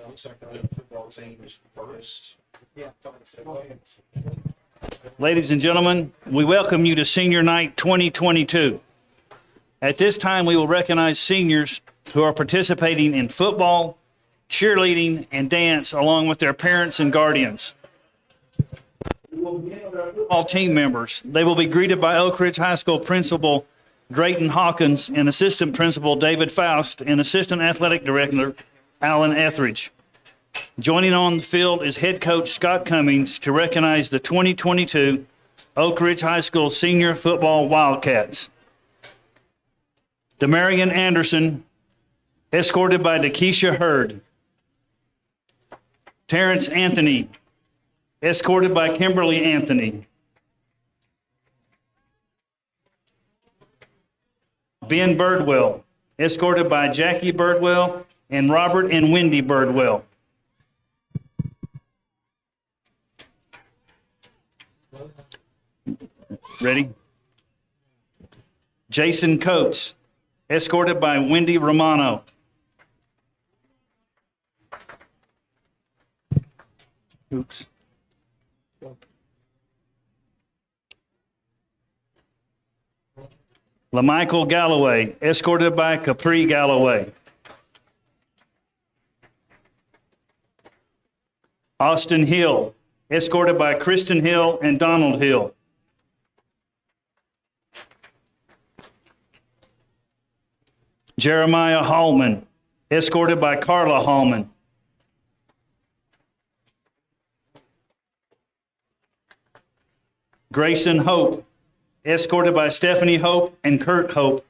Looks like the football team is first. Yeah. Ladies and gentlemen, we welcome you to Senior Night 2022. At this time, we will recognize seniors who are participating in football, cheerleading, and dance along with their parents and guardians. All team members. They will be greeted by Oak Ridge High School Principal Drayton Hawkins and Assistant Principal David Faust and Assistant Athletic Director Alan Etheridge. Joining on the field is head coach Scott Cummings to recognize the 2022 Oak Ridge High School Senior Football Wildcats. Demarion Anderson, escorted by Dakisha Hurd. Terrence Anthony, escorted by Kimberly Anthony. Ben Birdwell, escorted by Jackie Birdwell and Robert and Wendy Birdwell. Ready? Jason Coates, escorted by Wendy Romano. Oops. LaMichael Galloway, escorted by Capri Galloway. Austin Hill, escorted by Kristen Hill and Donald Hill. Jeremiah Hallman, escorted by Carla Hallman. Grayson Hope, escorted by Stephanie Hope and Kurt Hope.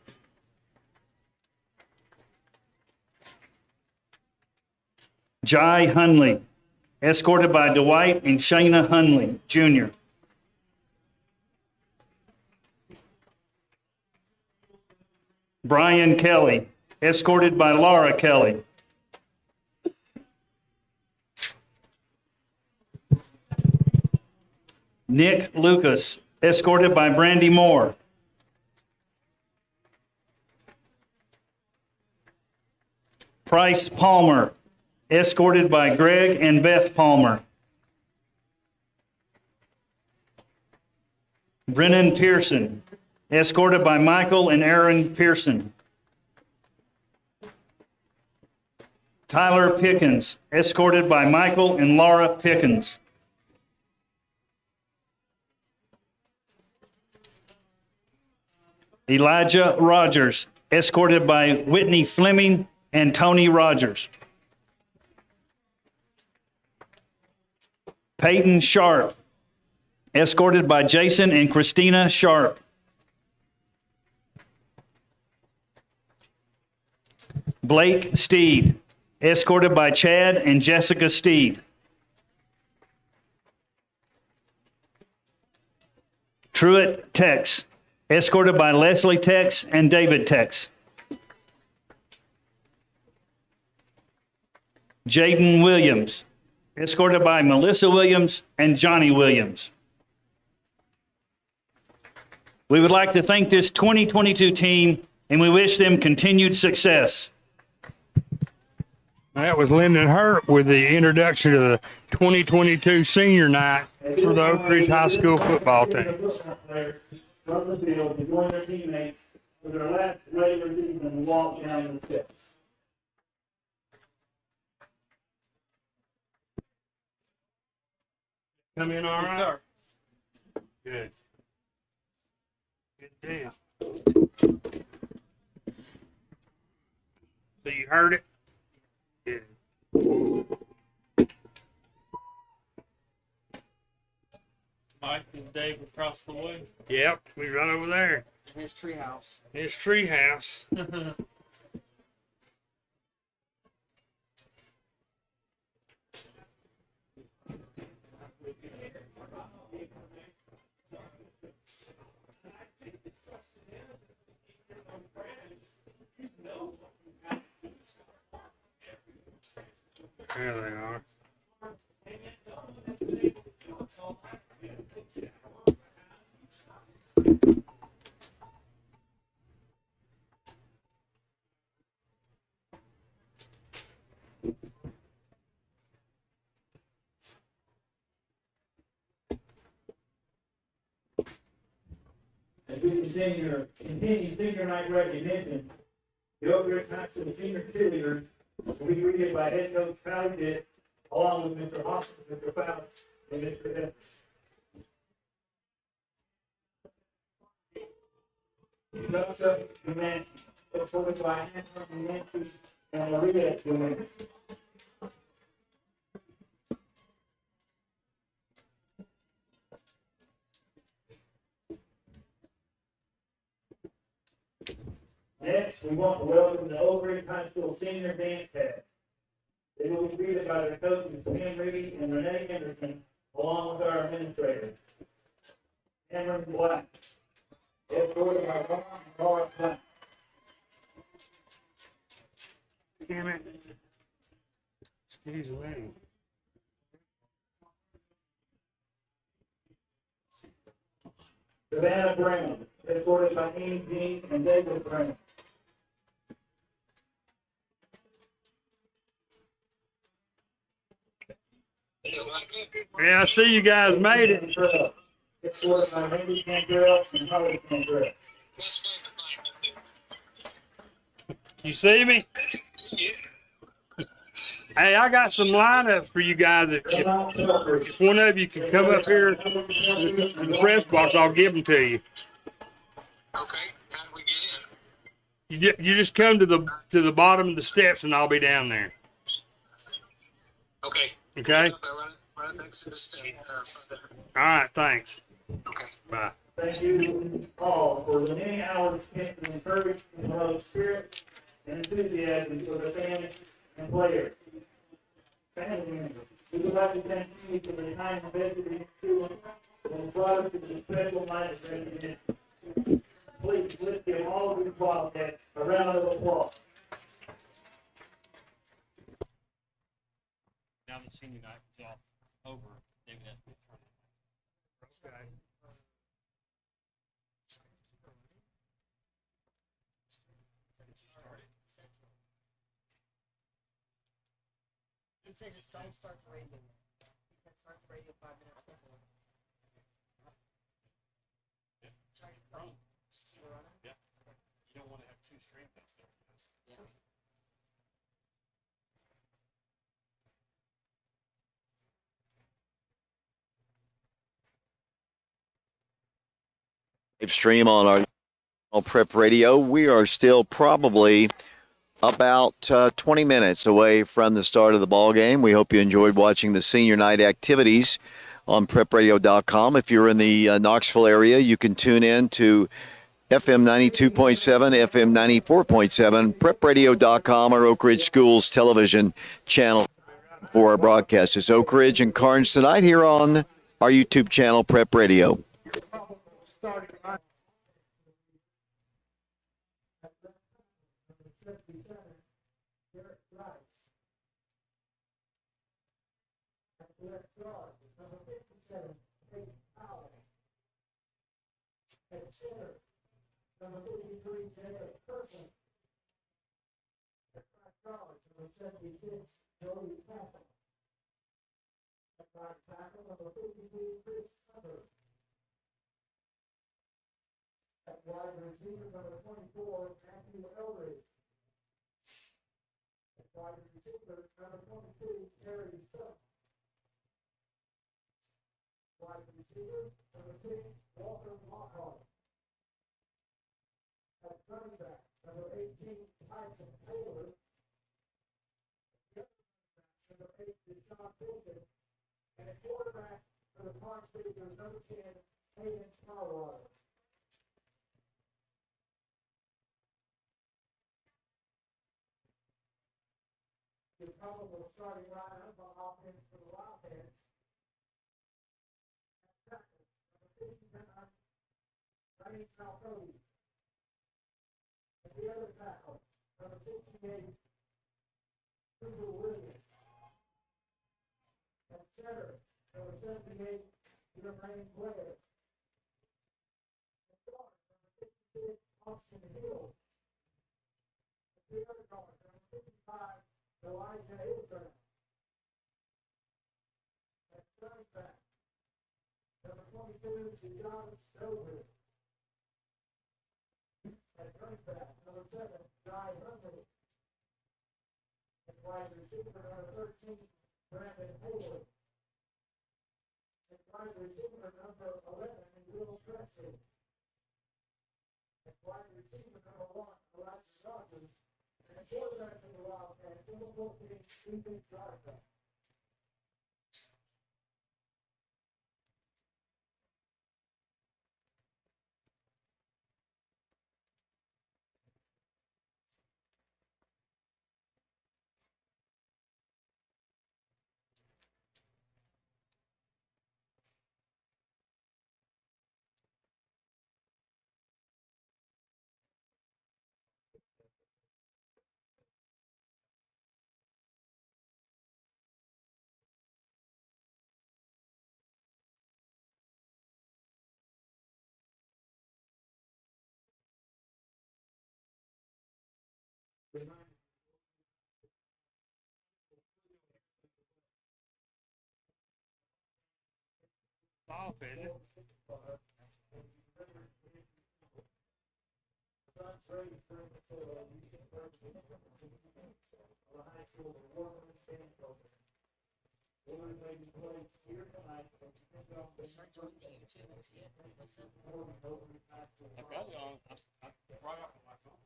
Jai Hunley, escorted by Dwight and Shayna Hunley, Jr. Brian Kelly, escorted by Laura Kelly. Nick Lucas, escorted by Brandy Moore. Price Palmer, escorted by Greg and Beth Palmer. Brennan Pearson, escorted by Michael and Aaron Pearson. Tyler Pickens, escorted by Michael and Laura Pickens. Elijah Rogers, escorted by Whitney Fleming and Tony Rogers. Peyton Sharp, escorted by Jason and Christina Sharp. Blake Steed, escorted by Chad and Jessica Steed. Truett Tex, escorted by Leslie Tex and David Tex. Jaden Williams, escorted by Melissa Williams and Johnny Williams. We would like to thank this 2022 team, and we wish them continued success. That was Lyndon Hurt with the introduction to the 2022 Senior Night for the Oak Ridge High School football team. From the field to join their teammates for their last regular season walk down the steps. Come in all right? Good. Good deal. So you heard it? Good. Mike and Dave across the way. Yep, we run over there. His treehouse. His treehouse. There they are. continue senior night recognition, the Oak Ridge High School senior cheerleaders will be greeted by head coach Patty Dick, along with Mr. Hawkins, Mr. Faust, and Mr. Evans. Joseph Dumansky, supported by Hannah Dumansky and Maria Dumansky. Next, we want to welcome the Oak Ridge High School senior dance cast. They will be greeted by their coaches, Pam Reedy and Renee Henderson, along with our administrators. Cameron Black, escorted by Ron and Laura Black. Damn it. Excuse me. Savannah Brown, escorted by Amy Jean and David Brown. Yeah, I see you guys made it. Escorted by Randy Cantrell and Holly Cantrell. You see me? Hey, I got some lineups for you guys. If one of you can come up here to the press box, I'll give them to you. Okay, how do we get in? You just come to the bottom of the steps, and I'll be down there. Okay. Okay. Right next to the state. All right. Thanks. Okay. Bye. Thank you all for the many hours spent to encourage and promote spirit and enthusiasm for the families and players. Family members, we would like to thank you for the time invested in students and brought us to the special night of recognition. Please, let's give all of these Wildcats a round of applause. Now the senior night is off over, David has to be turned. Okay. He said just don't start the radio. He said start the radio 5 minutes before. Try to play. Just keep it running. Yeah. You don't want to have two stream things there. Yeah. Live stream on our Prep Radio. We are still probably about 20 minutes away from the start of the ball game. We hope you enjoyed watching the senior night activities on prepradio.com. If you're in the Knoxville area, you can tune in to FM 92.7, FM 94.7, prepradio.com, or Oak Ridge Schools television channel for our broadcast. It's Oak Ridge and Karns tonight here on our YouTube channel, Prep Radio. Wide receiver number 24, Matthew Eldridge. Wide receiver number 22, Terry Stuck. Wide receiver number 6, Walter Lockhart. At running back, number 18, Tyson Taylor. Number 8 is Sean Pilton. And a quarterback for the Karns Speakers, number 10, Hayden Colorado. The probable starting lineup on offense for the Wildcats. At tackle, number 59, Ryan Falcone. And the other tackle, number 68, Cooper Williams. At center, number 78, Jermaine Blair. At guard, number 56, Austin Hill. At the other guard, number 55, Elijah Abraham. At running back, number 22, John Stover. At running back, number 7, Guy Huntley. At wide receiver, number 13, Brandon Hayward. At wide receiver, number 11, Will Presley. At wide receiver, number 1, Elijah Rogers. And at quarterback for the Wildcats, number 14, Ethan Driver. Off, isn't it? Should I join the YouTube and see it? Listen. I've got it on. I brought it up on my phone.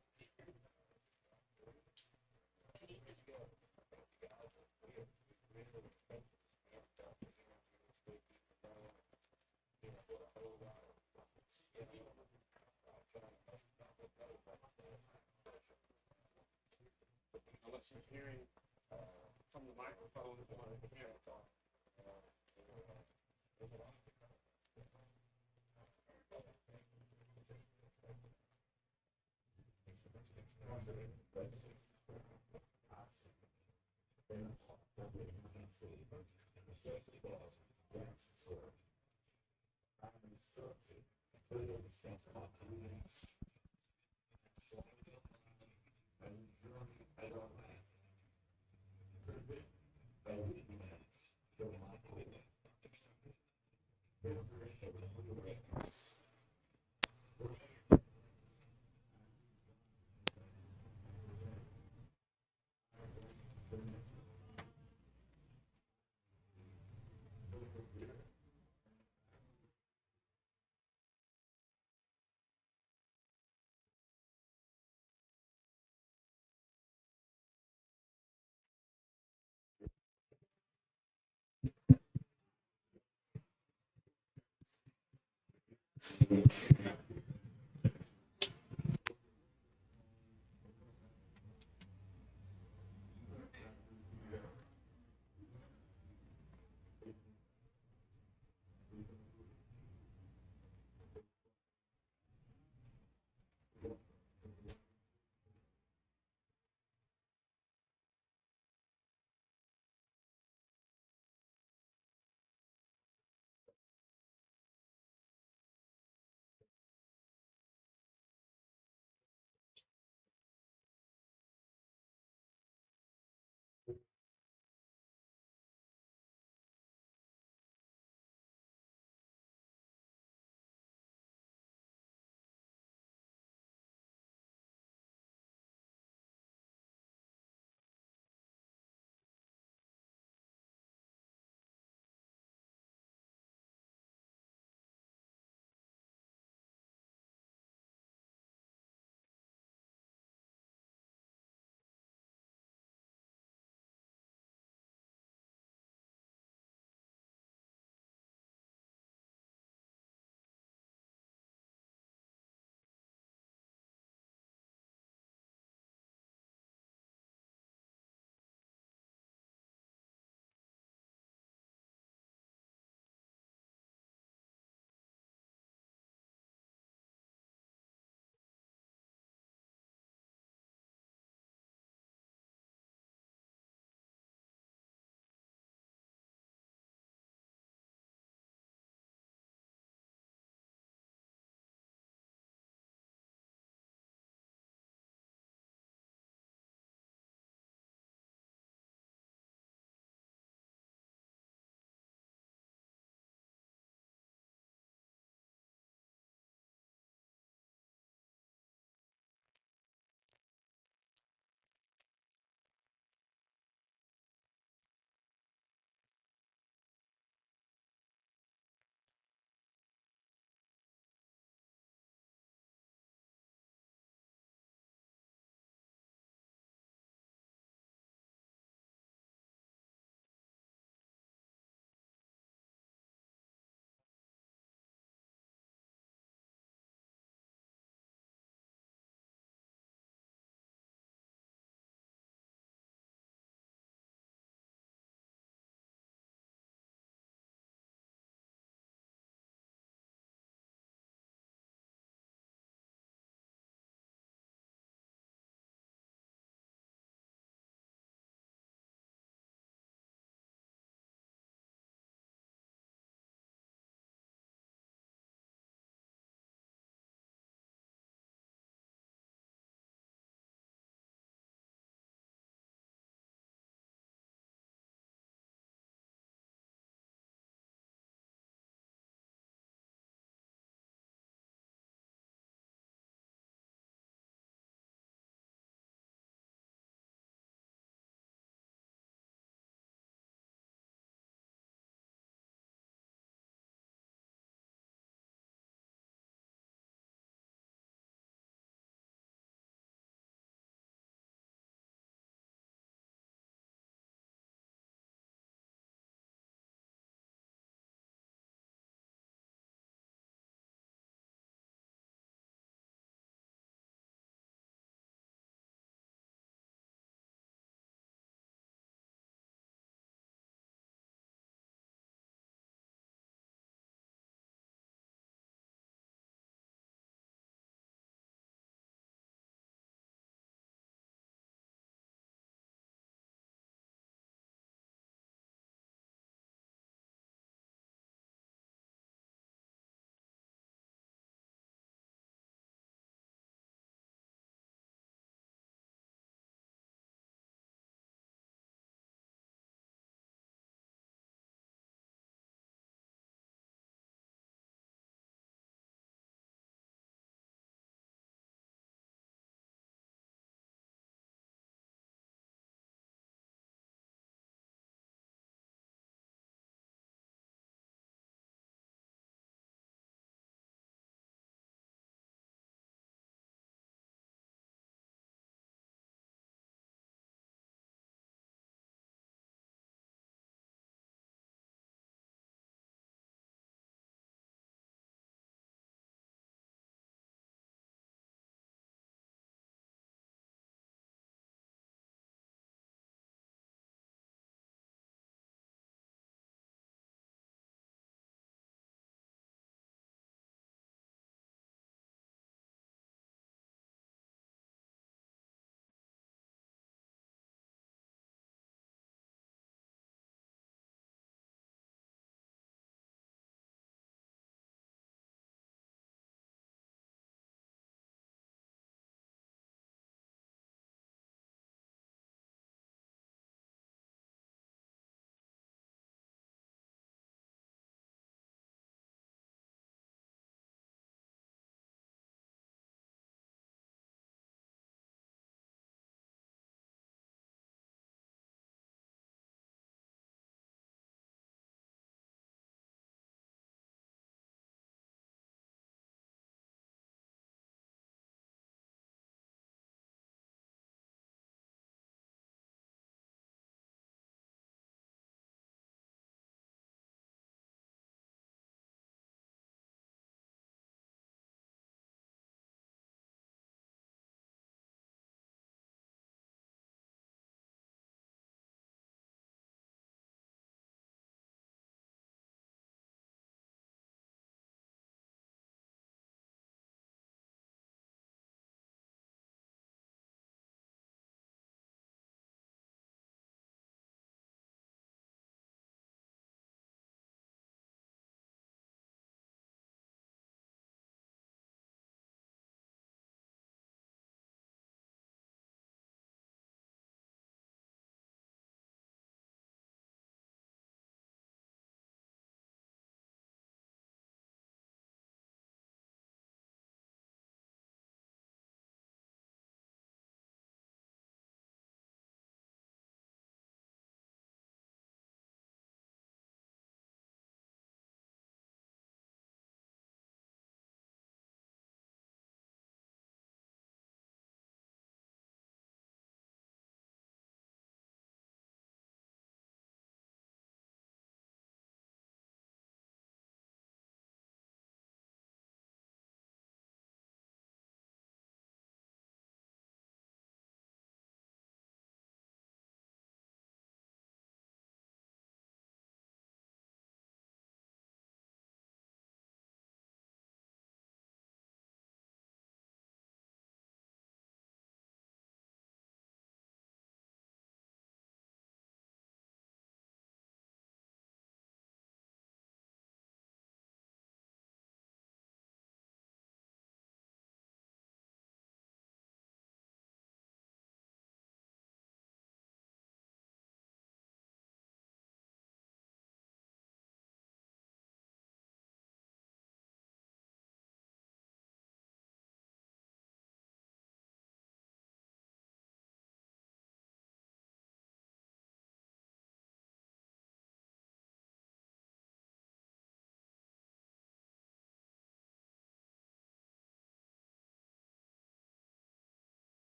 Unless you're hearing from the microphone or the camera on.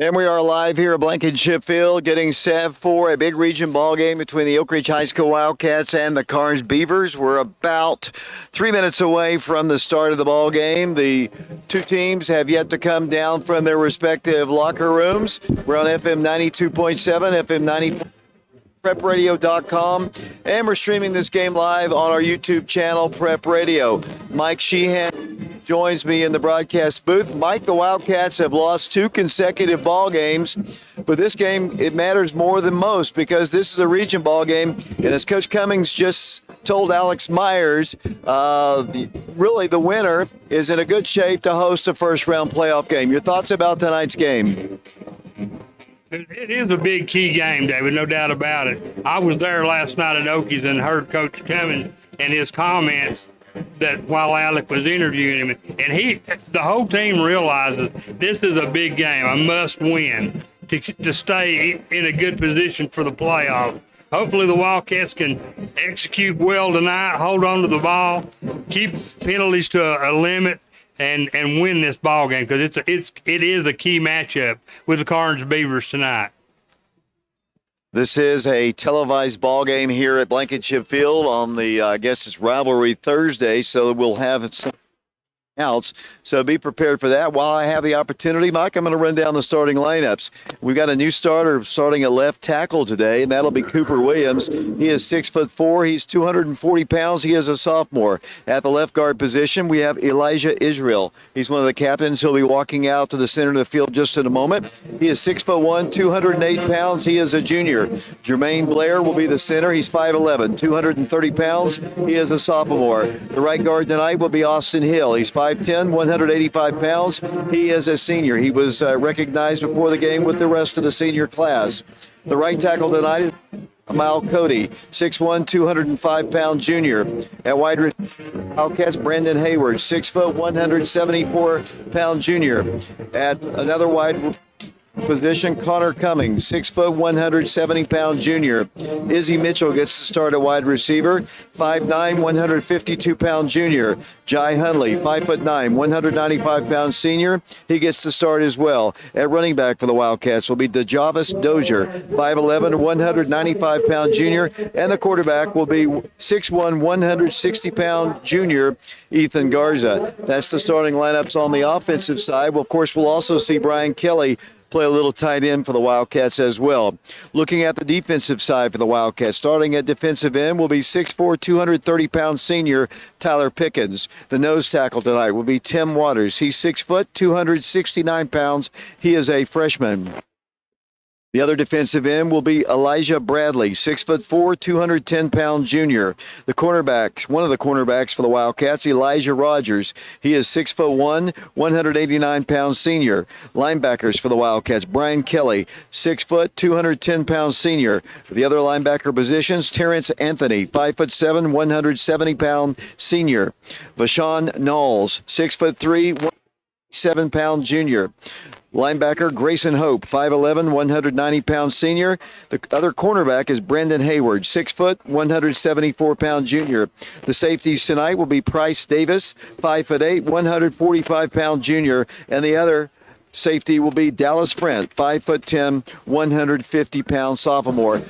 And we are live here at Blankenship Field, getting set for a big region ball game between the Oak Ridge High School Wildcats and the Karns Beavers. We're about 3 minutes away from the start of the ball game. The two teams have yet to come down from their respective locker rooms. We're on FM 92.7, FM 90. PrepRadio.com, and we're streaming this game live on our YouTube channel, Prep Radio. Mike Sheehan joins me in the broadcast booth. Mike, the Wildcats have lost 2 consecutive ball games, but this game, it matters more than most because this is a region ball game, and as Coach Cummings just told Alex Myers, really the winner is in a good shape to host a first-round playoff game. Your thoughts about tonight's game? It is a big key game, David, no doubt about it. I was there last night at Okies and heard Coach Cummings and his comments that while Alec was interviewing him, and the whole team realizes this is a big game, a must-win to stay in a good position for the playoff. Hopefully the Wildcats can execute well tonight, hold on to the ball, keep penalties to a limit, and win this ball game because it is a key matchup with the Karns Beavers tonight. This is a televised ball game here at Blankenship Field on the, I guess it's Rivalry Thursday, so we'll have some outs. So be prepared for that. While I have the opportunity, Mike, I'm going to run down the starting lineups. We've got a new starter starting at left tackle today, and that'll be Cooper Williams. He is 6'4". He's 240 pounds. He is a sophomore. At the left guard position, we have Elijah Israel. He's one of the captains. He'll be walking out to the center of the field just in a moment. He is 6'1", 208 pounds. He is a junior. Jermaine Blair will be the center. He's 5'11", 230 pounds. He is a sophomore. The right guard tonight will be Austin Hill. He's 5'10", 185 pounds. He is a senior. He was recognized before the game with the rest of the senior class. The right tackle tonight is Mal Cody, 6'1", 205-pound junior. At wide receiver, Wildcats, Brandon Hayward, 6 foot, 174-pound junior. At another wide position, Connor Cummings, 6 foot, 170-pound junior. Izzy Mitchell gets to start at wide receiver, 5'9", 152-pound junior. Jai Hunley, 5'9", 195-pound senior. He gets to start as well. At running back for the Wildcats will be DeJavis Dozier, 5'11", 195-pound junior. And the quarterback will be 6'1", 160-pound junior, Ethan Garza. That's the starting lineups on the offensive side. Well, of course, we'll also see Brian Kelly play a little tight end for the Wildcats as well. Looking at the defensive side for the Wildcats, starting at defensive end will be 6'4", 230-pound senior Tyler Pickens. The nose tackle tonight will be Tim Waters. He's 6 foot, 269 pounds. He is a freshman. The other defensive end will be Elijah Bradley, 6'4", 210-pound junior. The cornerback, one of the cornerbacks for the Wildcats, Elijah Rogers. He is 6'1", 189-pound senior. Linebackers for the Wildcats, Brian Kelly, 6 foot, 210-pound senior. The other linebacker positions, Terrence Anthony, 5'7", 170-pound senior. Vashawn Knowles, 6'3", 187-pound junior. Linebacker Grayson Hope, 5'11", 190-pound senior. The other cornerback is Brandon Hayward, 6 foot, 174-pound junior. The safeties tonight will be Price Davis, 5'8", 145-pound junior, and the other safety will be Dallas Frent, 5'10", 150-pound sophomore.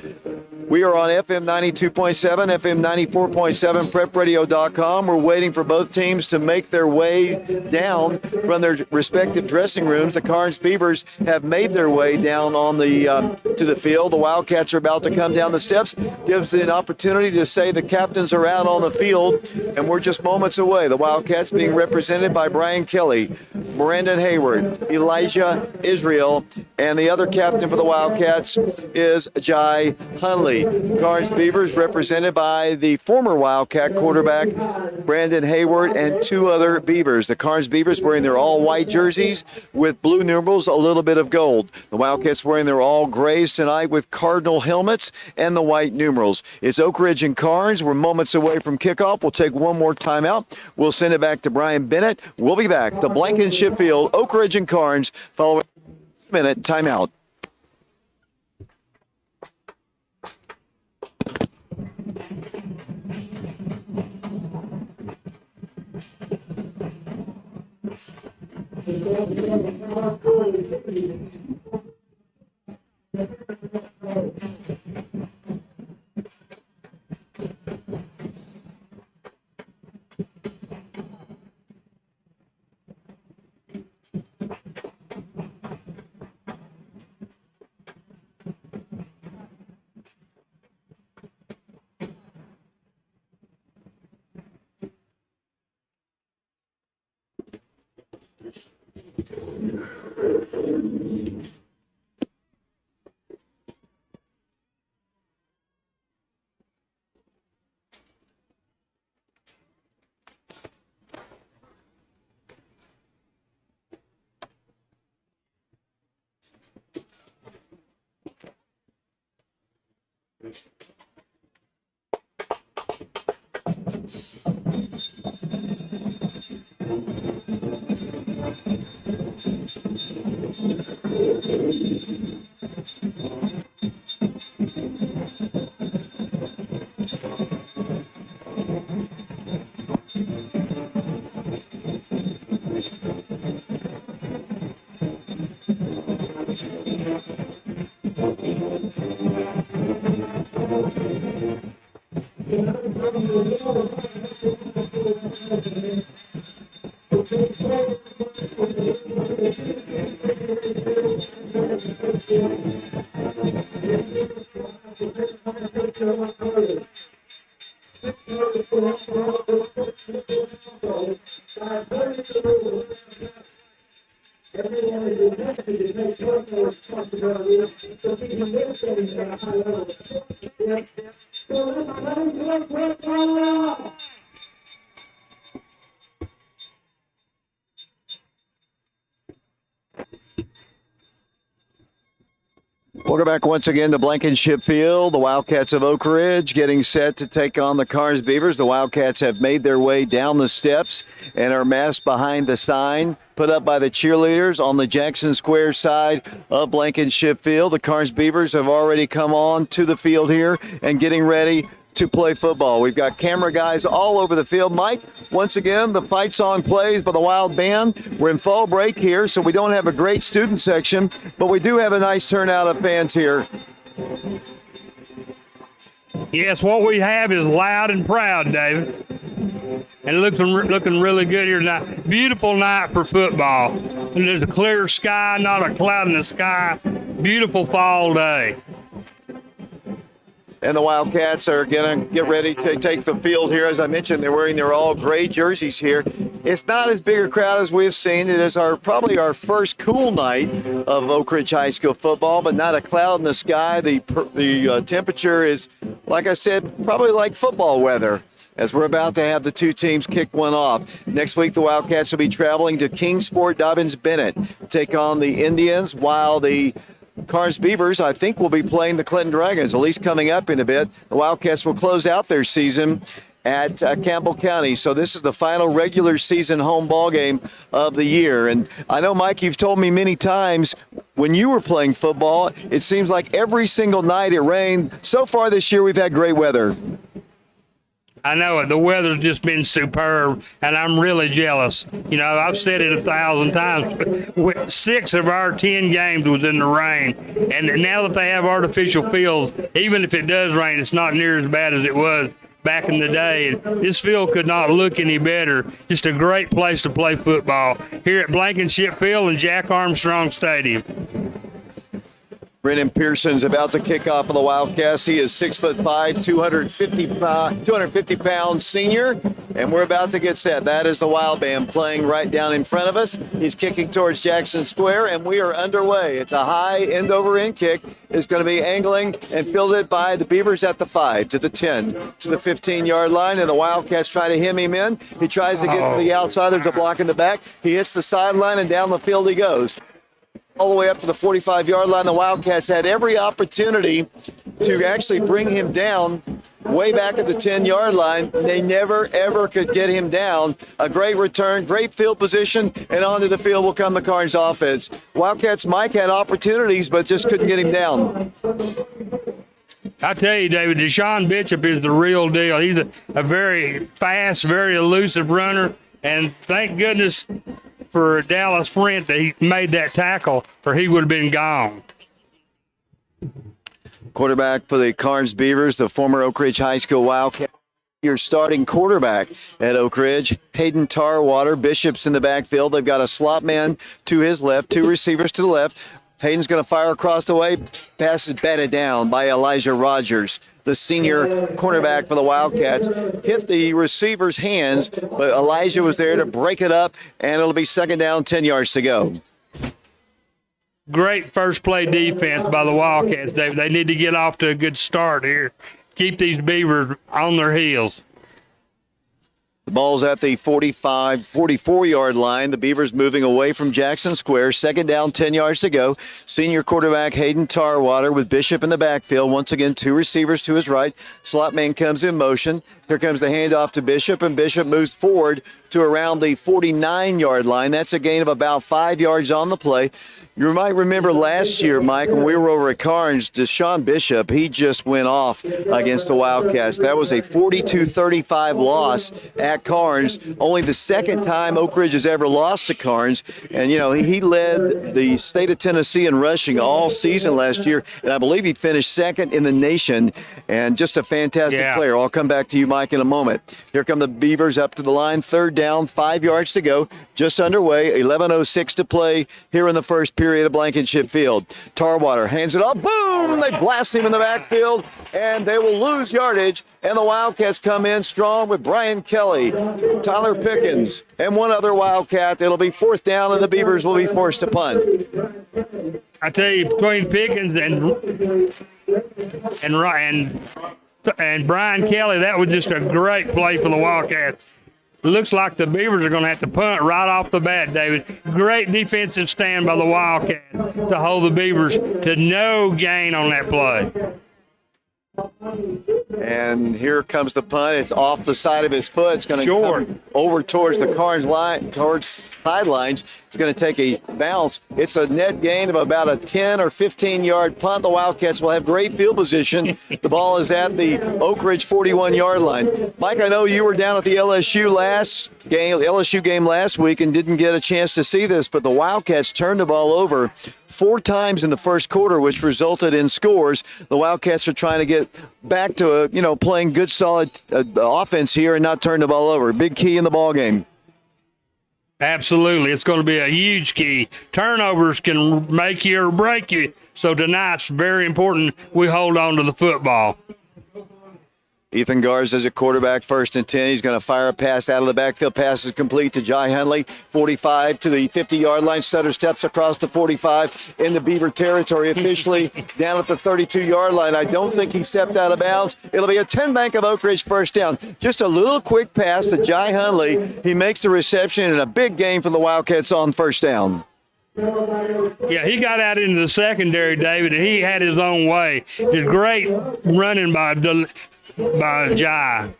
We are on FM 92.7, FM 94.7, PrepRadio.com. We're waiting for both teams to make their way down from their respective dressing rooms. The Karns Beavers have made their way down on the to the field. The Wildcats are about to come down the steps. Gives an opportunity to say the captains are out on the field, and we're just moments away. The Wildcats being represented by Brian Kelly, Brandon Hayward, Elijah Israel, and the other captain for the Wildcats is Jai Hunley. Karns Beavers represented by the former Wildcat quarterback Brandon Hayward and 2 other Beavers. The Karns Beavers wearing their all-white jerseys with blue numerals, a little bit of gold. The Wildcats wearing their all-grays tonight with cardinal helmets and the white numerals. It's Oak Ridge and Karns. We're moments away from kickoff. We'll take one more timeout. We'll send it back to Brian Bennett. We'll be back to Blankenship Field, Oak Ridge and Karns, following a minute timeout. Welcome back once again to Blankenship Field. The Wildcats of Oak Ridge getting set to take on the Karns Beavers. The Wildcats have made their way down the steps and are massed behind the sign put up by the cheerleaders on the Jackson Square side of Blankenship Field. The Karns Beavers have already come on to the field here and getting ready to play football. We've got camera guys all over the field. Mike, once again, the fight song plays by the Wild Band. We're in fall break here, so we don't have a great student section, but we do have a nice turnout of fans here. Yes, what we have is loud and proud, David. And looking really good here tonight. Beautiful night for football. And there's a clear sky, not a cloud in the sky. Beautiful fall day. And the Wildcats are going to get ready to take the field here. As I mentioned, they're wearing their all gray jerseys here. It's not as big a crowd as we've seen. It is probably our first cool night of Oak Ridge High School football, but not a cloud in the sky. The temperature is, like I said, probably like football weather, as we're about to have the two teams kick one off. Next week, the Wildcats will be traveling to Kingsport Dobbins-Bennett, take on the Indians, while the Karns Beavers, I think, will be playing the Clinton Dragons, at least coming up in a bit. The Wildcats will close out their season at Campbell County. So this is the final regular season home ball game of the year. And I know, Mike, you've told me many times when you were playing football, it seems like every single night it rained. So far this year, we've had great weather. I know it. The weather's just been superb, and I'm really jealous. You know, I've said it 1,000 times. 6 of our 10 games was in the rain, and now that they have artificial fields, even if it does rain, it's not near as bad as it was back in the day. And this field could not look any better. Just a great place to play football here at Blankenship Field and Jack Armstrong Stadium. Brennan Pearson's about to kick off for the Wildcats. He is 6'5", 250 pounds senior, and we're about to get set. That is the Wild Band playing right down in front of us. He's kicking towards Jackson Square, and we are underway. It's a high end-over-end kick. It's going to be angling and fielded by the Beavers at the 5, to the 10, to the 15-yard line, and the Wildcats try to hem him in. He tries to get to the outside. There's a block in the back. He hits the sideline, and down the field he goes. All the way up to the 45-yard line. The Wildcats had every opportunity to actually bring him down way back at the 10-yard line. They never, ever could get him down. A great return, great field position, and onto the field will come the Karns offense. Wildcats, Mike, had opportunities, but just couldn't get him down. I tell you, David, Deshaun Bishop is the real deal. He's a very fast, very elusive runner, and thank goodness for Dallas Frent that he made that tackle, or he would have been gone. Quarterback for the Karns Beavers, the former Oak Ridge High School Wildcat. Your starting quarterback at Oak Ridge, Hayden Tarwater. Bishop's in the backfield. They've got a slot man to his left, 2 receivers to the left. Hayden's going to fire across the way. Pass is batted down by Elijah Rogers. the senior cornerback for the Wildcats, hit the receiver's hands, but Elijah was there to break it up, and it'll be second down, 10 yards to go. Great first play defense by the Wildcats, David. They need to get off to a good start here. Keep these Beavers on their heels. The ball's at the 44-yard line. The Beavers moving away from Jackson Square. Second down, 10 yards to go. Senior quarterback Hayden Tarwater with Bishop in the backfield. Once again, two receivers to his right. Slot man comes in motion. Here comes the handoff to Bishop, and Bishop moves forward to around the 49-yard line. That's a gain of about 5 yards on the play. You might remember last year, Mike, when we were over at Karns, Deshaun Bishop, he just went off against the Wildcats. That was a 42-35 loss at Karns. Only the second time Oak Ridge has ever lost to Karns. And, you know, he led the state of Tennessee in rushing all season last year, and I believe he finished second in the nation, and just a fantastic player. I'll come back to you, Mike, in a moment. Here come the Beavers up to the line. Third down, 5 yards to go. Just underway, 11:06 to play here in the first period of Blankenship Field. Tarwater hands it off. Boom! They blast him in the backfield, and they will lose yardage. And the Wildcats come in strong with Brian Kelly, Tyler Pickens, and one other Wildcat. It'll be fourth down, and the Beavers will be forced to punt. I tell you, between Pickens and Brian Kelly, that was just a great play for the Wildcats. Looks like the Beavers are going to have to punt right off the bat, David. Great defensive stand by the Wildcats to hold the Beavers to no gain on that play. And here comes the punt. It's off the side of his foot. It's going to come over towards the Karns line, towards sidelines. It's going to take a bounce. It's a net gain of about a 10 or 15-yard punt. The Wildcats will have great field position. The ball is at the Oak Ridge 41-yard line. Mike, I know you were down at the LSU game last week and didn't get a chance to see this, but the Wildcats turned the ball over 4 times in the first quarter, which resulted in scores. The Wildcats are trying to get back to playing good, solid offense here and not turn the ball over. Big key in the ball game. Absolutely. It's going to be a huge key. Turnovers can make you or break you. So tonight's very important we hold on to the football. Ethan Garza is a quarterback, 1st and 10. He's going to fire a pass out of the backfield. Pass is complete to Jai Hunley. 45 to the 50-yard line. Sutter steps across the 45 into Beaver territory. Officially down at the 32-yard line. I don't think he stepped out of bounds. It'll be a 10 Bank of Oak Ridge first down. Just a little quick pass to Jai Hunley. He makes the reception and a big gain for the Wildcats on first down. Yeah, he got out into the secondary, David, and he had his own way. It's great running by Jai.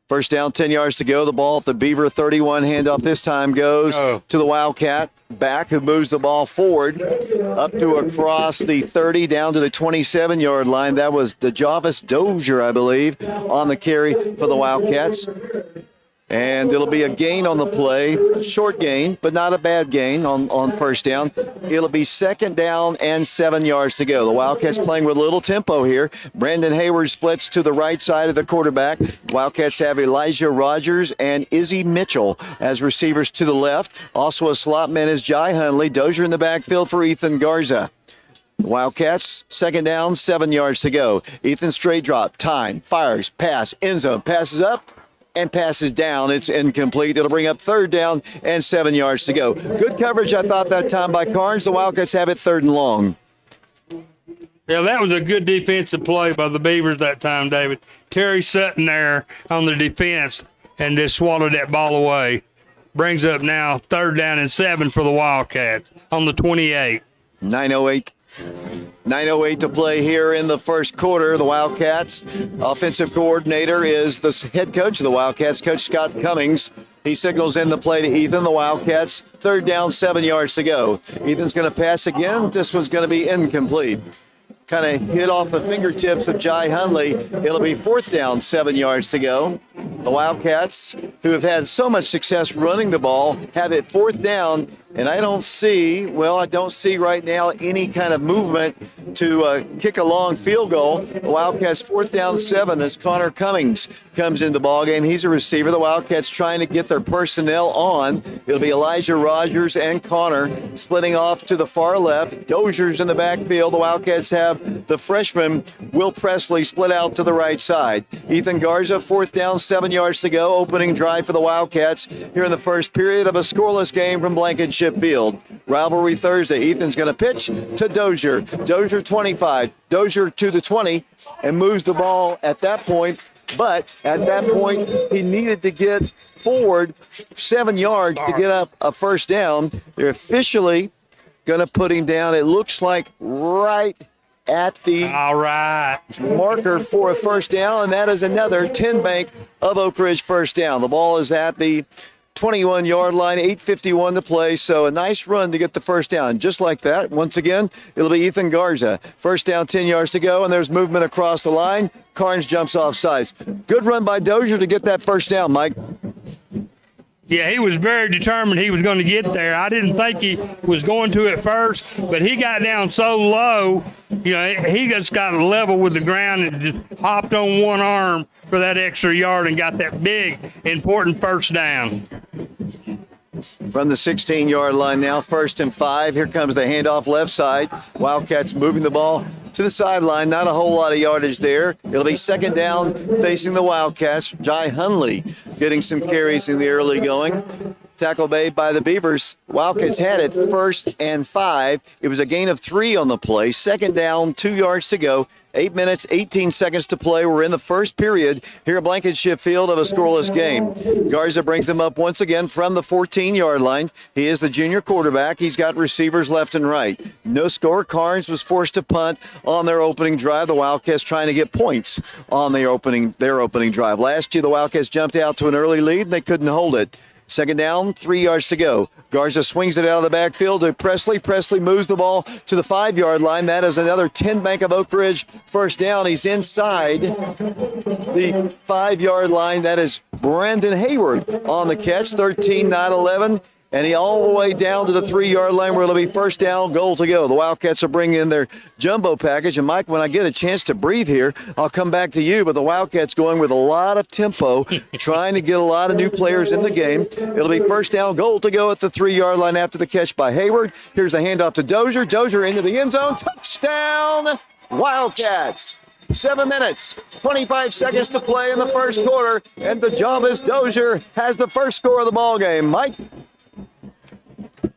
First down, 10 yards to go. The ball at the Beaver 31. Handoff this time goes to the Wildcat back, who moves the ball forward up to across the 30 down to the 27-yard line. That was DeJavis Dozier, I believe, on the carry for the Wildcats. And it'll be a gain on the play, a short gain, but not a bad gain on first down. It'll be second down and 7 yards to go. The Wildcats playing with a little tempo here. Brandon Hayward splits to the right side of the quarterback. Wildcats have Elijah Rogers and Izzy Mitchell as receivers to the left. Also a slot man is Jai Hunley. Dozier in the backfield for Ethan Garza. Wildcats, second down, 7 yards to go. Ethan straight drop, time, fires, pass, end zone, passes up, and passes down. It's incomplete. It'll bring up third down and 7 yards to go. Good coverage, I thought, that time by Karns. The Wildcats have it third and long. Yeah, that was a good defensive play by the Beavers that time, David. Terry Sutton there on the defense and just swallowed that ball away. Brings up now third down and 7 for the Wildcats on the 28. 9:08 to play here in the first quarter. The Wildcats offensive coordinator is the head coach of the Wildcats, Coach Scott Cummings. He signals in the play to Ethan. The Wildcats, third down, 7 yards to go. Ethan's going to pass again. This one's going to be incomplete. Kind of hit off the fingertips of Jai Hunley. It'll be fourth down, 7 yards to go. The Wildcats, who have had so much success running the ball, have it fourth down And I don't see right now any kind of movement to kick a long field goal. The Wildcats 4th down 7 as Connor Cummings comes into the ballgame. He's a receiver. The Wildcats trying to get their personnel on. It'll be Elijah Rogers and Connor splitting off to the far left. Dozier's in the backfield. The Wildcats have the freshman Will Presley split out to the right side. Ethan Garza, 4th down, 7 yards to go. Opening drive for the Wildcats here in the first period of a scoreless game from Blankenship Field. Rivalry Thursday. Ethan's going to pitch to Dozier. Dozier 25. Dozier to the 20 and moves the ball at that point. But at that point, he needed to get forward 7 yards to get up a first down. They're officially going to put him down. It looks like right at the All right. marker for a first down, and that is another 10 bank of Oak Ridge first down. The ball is at the 21-yard line, 8:51 to play, so a nice run to get the first down. Just like that, once again, it'll be Ethan Garza. First down, 10 yards to go, and there's movement across the line. Karns jumps off sides. Good run by Dozier to get that first down, Mike. Yeah, he was very determined he was going to get there. I didn't think he was going to at first, but he got down so low, he just got level with the ground and just hopped on one arm for that extra yard and got that big, important first down. From the 16-yard line now, 1st and 5. Here comes the handoff left side. Wildcats moving the ball to the sideline. Not a whole lot of yardage there. It'll be 2nd down facing the Wildcats. Jai Hunley getting some carries in the early going. Tackle made by the Beavers. Wildcats had it 1st and 5. It was a gain of 3 on the play. 2nd down, 2 yards to go. 8 minutes, 18 seconds to play. We're in the first period here at Blankenship Field of a scoreless game. Garza brings them up once again from the 14-yard line. He is the junior quarterback. He's got receivers left and right. No score. Karns was forced to punt on their opening drive. The Wildcats trying to get points on their opening drive. Last year, the Wildcats jumped out to an early lead, and they couldn't hold it. 2nd down, 3 yards to go. Garza swings it out of the backfield to Presley. Presley moves the ball to the 5-yard line. That is another 10 bank of Oak Ridge first down. He's inside the 5-yard line. That is Brandon Hayward on the catch, 13, not 11. And he all the way down to the 3-yard line where it'll be first down, goal to go. The Wildcats will bring in their jumbo package. And, Mike, when I get a chance to breathe here, I'll come back to you. But the Wildcats going with a lot of tempo, trying to get a lot of new players in the game. It'll be first down, goal to go at the 3-yard line after the catch by Hayward. Here's a handoff to Dozier. Dozier into the end zone. Touchdown, Wildcats. 7 minutes, 25 seconds to play in the first quarter. And the job is Dozier has the first score of the ball game. Mike?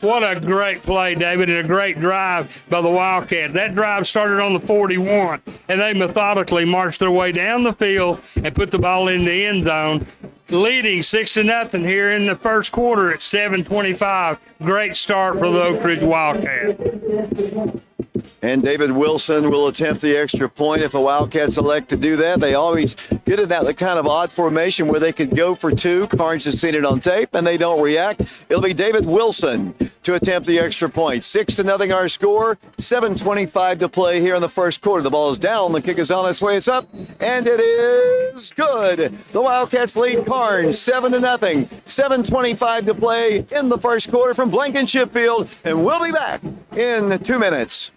What a great play, David, and a great drive by the Wildcats. That drive started on the 41, and they methodically marched their way down the field and put the ball in the end zone, leading 6-0 here in the first quarter at 7:25. Great start for the Oak Ridge Wildcats. And David Wilson will attempt the extra point if the Wildcats elect to do that. They always get in that kind of odd formation where they could go for 2. Karns has seen it on tape, and they don't react. It'll be David Wilson to attempt the extra point. 6-0 our score. 7:25 to play here in the first quarter. The ball is down. The kick is on its way. It's up, and it is good. The Wildcats lead Karns 7-0. 7:25 to play in the first quarter from Blankenship Field, and we'll be back in 2 minutes.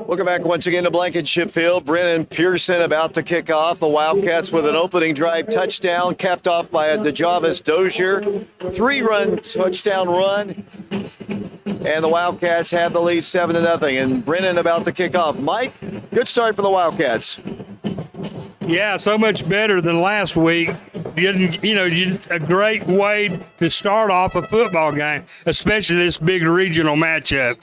Welcome back once again to Blankenship Field. Brennan Pearson about to kick off. The Wildcats with an opening drive touchdown, capped off by a DeJavis Dozier. 3-run touchdown run. And the Wildcats have the lead 7-0. And Brennan about to kick off. Mike, good start for the Wildcats. Yeah, so much better than last week. A great way to start off a football game, especially this big regional matchup.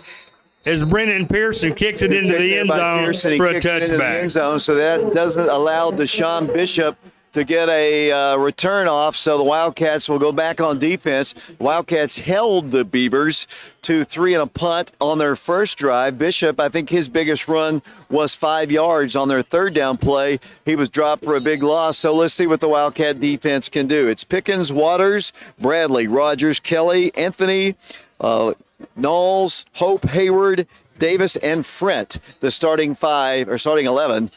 As Brennan Pearson kicks it into the end zone for a touchback. So that doesn't allow Deshaun Bishop to get a return off, so the Wildcats will go back on defense. Wildcats held the Beavers to 3 and a punt on their first drive. Bishop, I think his biggest run was 5 yards on their third down play. He was dropped for a big loss, so let's see what the Wildcat defense can do. It's Pickens, Waters, Bradley, Rogers, Kelly, Anthony, Knowles, Hope, Hayward, Davis, and Frent, the starting 11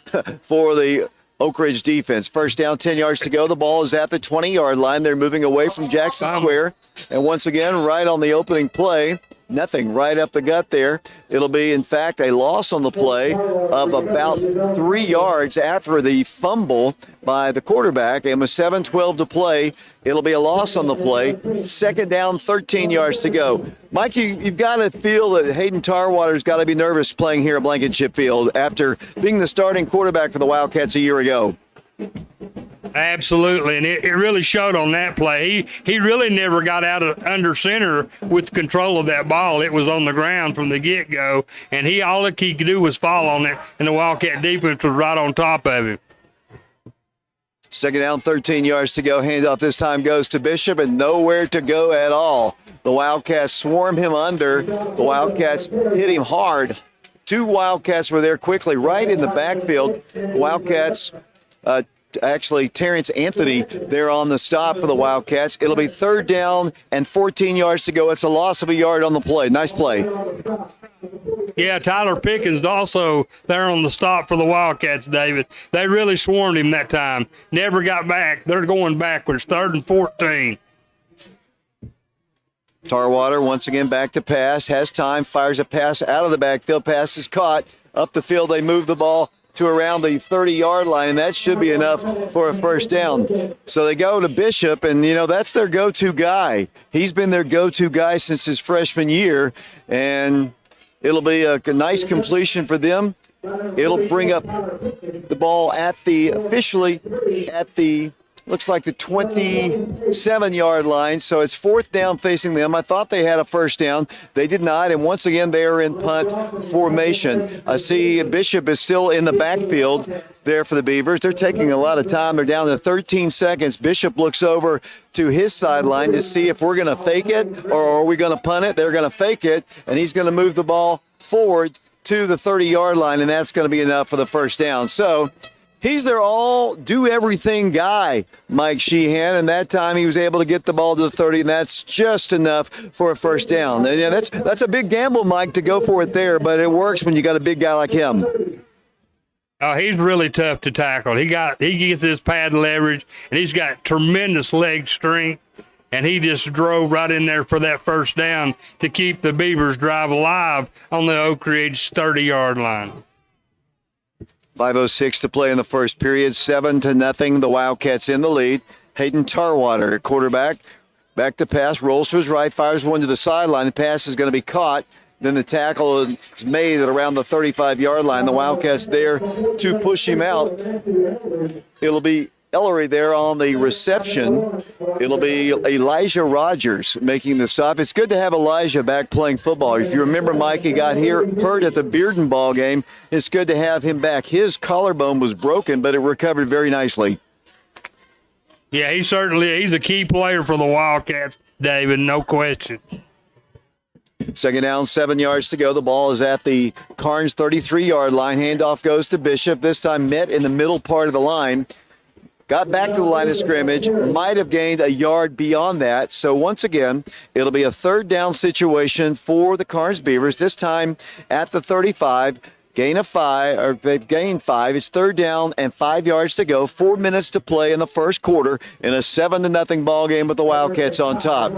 for the Oak Ridge defense. First down, 10 yards to go. The ball is at the 20-yard line. They're moving away from Jackson Square. And once again, right on the opening play, nothing right up the gut there. It'll be, in fact, a loss on the play of about 3 yards after the fumble by the quarterback. And with 7:12 to play, it'll be a loss on the play. Second down, 13 yards to go. Mike, you've got to feel that Hayden Tarwater's got to be nervous playing here at Blankenship Field after being the starting quarterback for the Wildcats a year ago. Absolutely, and it really showed on that play. He really never got out of under center with control of that ball. It was on the ground from the get-go, and all he could do was fall on it, and the Wildcat defense was right on top of him. Second down, 13 yards to go. Handoff this time goes to Bishop, and nowhere to go at all. The Wildcats swarm him under. The Wildcats hit him hard. 2 Wildcats were there quickly, right in the backfield. The Wildcats, actually Terrence Anthony there on the stop for the Wildcats. It'll be third down and 14 yards to go. It's a loss of a yard on the play. Nice play. Yeah, Tyler Pickens also there on the stop for the Wildcats, David. They really swarmed him that time. Never got back. They're going backwards. 3rd and 14. Tarwater once again back to pass. Has time. Fires a pass out of the backfield. Pass is caught. Up the field, they move the ball to around the 30-yard line, and that should be enough for a first down. So they go to Bishop, and, that's their go-to guy. He's been their go-to guy since his freshman year, and it'll be a nice completion for them. It'll bring up the ball officially at the looks like the 27-yard line. So it's 4th down facing them. I thought they had a first down. They did not. And once again, they are in punt formation. I see Bishop is still in the backfield there for the Beavers. They're taking a lot of time. They're down to 13 seconds. Bishop looks over to his sideline to see if we're going to fake it or are we going to punt it. They're going to fake it, and he's going to move the ball forward to the 30-yard line, and that's going to be enough for the first down. So he's their all-do-everything guy, Mike Sheehan, and that time he was able to get the ball to the 30, and that's just enough for a first down. And yeah, that's a big gamble, Mike, to go for it there, but it works when you got a big guy like him. Oh, he's really tough to tackle. He gets his pad leverage, and he's got tremendous leg strength, and he just drove right in there for that first down to keep the Beavers drive alive on the Oak Ridge 30-yard line. 5:06 to play in the first period, 7-0. The Wildcats in the lead. Hayden Tarwater, quarterback, back to pass, rolls to his right, fires one to the sideline. The pass is going to be caught. Then the tackle is made at around the 35-yard line. The Wildcats there to push him out. It'll be Ellery there on the reception. It'll be Elijah Rogers making the stop. It's good to have Elijah back playing football. If you remember, Mike, he got hurt at the Bearden ball game. It's good to have him back. His collarbone was broken, but it recovered very nicely. Yeah, he's a key player for the Wildcats, David, no question. Second down, 7 yards to go. The ball is at the Karns 33-yard line. Handoff goes to Bishop. This time met in the middle part of the line. Got back to the line of scrimmage, might have gained a yard beyond that. So once again, it'll be a third down situation for the Karns Beavers, this time at the 35. Gain of 5, or they've gained 5. It's third down and 5 yards to go. 4 minutes to play in the first quarter in a 7-0 ball game with the Wildcats on top.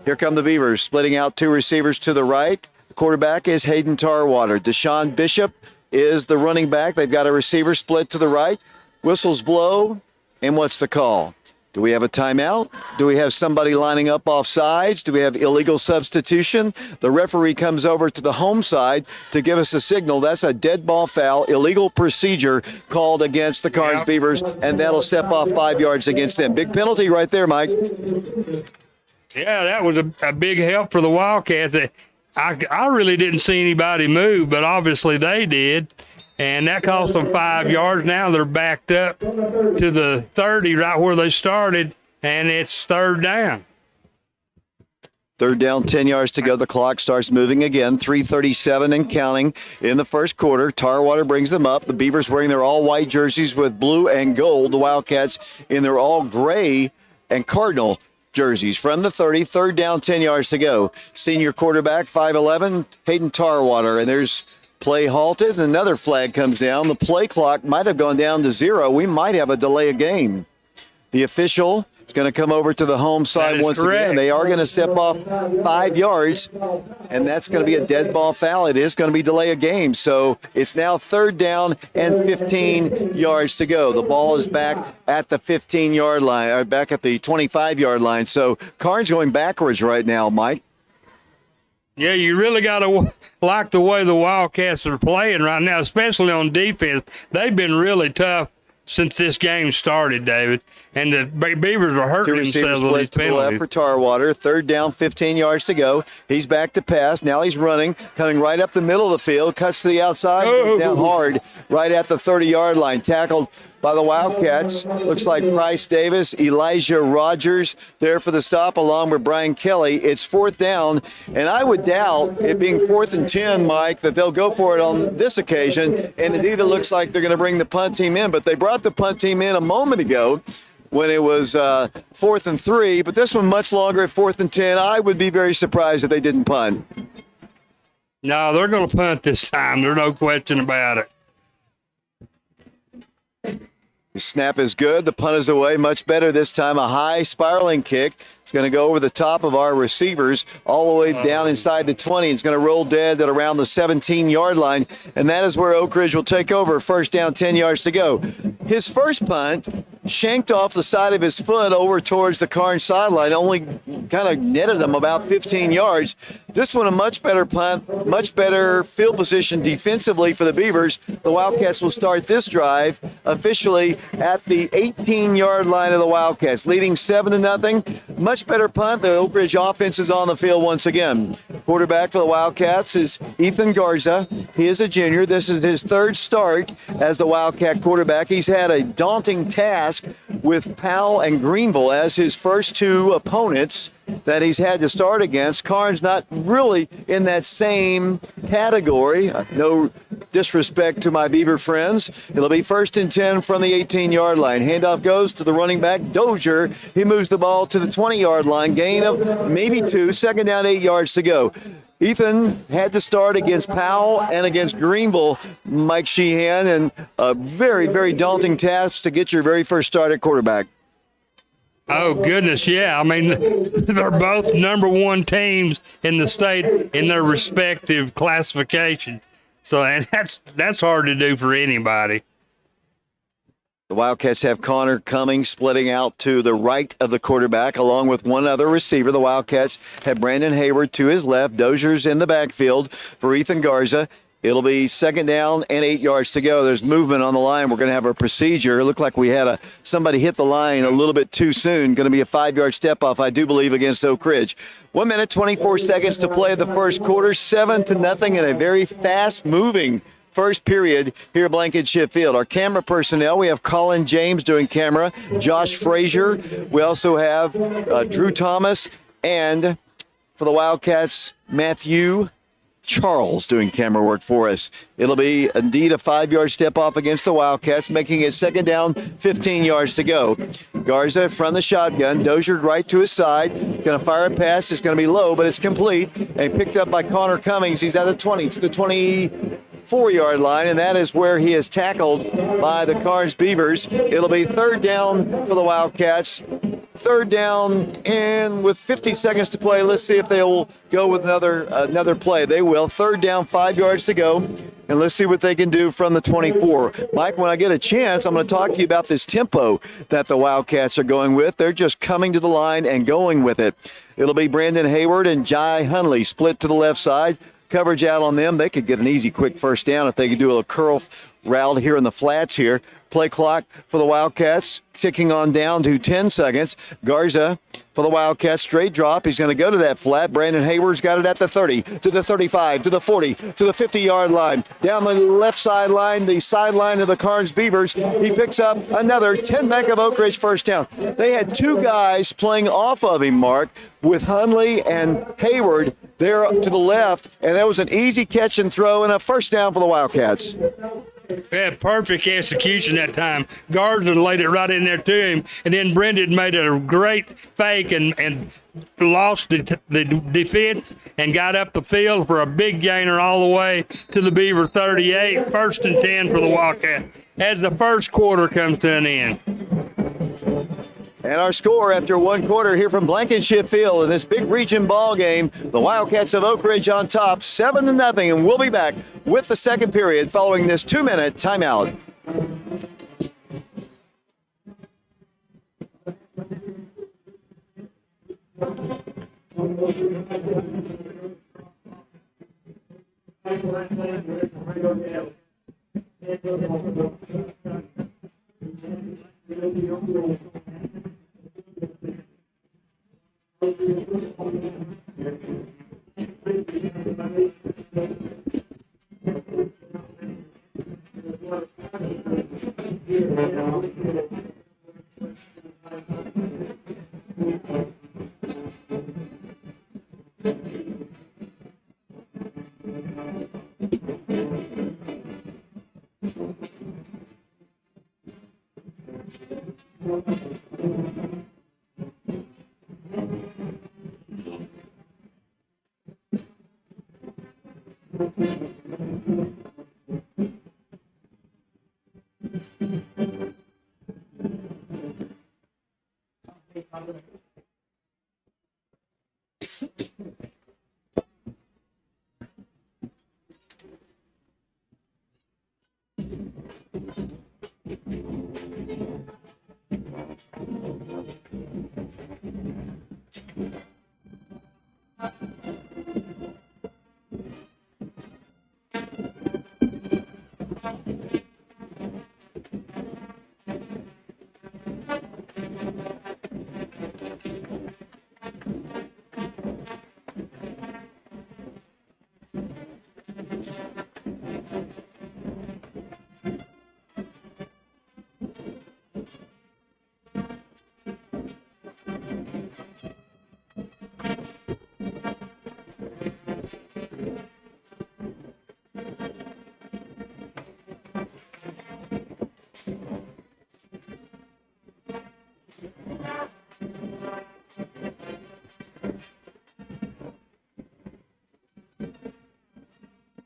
Here come the Beavers, splitting out 2 receivers to the right. The quarterback is Hayden Tarwater. Deshaun Bishop is the running back. They've got a receiver split to the right. Whistles blow. And what's the call? Do we have a timeout? Do we have somebody lining up off sides? Do we have illegal substitution? The referee comes over to the home side to give us a signal. That's a dead ball foul, illegal procedure called against the Karns Beavers, and that'll step off 5 yards against them. Big penalty right there, Mike. Yeah, that was a big help for the Wildcats. I really didn't see anybody move, but obviously they did. And that cost them 5 yards. Now they're backed up to the 30 right where they started, and it's third down. Third down, 10 yards to go. The clock starts moving again. 3:37 and counting in the first quarter. Tarwater brings them up. The Beavers wearing their all-white jerseys with blue and gold. The Wildcats in their all-gray and cardinal jerseys from the 30. Third down, 10 yards to go. Senior quarterback, 5'11", Hayden Tarwater. And there's play halted, and another flag comes down. The play clock might have gone down to 0. We might have a delay of game. The official is going to come over to the home side once again. They are going to step off 5 yards, and that's going to be a dead ball foul. It is going to be delay of game. So it's now third down and 15 yards to go. The ball is back at the 15-yard line, or back at the 25-yard line. So Karns going backwards right now, Mike. Yeah, you really got to like the way the Wildcats are playing right now, especially on defense. They've been really tough since this game started, David. And the Beavers are hurting themselves with these penalties. To the left for Tarwater. Third down, 15 yards to go. He's back to pass. Now he's running, coming right up the middle of the field, cuts to the outside, goes down hard right at the 30-yard line. Tackled by the Wildcats. Looks like Price Davis, Elijah Rogers there for the stop, along with Brian Kelly. It's fourth down, and I would doubt it being 4th and 10, Mike, that they'll go for it on this occasion. And indeed, it looks like they're going to bring the punt team in, but they brought the punt team in a moment ago when it was 4th and 3, but this one much longer at 4th and 10. I would be very surprised if they didn't punt. No, they're going to punt this time. There's no question about it. The snap is good. The punt is away. Much better this time. A high spiraling kick. It's going to go over the top of our receivers all the way down inside the 20. It's going to roll dead at around the 17-yard line, and that is where Oak Ridge will take over. First down, 10 yards to go. His first punt shanked off the side of his foot over towards the Karns sideline, only kind of netted him about 15 yards. This one a much better punt, much better field position defensively for the Beavers. The Wildcats will start this drive officially at the 18-yard line of the Wildcats, leading 7-0. Much better punt. The Oak Ridge offense is on the field once again. Quarterback for the Wildcats is Ethan Garza. He is a junior. This is his third start as the Wildcat quarterback. He's had a daunting task with Powell and Greenville as his first two opponents that he's had to start against. Karns not really in that same category. No disrespect to my Beaver friends. It'll be 1st and 10 from the 18-yard line. Handoff goes to the running back, Dozier. He moves the ball to the 20-yard line. Gain of maybe 2. Second down, 8 yards to go. Ethan had to start against Powell and against Greenville, Mike Sheehan, and a very, very daunting task to get your very first start at quarterback. Oh, goodness, yeah. I mean, they're both number 1 teams in the state in their respective classification. So, and that's hard to do for anybody. The Wildcats have Connor Cummings splitting out to the right of the quarterback along with one other receiver. The Wildcats have Brandon Hayward to his left. Dozier's in the backfield for Ethan Garza. It'll be second down and 8 yards to go. There's movement on the line. We're going to have a procedure. It looked like we had somebody hit the line a little bit too soon. Going to be a 5-yard step off, I do believe, against Oak Ridge. 1 minute, 24 seconds to play the first quarter. 7-0 in a very fast-moving first period here at Blankenship Field. Our camera personnel, we have Colin James doing camera, Josh Frazier. We also have Drew Thomas, and for the Wildcats, Matthew Charles doing camera work for us. It'll be indeed a 5-yard step off against the Wildcats, making it second down, 15 yards to go. Garza from the shotgun, Dozier right to his side, going to fire a pass. It's going to be low, but it's complete, and picked up by Connor Cummings. He's at the 20 to the 24-yard line, and that is where he is tackled by the Karns Beavers. It'll be third down for the Wildcats. Third down, and with 50 seconds to play, let's see if they will go with another play. They will. Third down, 5 yards to go, and let's see what they can do from the 24. Mike, when I get a chance, I'm going to talk to you about this tempo that the Wildcats are going with. They're just coming to the line and going with it. It'll be Brandon Hayward and Jai Hunley split to the left side. Coverage out on them. They could get an easy, quick first down if they could do a curl route here in the flats here. Play clock for the Wildcats ticking on down to 10 seconds. Garza for the Wildcats, straight drop. He's going to go to that flat. Brandon Hayward's got it at the 30, to the 35, to the 40, to the 50-yard line. Down the left sideline, the sideline of the Karns Beavers. He picks up another 10-back of Oak Ridge first down. They had two guys playing off of him, Mark, with Hunley and Hayward there to the left, and that was an easy catch and throw and a first down for the Wildcats. Yeah, perfect execution that time. Garza laid it right in there to him, and then Brendan made a great fake and lost the defense and got up the field for a big gainer all the way to the Beaver 38. First and 10 for the Wildcat as the first quarter comes to an end. And our score after one quarter here from Blankenship Field in this big region ball game, the Wildcats of Oak Ridge on top, 7-0, and we'll be back with the second period following this 2-minute timeout.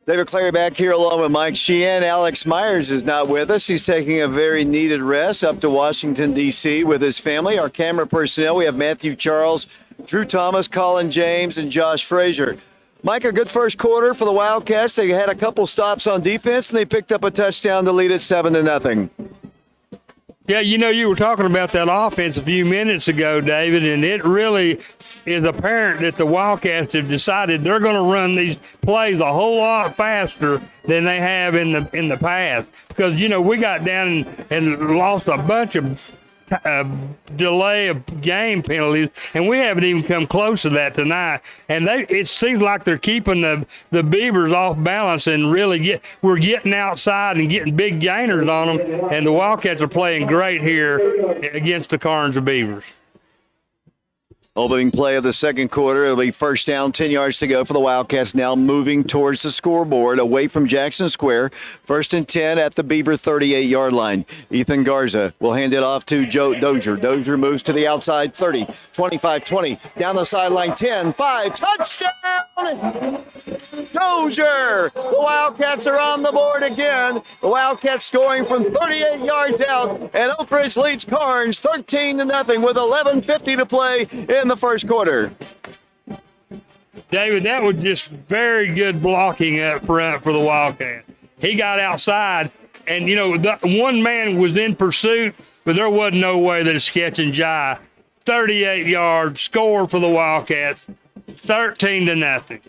David Clary back here along with Mike Sheehan. Alex Myers is not with us. He's taking a very needed rest up to Washington, D.C. with his family. Our camera personnel, we have Matthew Charles, Drew Thomas, Colin James, and Josh Frazier. Mike, a good first quarter for the Wildcats. They had a couple stops on defense, and they picked up a touchdown to lead it 7-0. Yeah, you were talking about that offense a few minutes ago, David, and it really is apparent that the Wildcats have decided they're going to run these plays a whole lot faster than they have in the past. Because we got down and lost a bunch of delay of game penalties, and we haven't even come close to that tonight. And it seems like they're keeping the Beavers off balance, and really we're getting outside and getting big gainers on them. And the Wildcats are playing great here against the Karns Beavers. Opening play of the second quarter. It'll be first down, 10 yards to go for the Wildcats, now moving towards the scoreboard away from Jackson Square. First and 10 at the Beaver 38-yard line. Ethan Garza will hand it off to Joe Dozier. Dozier moves to the outside 30, 25, 20, down the sideline 10, 5, touchdown! Dozier! The Wildcats are on the board again. The Wildcats scoring from 38 yards out, and Oak Ridge leads Karns 13-0 with 11:50 to play in the first quarter. David, that was just very good blocking up front for the Wildcats. He got outside, and the one man was in pursuit, but there wasn't no way that it's catch and jive. 38 yards, score for the Wildcats, 13-0.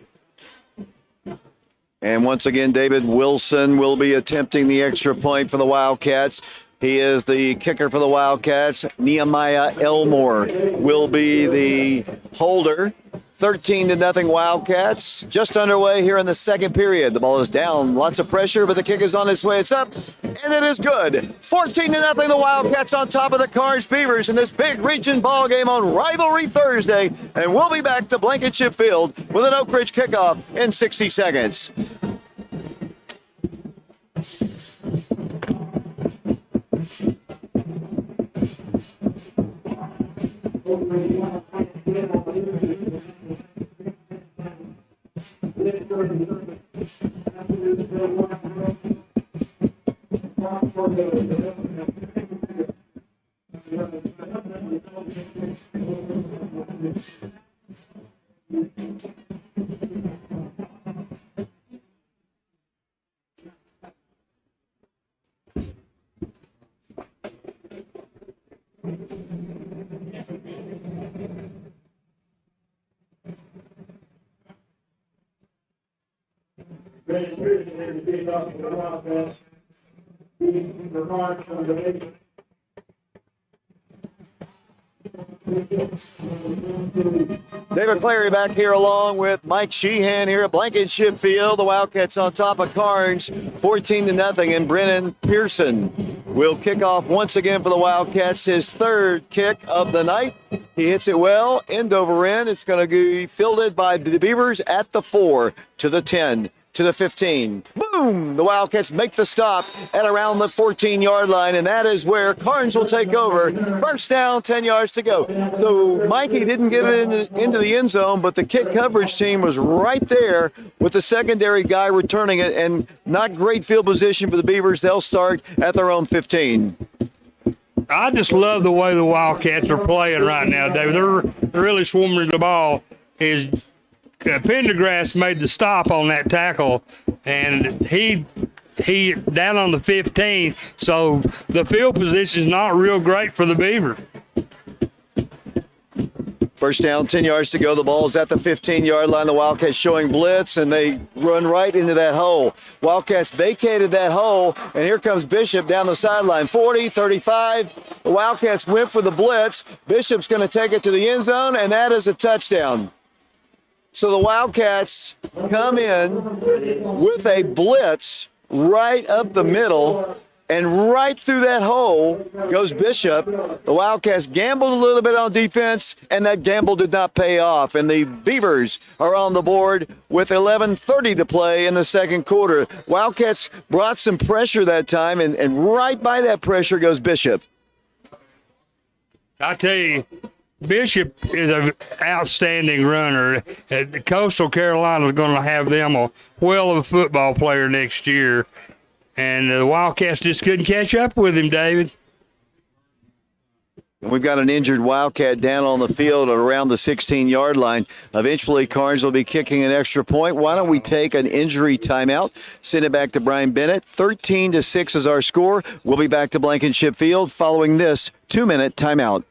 And once again, David Wilson will be attempting the extra point for the Wildcats. He is the kicker for the Wildcats. Nehemiah Elmore will be the holder. 13-0 Wildcats. Just underway here in the second period. The ball is down. Lots of pressure, but the kick is on its way. It's up, and it is good. 14-0 the Wildcats on top of the Karns Beavers in this big region ball game on Rivalry Thursday. And we'll be back to Blankenship Field with an Oak Ridge kickoff in 60 seconds. David Clary back here along with Mike Sheehan here at Blankenship Field. The Wildcats on top of Karns, 14-0, and Brennan Pearson will kick off once again for the Wildcats, his third kick of the night. He hits it well, end over end. It's going to be fielded by the Beavers at the 4 to the 10. To the 15. Boom! The Wildcats make the stop at around the 14-yard line, and that is where Karns will take over. First down, 10 yards to go. So Mikey didn't get it into the end zone, but the kick coverage team was right there with the secondary guy returning it, and not great field position for the Beavers. They'll start at their own 15. I just love the way the Wildcats are playing right now, David. They're really swarming the ball. Pendergrass made the stop on that tackle, and he down on the 15, so the field position is not real great for the Beavers. First down, 10 yards to go. The ball's at the 15-yard line. The Wildcats showing blitz, and they run right into that hole. Wildcats vacated that hole, and here comes Bishop down the sideline. 40, 35. The Wildcats went for the blitz. Bishop's going to take it to the end zone, and that is a touchdown. So the Wildcats come in with a blitz right up the middle, and right through that hole goes Bishop. The Wildcats gambled a little bit on defense, and that gamble did not pay off. And the Beavers are on the board with 11:30 to play in the second quarter. Wildcats brought some pressure that time, and right by that pressure goes Bishop. I tell you, Bishop is an outstanding runner. Coastal Carolina is going to have them a whale of a football player next year. And the Wildcats just couldn't catch up with him, David. We've got an injured Wildcat down on the field at around the 16-yard line. Eventually, Karns will be kicking an extra point. Why don't we take an injury timeout, send it back to Brian Bennett. 13-6 is our score. We'll be back to Blankenship Field following this 2-minute timeout.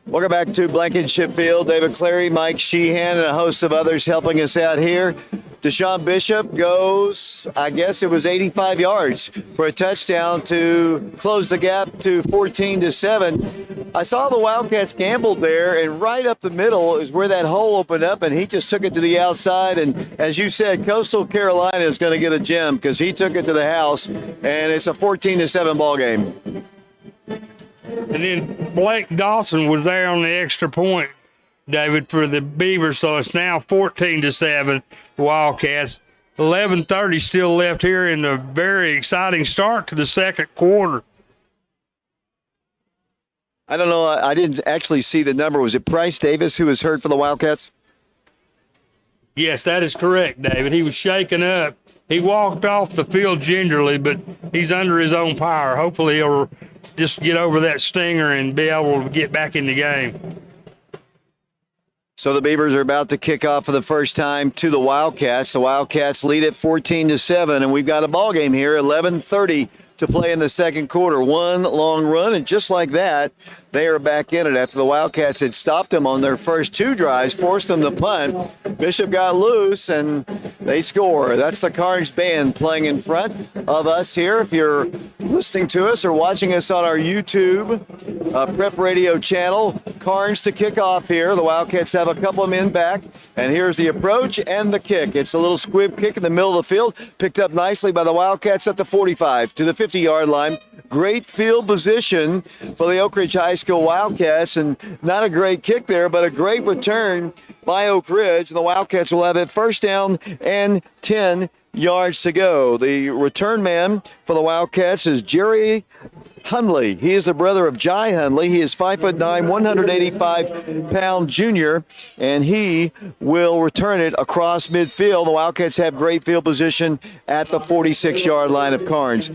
Welcome back to Blankenship Field. David Clary, Mike Sheehan, and a host of others helping us out here. Deshaun Bishop goes, I guess it was 85 yards for a touchdown to close the gap to 14-7. I saw the Wildcats gambled there, and right up the middle is where that hole opened up, and he just took it to the outside. And as you said, Coastal Carolina is going to get a gem because he took it to the house, and it's a 14-7 ball game. And then Blake Dawson was there on the extra point, David, for the Beavers. So it's now 14-7 Wildcats. 11:30 still left here in a very exciting start to the second quarter. I don't know. I didn't actually see the number. Was it Bryce Davis who was hurt for the Wildcats? Yes, that is correct, David. He was shaken up. He walked off the field gingerly, but he's under his own power. Hopefully he'll just get over that stinger and be able to get back in the game. So the Beavers are about to kick off for the first time to the Wildcats. The Wildcats lead at 14-7, and we've got a ball game here, 11:30 to play in the second quarter. One long run, and just like that, they are back in it after the Wildcats had stopped them on their first two drives, forced them to punt. Bishop got loose, and they score. That's the Karns band playing in front of us here. If you're listening to us or watching us on our YouTube Prep Radio channel, Karns to kick off here. The Wildcats have a couple of men back, and here's the approach and the kick. It's a little squib kick in the middle of the field, picked up nicely by the Wildcats at the 45 to the 50-yard line. Great field position for the Oak Ridge High School Wildcats, and not a great kick there, but a great return by Oak Ridge. And the Wildcats will have it first down and 10 yards to go. The return man for the Wildcats is Jerry Hundley. He is the brother of Jai Hundley. He is 5'9", 185-pound junior, and he will return it across midfield. The Wildcats have great field position at the 46-yard line of Karns.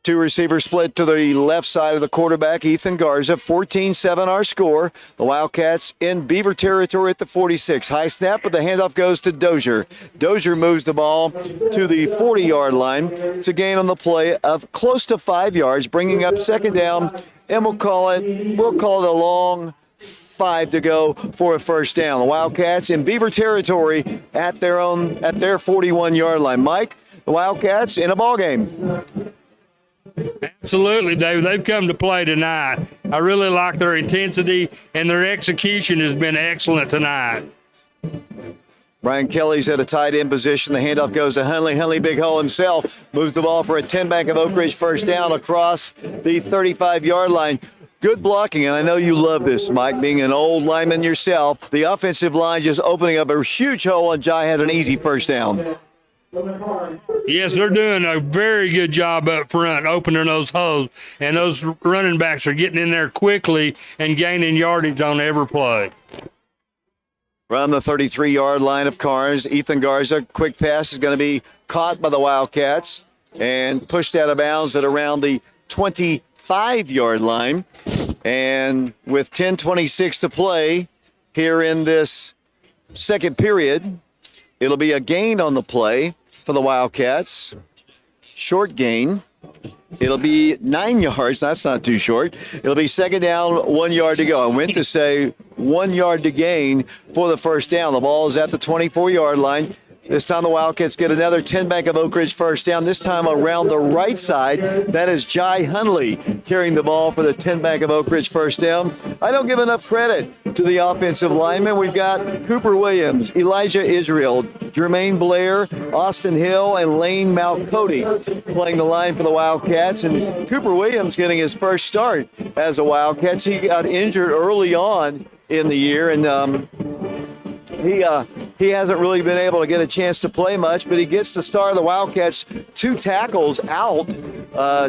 Two receivers split to the left side of the quarterback, Ethan Garza. 14-7 our score. The Wildcats in Beaver territory at the 46. High snap, but the handoff goes to Dozier. Dozier moves the ball to the 40-yard line. It's a gain on the play of close to 5 yards, bringing up second down, and we'll call it a long .5 to go for a first down. The Wildcats in Beaver territory at their 41-yard line. Mike, the Wildcats in a ball game. Absolutely, David. They've come to play tonight. I really like their intensity, and their execution has been excellent tonight. Brian Kelly's at a tight end position. The handoff goes to Hunley. Hunley, big hole himself, moves the ball for a 10 Bank of Oak Ridge first down across the 35-yard line. Good blocking, and I know you love this, Mike, being an old lineman yourself. The offensive line just opening up a huge hole, and Jai had an easy first down. Yes, they're doing a very good job up front, opening those holes, and those running backs are getting in there quickly and gaining yardage on every play. From the 33-yard line of Karns, Ethan Garza, quick pass is going to be caught by the Wildcats and pushed out of bounds at around the 25-yard line. And with 10:26 to play here in this second period, it'll be a gain on the play for the Wildcats. Short gain. It'll be 9 yards. That's not too short. It'll be second down, 1 yard to go. I went to say 1 yard to gain for the first down. The ball is at the 24-yard line. This time the Wildcats get another 10 Bank of Oak Ridge first down, this time around the right side. That is Jai Hunley carrying the ball for the 10 Bank of Oak Ridge first down. I don't give enough credit to the offensive linemen. We've got Cooper Williams, Elijah Israel, Jermaine Blair, Austin Hill, and Lane Malcody playing the line for the Wildcats. And Cooper Williams getting his first start as a Wildcats. He got injured early on in the year, and he hasn't really been able to get a chance to play much, but he gets the start of the Wildcats. 2 tackles out,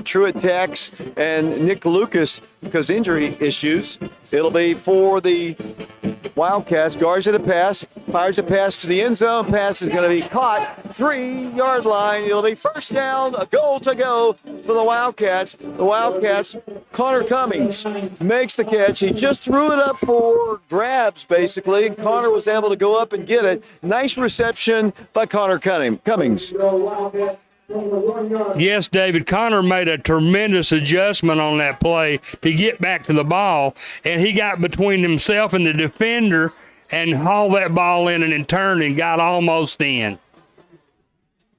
Truett Tex and Nick Lucas, because injury issues. It'll be for the Wildcats. Garza to pass, fires a pass to the end zone. Pass is going to be caught, 3-yard line. It'll be first down, a goal to go for the Wildcats. The Wildcats, Connor Cummings makes the catch. He just threw it up for grabs, basically, and Connor was able to go up and get it. Nice reception by Connor Cummings. Yes, David, Connor made a tremendous adjustment on that play to get back to the ball, and he got between himself and the defender and hauled that ball in and turned and got almost in.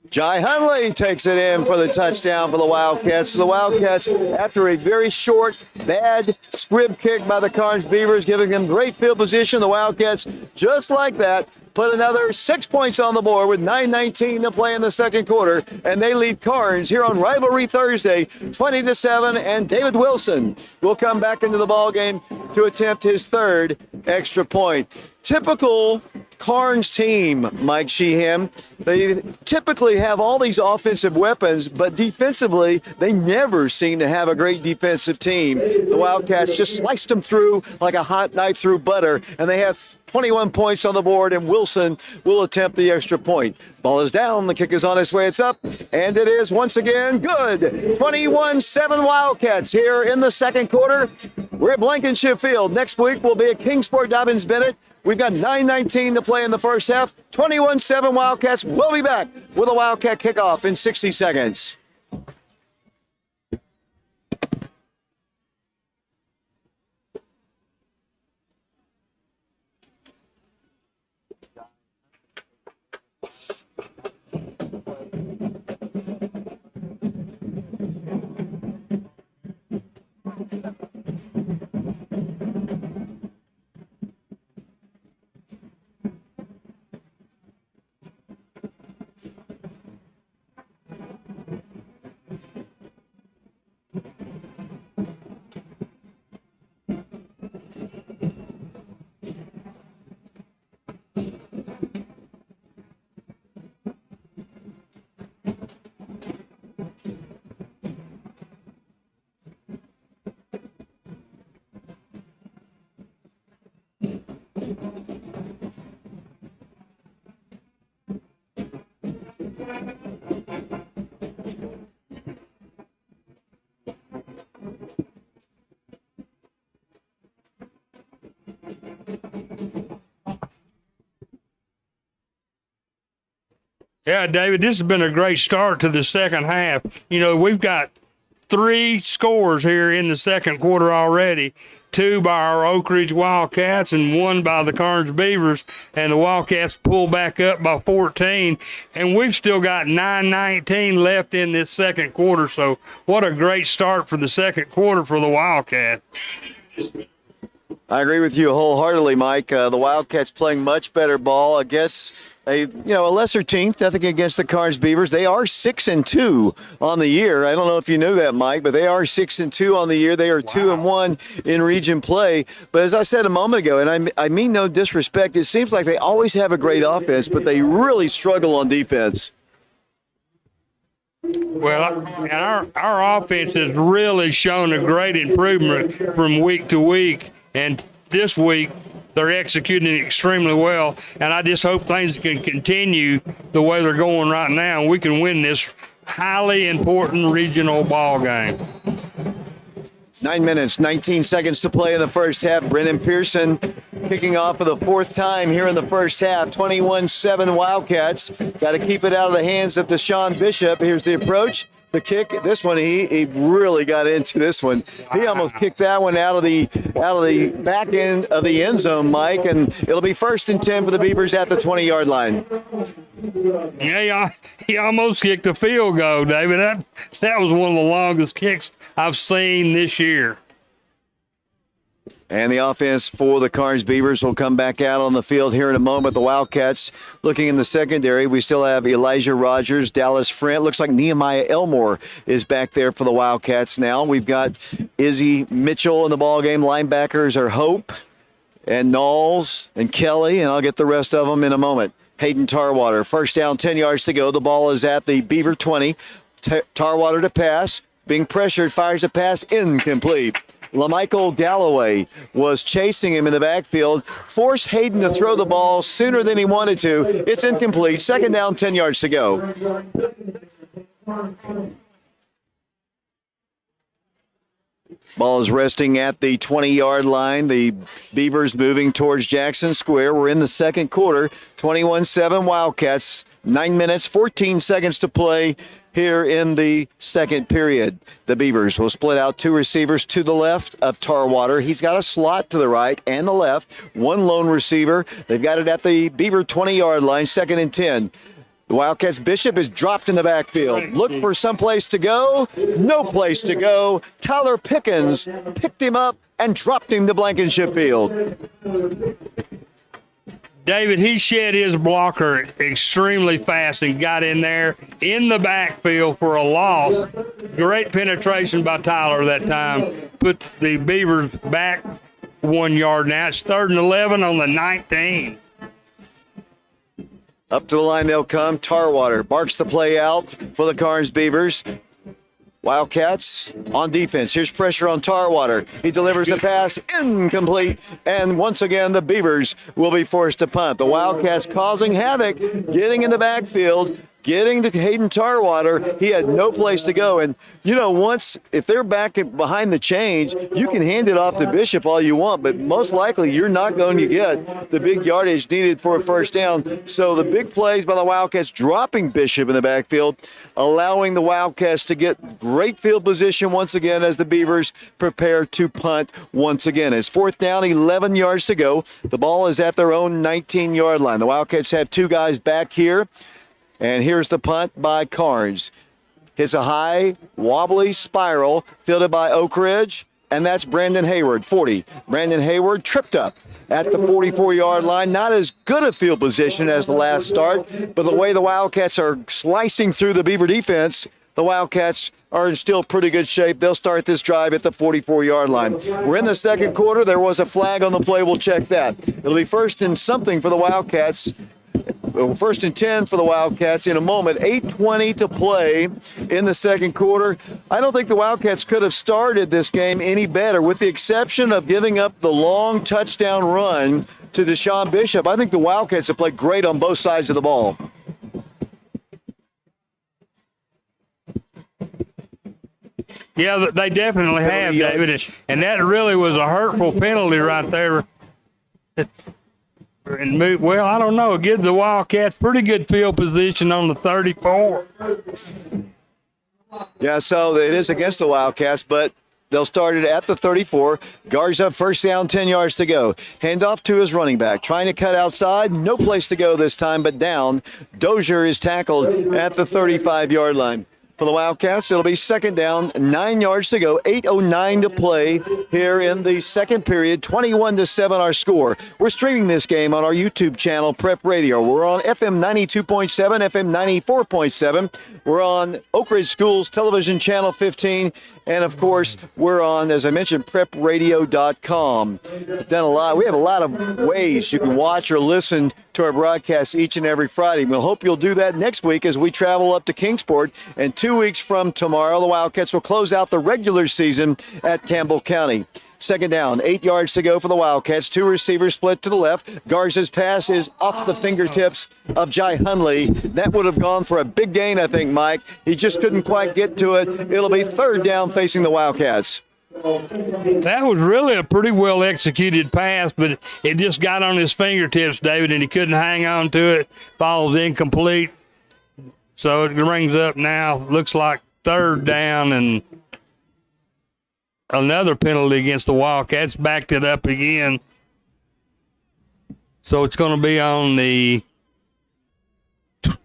Jai Hunley takes it in for the touchdown for the Wildcats. So the Wildcats, after a very short, bad squib kick by the Karns Beavers, giving them great field position, the Wildcats, just like that, put another 6 points on the board with 9:19 to play in the second quarter, and they lead Karns here on Rivalry Thursday, 20-7, and David Wilson will come back into the ball game to attempt his third extra point. Typical Karns team, Mike Sheehan. They typically have all these offensive weapons, but defensively, they never seem to have a great defensive team. The Wildcats just sliced them through like a hot knife through butter, and they have 21 points on the board, and Wilson will attempt the extra point. Ball is down, the kick is on its way, it's up, and it is once again good. 21-7 Wildcats here in the second quarter. We're at Blankenship Field. Next week will be at Kingsport Dobbins-Bennett. We've got 9:19 to play in the first half. 21-7 Wildcats. We'll be back with a Wildcat kickoff in 60 seconds. Yeah, David, this has been a great start to the second half. You know, we've got 3 scores here in the second quarter already. 2 by our Oak Ridge Wildcats and 1 by the Karns Beavers, and the Wildcats pull back up by 14, and we've still got 9:19 left in this second quarter, so what a great start for the second quarter for the Wildcats. I agree with you wholeheartedly, Mike. The Wildcats playing much better ball against a lesser team. Nothing against the Karns Beavers. They are 6-2 on the year. I don't know if you knew that, Mike, but they are 6-2 on the year. They are 2-1 in region play. But as I said a moment ago, and I mean no disrespect, it seems like they always have a great offense, but they really struggle on defense. Well, and our offense has really shown a great improvement from week to week, and this week they're executing extremely well, and I just hope things can continue the way they're going right now, and we can win this highly important regional ball game. 9 minutes, 19 seconds to play in the first half. Brennan Pearson kicking off for the 4th time here in the first half. 21-7 Wildcats. Got to keep it out of the hands of Deshaun Bishop. Here's the approach. The kick, this one, he really got into this one. He almost kicked that one out of the back end of the end zone, Mike, and it'll be 1st and 10 for the Beavers at the 20-yard line. Yeah, he almost kicked a field goal, David. That was one of the longest kicks I've seen this year. And the offense for the Karns Beavers will come back out on the field here in a moment. The Wildcats looking in the secondary. We still have Elijah Rogers, Dallas Frent. Looks like Nehemiah Elmore is back there for the Wildcats now. We've got Izzy Mitchell in the ballgame. Linebackers are Hope and Knowles and Kelly, and I'll get the rest of them in a moment. Hayden Tarwater, 1st down, 10 yards to go. The ball is at the Beaver 20. Tarwater to pass. Being pressured, fires a pass, incomplete. LaMichael Galloway was chasing him in the backfield, forced Hayden to throw the ball sooner than he wanted to. It's incomplete. 2nd down, 10 yards to go. Ball is resting at the 20-yard line. The Beavers moving towards Jackson Square. We're in the second quarter. 21-7 Wildcats. 9 minutes, 14 seconds to play here in the second period. The Beavers will split out 2 receivers to the left of Tarwater. He's got a slot to the right and the left. 1 lone receiver. They've got it at the Beaver 20-yard line, 2nd and 10. The Wildcats Bishop is dropped in the backfield. Look for some place to go. No place to go. Tyler Pickens picked him up and dropped him to Blankenship Field. David, he shed his blocker extremely fast and got in there in the backfield for a loss. Great penetration by Tyler that time. Put the Beavers back 1 yard. Now it's 3rd and 11 on the 19. Up to the line they'll come. Tarwater barks the play out for the Karns Beavers. Wildcats on defense. Here's pressure on Tarwater. He delivers the pass, incomplete, and once again the Beavers will be forced to punt. The Wildcats causing havoc, getting in the backfield, getting to Hayden Tarwater. He had no place to go. And, once, if they're back behind the chains, you can hand it off to Bishop all you want, but most likely you're not going to get the big yardage needed for a 1st down. So the big plays by the Wildcats dropping Bishop in the backfield, allowing the Wildcats to get great field position once again as the Beavers prepare to punt once again. It's 4th down, 11 yards to go. The ball is at their own 19-yard line. The Wildcats have 2 guys back here. And here's the punt by Karns. Hits a high, wobbly spiral, fielded by Oak Ridge, and that's Brandon Hayward, 40. Brandon Hayward tripped up at the 44-yard line. Not as good a field position as the last start, but the way the Wildcats are slicing through the Beaver defense, the Wildcats are in still pretty good shape. They'll start this drive at the 44-yard line. We're in the second quarter. There was a flag on the play. We'll check that. It'll be 1st and something for the Wildcats. 1st and 10 for the Wildcats in a moment. 8:20 to play in the second quarter. I don't think the Wildcats could have started this game any better, with the exception of giving up the long touchdown run to Deshaun Bishop. I think the Wildcats have played great on both sides of the ball. Yeah, they definitely have, David, and that really was a hurtful penalty right there. And move, well, I don't know. Give the Wildcats pretty good field position on the 34. Yeah, so it is against the Wildcats, but they'll start it at the 34. Garza, first down, 10 yards to go. Handoff to his running back. Trying to cut outside. No place to go this time, but down. Dozier is tackled at the 35-yard line. For the Wildcats, it'll be second down, 9 yards to go, 8:09 to play here in the second period, 21-7 our score. We're streaming this game on our YouTube channel, Prep Radio. We're on FM 92.7, FM 94.7. We're on Oak Ridge Schools Television Channel 15. And, of course, we're on, as I mentioned, prepradio.com. Done a lot. We have a lot of ways you can watch or listen to our broadcasts each and every Friday. We'll hope you'll do that next week as we travel up to Kingsport. And 2 weeks from tomorrow, the Wildcats will close out the regular season at Campbell County. Second down, 8 yards to go for the Wildcats. Two receivers split to the left. Garza's pass is off the fingertips of Jai Hunley. That would have gone for a big gain, I think, Mike. He just couldn't quite get to it. It'll be third down facing the Wildcats. That was really a pretty well executed pass, but it just got on his fingertips, David, and he couldn't hang on to it. Falls incomplete. So it brings up now, looks like third down and another penalty against the Wildcats. Backed it up again. So it's going to be on the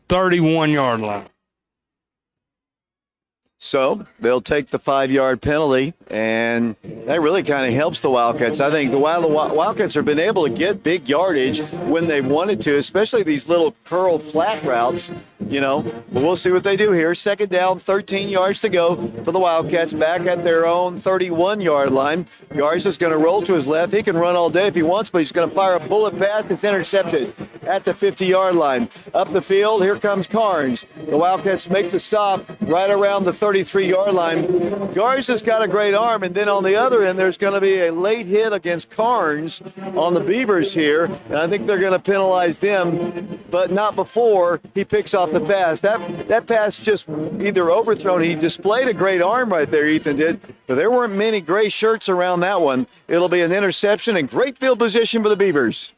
31-yard line. So they'll take the 5-yard penalty, and that really kind of helps the Wildcats. I think while the Wildcats have been able to get big yardage when they wanted to, especially these little curl flat routes, but we'll see what they do here. Second down, 13 yards to go for the Wildcats back at their own 31-yard line. Garza's going to roll to his left. He can run all day if he wants, but he's going to fire a bullet pass. It's intercepted at the 50-yard line. Up the field, here comes Karns. The Wildcats make the stop right around the 33-yard line. Garza's got a great arm, and then on the other end, there's going to be a late hit against Karns on the Beavers here, and I think they're going to penalize them, but not before he picks off the pass. That pass just either overthrown. He displayed a great arm right there, Ethan did, but there weren't many gray shirts around that one. It'll be an interception and great field position for the Beavers.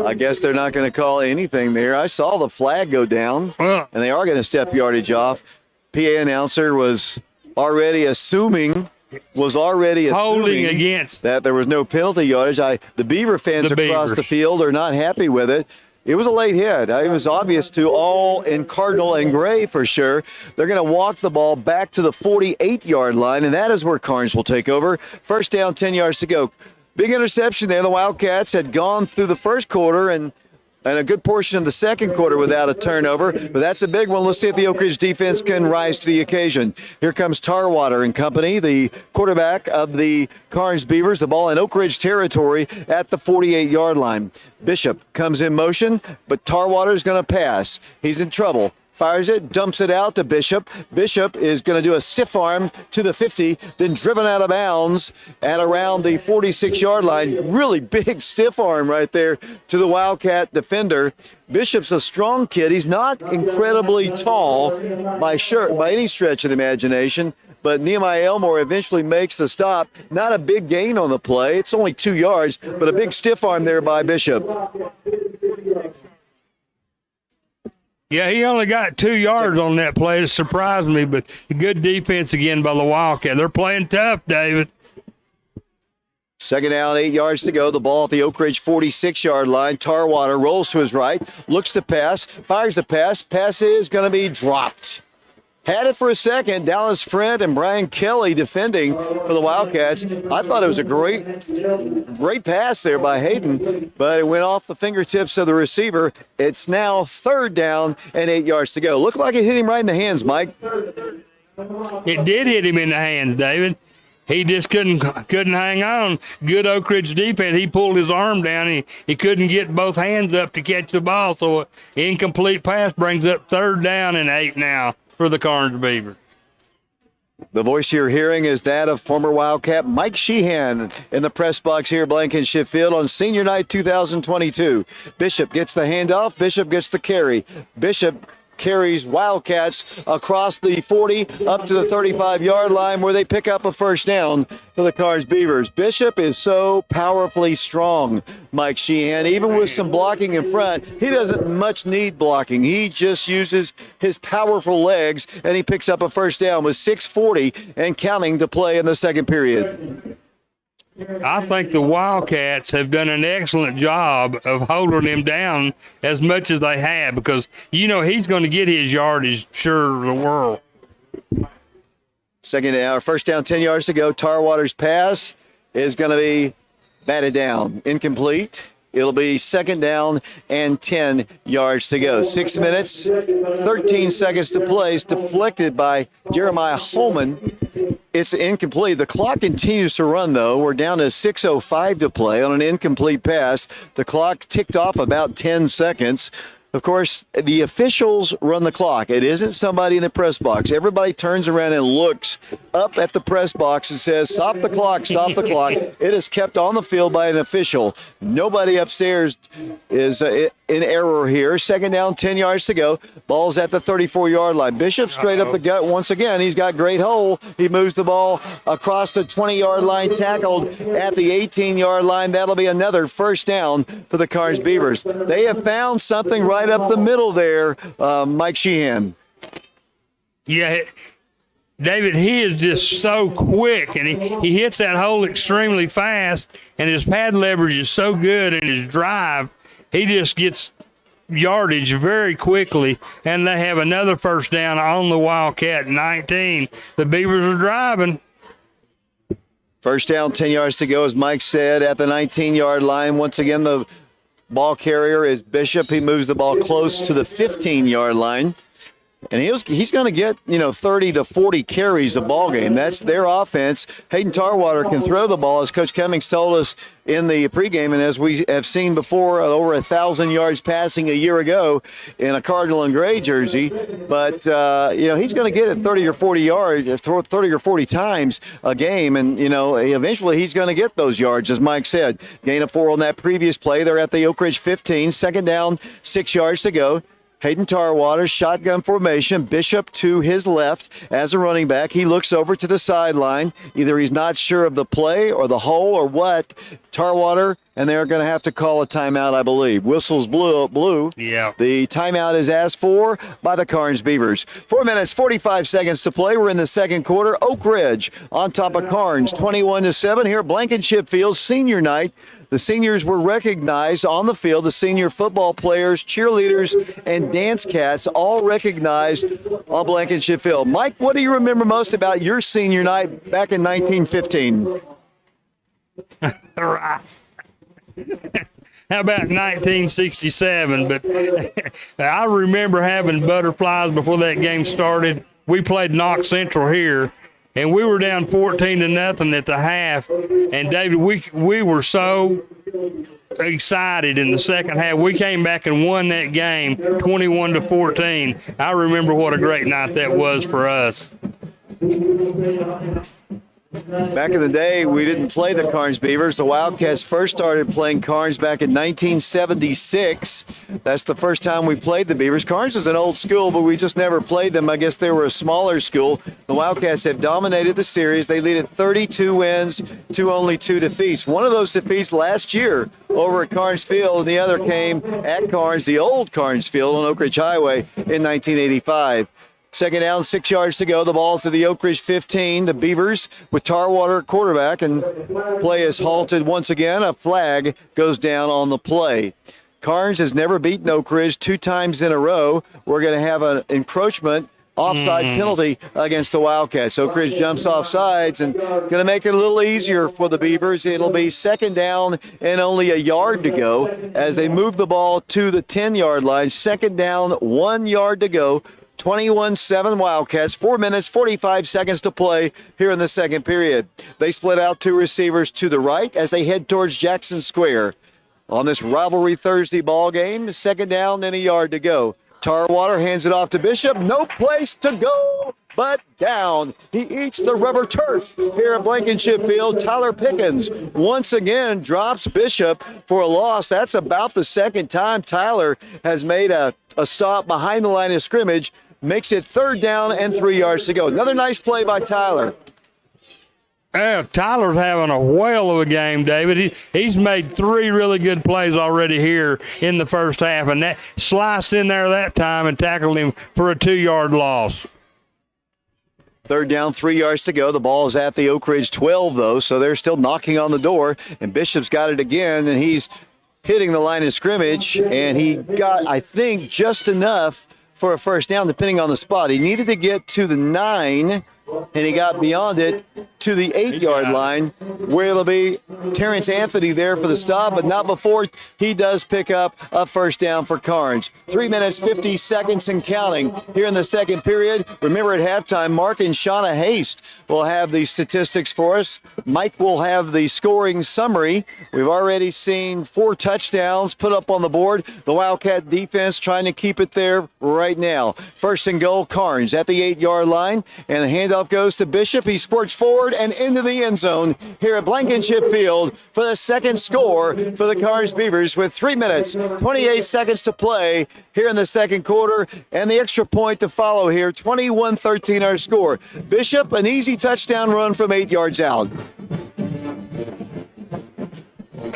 I guess they're not going to call anything there. I saw the flag go down, and they are going to step yardage off. PA announcer was already assuming holding against that there was no penalty yardage. The Beaver fans across the field are not happy with it. It was a late hit. It was obvious to all in Cardinal and Gray for sure. They're going to walk the ball back to the 48-yard line, and that is where Karns will take over. First down, 10 yards to go. Big interception there. The Wildcats had gone through the first quarter and a good portion of the second quarter without a turnover, but that's a big one. Let's see if the Oak Ridge defense can rise to the occasion. Here comes Tarwater and company, the quarterback of the Karns Beavers. The ball in Oak Ridge territory at the 48-yard line. Bishop comes in motion, but Tarwater is going to pass. He's in trouble. Fires it, dumps it out to Bishop. Bishop is going to do a stiff arm to the 50, then driven out of bounds at around the 46-yard line. Really big stiff arm right there to the Wildcat defender. Bishop's a strong kid. He's not incredibly tall by any stretch of the imagination, but Nehemiah Elmore eventually makes the stop. Not a big gain on the play. It's only 2 yards, but a big stiff arm there by Bishop. Yeah, he only got 2 yards on that play. It surprised me, but good defense again by the Wildcat. They're playing tough, David. Second down, 8 yards to go. The ball at the Oak Ridge 46-yard line. Tarwater rolls to his right, looks to pass, fires the pass. Pass is going to be dropped. Had it for a second. Dallas Friend and Brian Kelly defending for the Wildcats. I thought it was a great pass there by Hayden, but it went off the fingertips of the receiver. It's now third down and 8 yards to go. Looked like it hit him right in the hands, Mike. It did hit him in the hands, David. He just couldn't hang on. Good Oak Ridge defense. He pulled his arm down. He couldn't get both hands up to catch the ball, so an incomplete pass brings up third down and 8 now for the Karns Beavers. The voice you're hearing is that of former Wildcat Mike Sheehan in the press box here at Blankenship Field on Senior Night 2022. Bishop gets the handoff. Bishop gets the carry. Bishop carries Wildcats across the 40 up to the 35-yard line where they pick up a first down for the Karns Beavers. Bishop is so powerfully strong, Mike Sheehan. Even with some blocking in front, he doesn't much need blocking. He just uses his powerful legs, and he picks up a first down with 6:40 and counting to play in the second period. I think the Wildcats have done an excellent job of holding him down as much as they have because, he's going to get his yardage, sure, the world. First down, 10 yards to go. Tarwater's pass is going to be batted down. Incomplete. It'll be second down and 10 yards to go. 6 minutes, 13 seconds to play. It's deflected by Jeremiah Holman. It's incomplete. The clock continues to run, though. We're down to 6:05 to play on an incomplete pass. The clock ticked off about 10 seconds. Of course, the officials run the clock. It isn't somebody in the press box. Everybody turns around and looks up at the press box and says, stop the clock, stop the clock. It is kept on the field by an official. Nobody upstairs is in error here. Second down, 10 yards to go. Ball's at the 34-yard line. Bishop straight up the gut once again. He's got great hole. He moves the ball across the 20-yard line, tackled at the 18-yard line. That'll be another first down for the Karns Beavers. They have found something right up the middle there, Mike Sheehan. Yeah, David, he is just so quick, and he hits that hole extremely fast, and his pad leverage is so good in his drive, he just gets yardage very quickly, and they have another first down on the Wildcat 19. The Beavers are driving. First down, 10 yards to go, as Mike said, at the 19-yard line. Once again, the ball carrier is Bishop. He moves the ball close to the 15-yard line. And he's going to get, 30 to 40 carries a ball game. That's their offense. Hayden Tarwater can throw the ball, as Coach Cummings told us in the pregame, and as we have seen before, over 1,000 yards passing a year ago in a Cardinal and Gray jersey. But, he's going to get it 30 or 40 yards, 30 or 40 times a game. And, eventually he's going to get those yards, as Mike said. Gain of 4 on that previous play. They're at the Oak Ridge 15. Second down, 6 yards to go. Hayden Tarwater, shotgun formation. Bishop to his left as a running back. He looks over to the sideline. Either he's not sure of the play or the hole or what. Tarwater, and they're going to have to call a timeout, I believe. Whistles blue. Yeah. The timeout is asked for by the Karns Beavers. 4 minutes, 45 seconds to play. We're in the second quarter. Oak Ridge on top of Karns, 21-7 here at Blankenship Field, senior night. The seniors were recognized on the field. The senior football players, cheerleaders, and dance cats all recognized on Blankenship Field. Mike, what do you remember most about your senior night back in 1915? How about 1967? But I remember having butterflies before that game started. We played Knox Central here, and we were down 14-0 at the half. And David, we were so excited in the second half. We came back and won that game 21-14. I remember what a great night that was for us. Back in the day, we didn't play the Karns Beavers. The Wildcats first started playing Karns back in 1976. That's the first time we played the Beavers. Karns is an old school, but we just never played them. I guess they were a smaller school. The Wildcats have dominated the series. They lead at 32 wins to only 2 defeats. One of those defeats last year over at Karns Field, and the other came at Karns, the old Karns Field on Oak Ridge Highway in 1985. Second down, 6 yards to go. The ball's to the Oak Ridge 15. The Beavers with Tarwater at quarterback, and play is halted once again. A flag goes down on the play. Karns has never beaten Oak Ridge 2 times in a row. We're going to have an encroachment offside penalty against the Wildcats. Oak Ridge jumps off sides and going to make it a little easier for the Beavers. It'll be second down and only a yard to go as they move the ball to the 10-yard line. Second down, 1 yard to go. 21-7 Wildcats, 4 minutes, 45 seconds to play here in the second period. They split out 2 receivers to the right as they head towards Jackson Square. On this Rivalry Thursday ball game, second down and a yard to go. Tarwater hands it off to Bishop. No place to go but down. He eats the rubber turf here at Blankenship Field. Tyler Pickens once again drops Bishop for a loss. That's about the second time Tyler has made a a stop behind the line of scrimmage, makes it 3rd down and 3 yards to go. Another nice play by Tyler. Tyler's having a whale of a game, David. He's made 3 really good plays already here in the first half, and that sliced in there that time and tackled him for a 2-yard loss. 3rd down, 3 yards to go. The ball is at the Oak Ridge 12, though, so they're still knocking on the door. And Bishop's got it again, and he's hitting the line of scrimmage. And he got, I think, just enough for a first down, depending on the spot. He needed to get to the 9, and he got beyond it to the 8-yard line, where it'll be Terrence Anthony there for the stop, but not before he does pick up a first down for Karns. 3 minutes, 50 seconds and counting here in the second period. Remember, at halftime, Mark and Shauna Haste will have the statistics for us. Mike will have the scoring summary. We've already seen 4 touchdowns put up on the board. The Wildcat defense trying to keep it there right now. 1st and goal, Karns at the 8-yard line, and the handoff goes to Bishop. He squirts forward and into the end zone here at Blankenship Field for the second score for the Karns Beavers with 3 minutes, 28 seconds to play here in the second quarter, and the extra point to follow here. 21-13 our score. Bishop, an easy touchdown run from 8 yards out.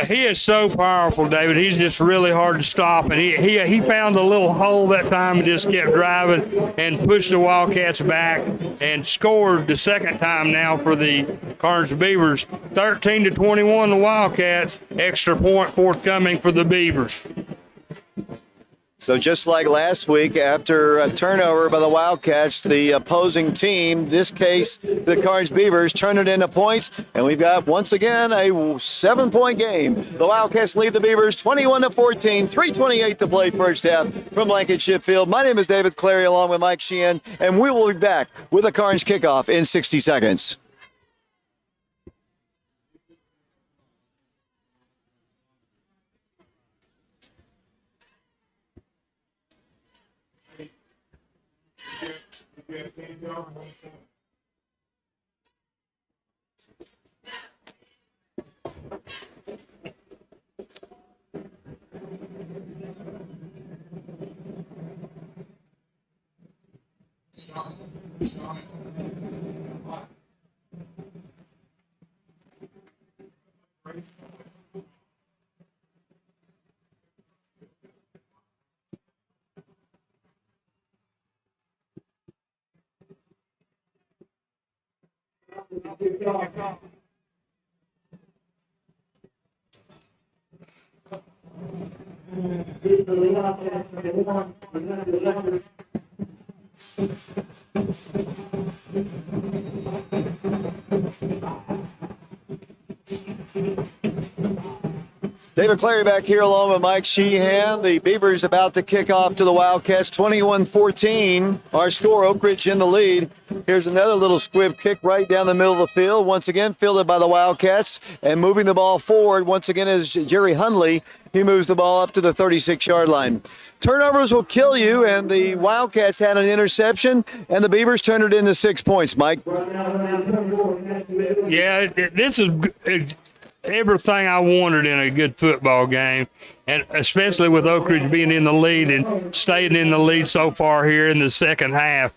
He is so powerful, David. He's just really hard to stop, and he found a little hole that time and just kept driving and pushed the Wildcats back and scored the second time now for the Karns Beavers. 13-21 the Wildcats. Extra point forthcoming for the Beavers. So just like last week, after a turnover by the Wildcats, the opposing team, this case, the Karns Beavers, turn it into points, and we've got, once again, a 7-point game. The Wildcats lead the Beavers 21-14, 3:28 to play first half from Blankenship Field. My name is David Clary, along with Mike Sheehan, and we will be back with a Karns kickoff in 60 seconds. David Clary back here along with Mike Sheehan. The Beavers about to kick off to the Wildcats, 21-14. Our score, Oak Ridge in the lead. Here's another little squib kick right down the middle of the field. Once again, fielded by the Wildcats. And moving the ball forward, once again, is Jerry Hundley. He moves the ball up to the 36-yard line. Turnovers will kill you, and the Wildcats had an interception, and the Beavers turned it into 6 points, Mike. Yeah, this is everything I wanted in a good football game, and especially with Oak Ridge being in the lead and staying in the lead so far here in the second half.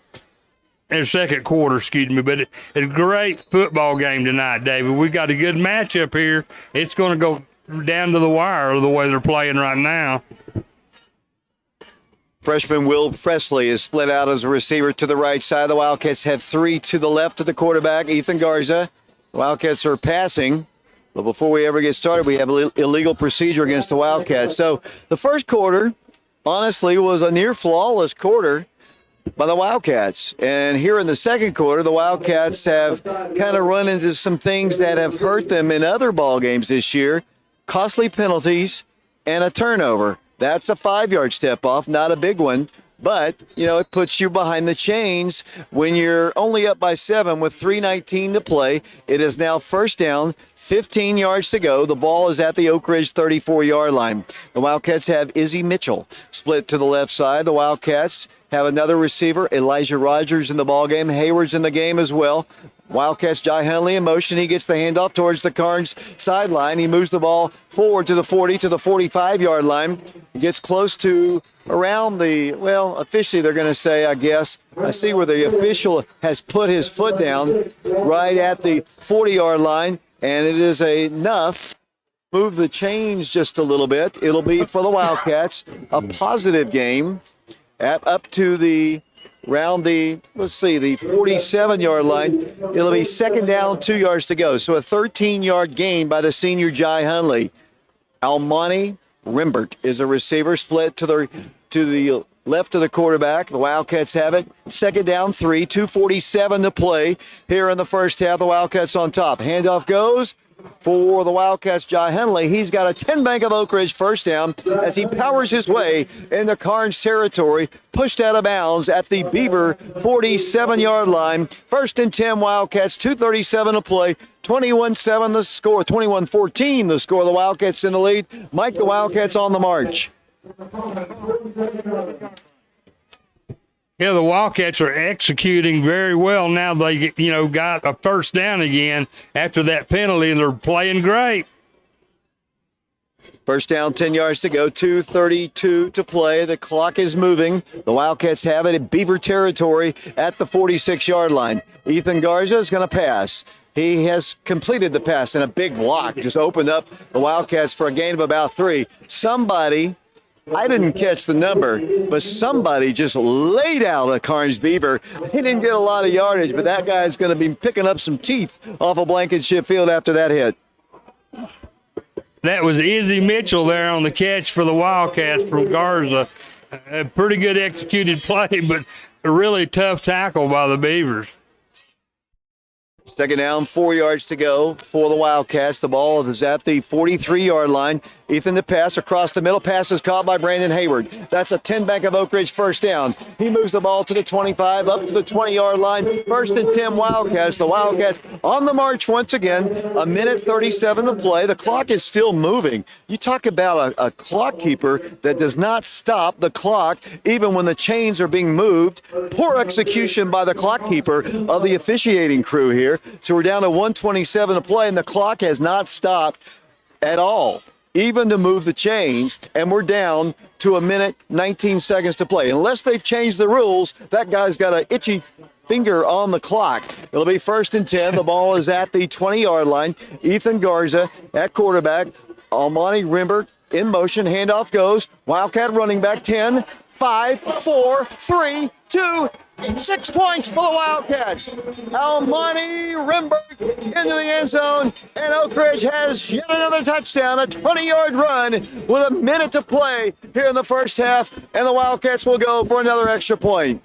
In second quarter, excuse me, but it's a great football game tonight, David. We got a good matchup here. It's going to go down to the wire the way they're playing right now. Freshman Will Presley is split out as a receiver to the right side. The Wildcats have 3 to the left of the quarterback, Ethan Garza. The Wildcats are passing. But before we ever get started, we have illegal procedure against the Wildcats. So the first quarter, honestly, was a near flawless quarter by the Wildcats. And here in the second quarter, the Wildcats have kind of run into some things that have hurt them in other ball games this year. Costly penalties and a turnover. That's a 5-yard step off, not a big one. But, you know, it puts you behind the chains when you're only up by 7 with 3:19 to play. It is now first down, 15 yards to go. The ball is at the Oak Ridge 34-yard line. The Wildcats have Izzy Mitchell split to the left side. The Wildcats have another receiver, Elijah Rogers, in the ballgame. Hayward's in the game as well. Wildcats, Jai Hunley in motion. He gets the handoff towards the Karns sideline. He moves the ball forward to the 40, to the 45-yard line. Gets close to around the, well, officially they're going to say, I guess, I see where the official has put his foot down right at the 40-yard line, and it is enough. Move the chains just a little bit. It'll be for the Wildcats a positive game up to the around the, let's see, the 47-yard line. It'll be second down, 2 yards to go. So a 13-yard gain by the senior Jai Hunley. Almani Rimbert is a receiver, split to the left of the quarterback. The Wildcats have it. Second down, 3, 2:47 to play here in the first half. The Wildcats on top. Handoff goes for the Wildcats, Jai Hunley. He's got a 10 Bank of Oak Ridge first down as he powers his way into Karns territory, pushed out of bounds at the Beaver 47-yard line. First and 10 Wildcats, 2:37 to play. 21-7 the score, 21-14 the score. The Wildcats in the lead. Mike, the Wildcats on the march. Yeah, the Wildcats are executing very well now. They, got a first down again after that penalty, and they're playing great. First down, 10 yards to go, 2:32 to play. The clock is moving. The Wildcats have it in Beaver territory at the 46-yard line. Ethan Garza is going to pass. He has completed the pass, and a big block just opened up the Wildcats for a gain of about 3. Somebody, I didn't catch the number, but somebody just laid out a Karns Beaver. He didn't get a lot of yardage, but that guy's going to be picking up some teeth off of Blankenship Field after that hit. That was Izzy Mitchell there on the catch for the Wildcats from Garza. A pretty good executed play, but a really tough tackle by the Beavers. Second down, 4 yards to go for the Wildcats. The ball is at the 43-yard line. Ethan the pass across the middle. Pass is caught by Brandon Hayward. That's a 10 Bank of Oak Ridge first down. He moves the ball to the 25, up to the 20-yard line. First and 10 Wildcats. The Wildcats on the march once again. A minute 37 to play. The clock is still moving. You talk about a clock keeper that does not stop the clock even when the chains are being moved. Poor execution by the clock keeper of the officiating crew here. So we're down to 1:27 to play, and the clock has not stopped at all, even to move the chains, and we're down to a minute, 19 seconds to play. Unless they've changed the rules, that guy's got an itchy finger on the clock. It'll be first and 10. The ball is at the 20-yard line. Ethan Garza at quarterback. Almani Rimbert in motion. Handoff goes. Wildcat running back 10, 5, 4, 3, 2, 6 points for the Wildcats. Almani Rimbert into the end zone, and Oak Ridge has yet another touchdown, a 20-yard run with a minute to play here in the first half, and the Wildcats will go for another extra point.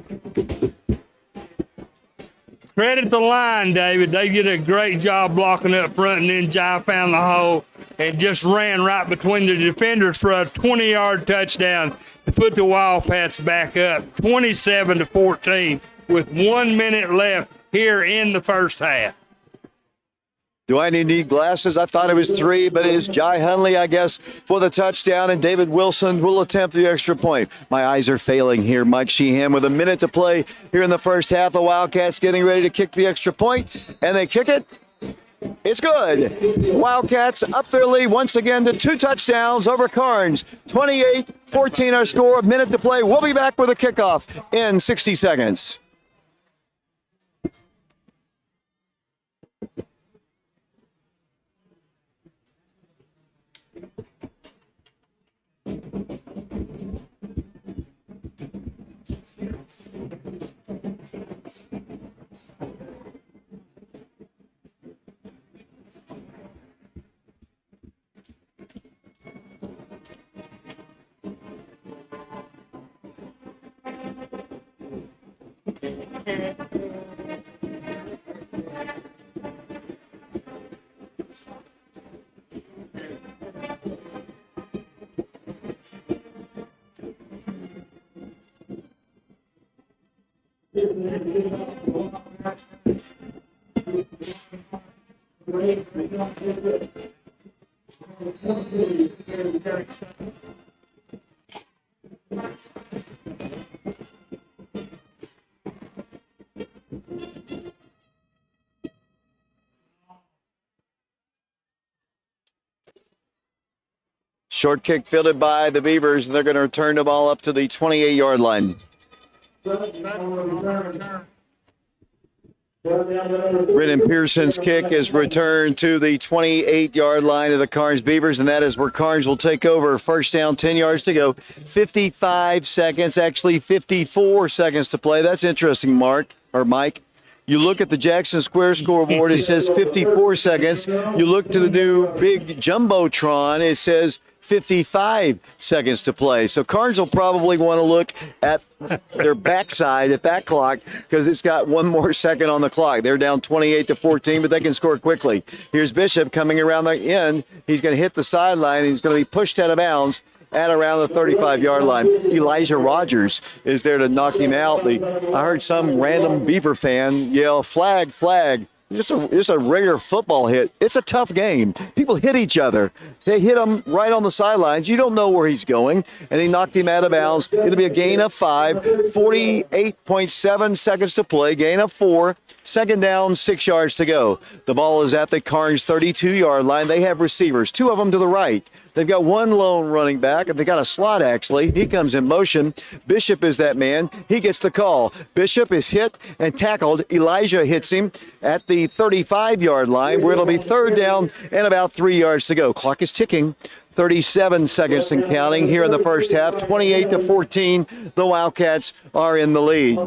Credit the line, David. They did a great job blocking up front, and then Jai found the hole and just ran right between the defenders for a 20-yard touchdown to put the Wildcats back up 27-14 with 1 minute left here in the first half. Do I need glasses? I thought it was 3, but it is Jai Hunley, I guess, for the touchdown, and David Wilson will attempt the extra point. My eyes are failing here. Mike Sheehan with a minute to play here in the first half. The Wildcats getting ready to kick the extra point, and they kick it. It's good. Wildcats up their lead once again to 2 touchdowns over Karns. 28-14 our score. A minute to play. We'll be back with a kickoff in 60 seconds. Short kick fielded by the Beavers, and they're going to return the ball up to the 28-yard line. Brennan Pearson's kick is returned to the 28-yard line of the Karns Beavers, and that is where Karns will take over. First down, 10 yards to go. 55 seconds, actually 54 seconds to play. That's interesting, Mike. You look at the Jackson Square scoreboard, it says 54 seconds. You look to the new big Jumbotron, it says 55 seconds to play. So Karns will probably want to look at their backside at that clock because it's got one more second on the clock. They're down 28-14, but they can score quickly. Here's Bishop coming around the end. He's going to hit the sideline, and he's going to be pushed out of bounds at around the 35-yard line. Elijah Rogers is there to knock him out. I heard some random Beaver fan yell, flag, flag. Just a regular football hit. It's a tough game. People hit each other. They hit him right on the sidelines. You don't know where he's going, and he knocked him out of bounds. It'll be a gain of 5, 48.7 seconds to play, gain of 4, second down, 6 yards to go. The ball is at the Karns 32-yard line. They have receivers, 2 of them to the right. They've got one lone running back, and they got a slot, actually. He comes in motion. Bishop is that man. He gets the call. Bishop is hit and tackled. Elijah hits him at the 35-yard line, where it'll be third down and about 3 yards to go. Clock is ticking. 37 seconds and counting here in the first half. 28-14. The Wildcats are in the lead.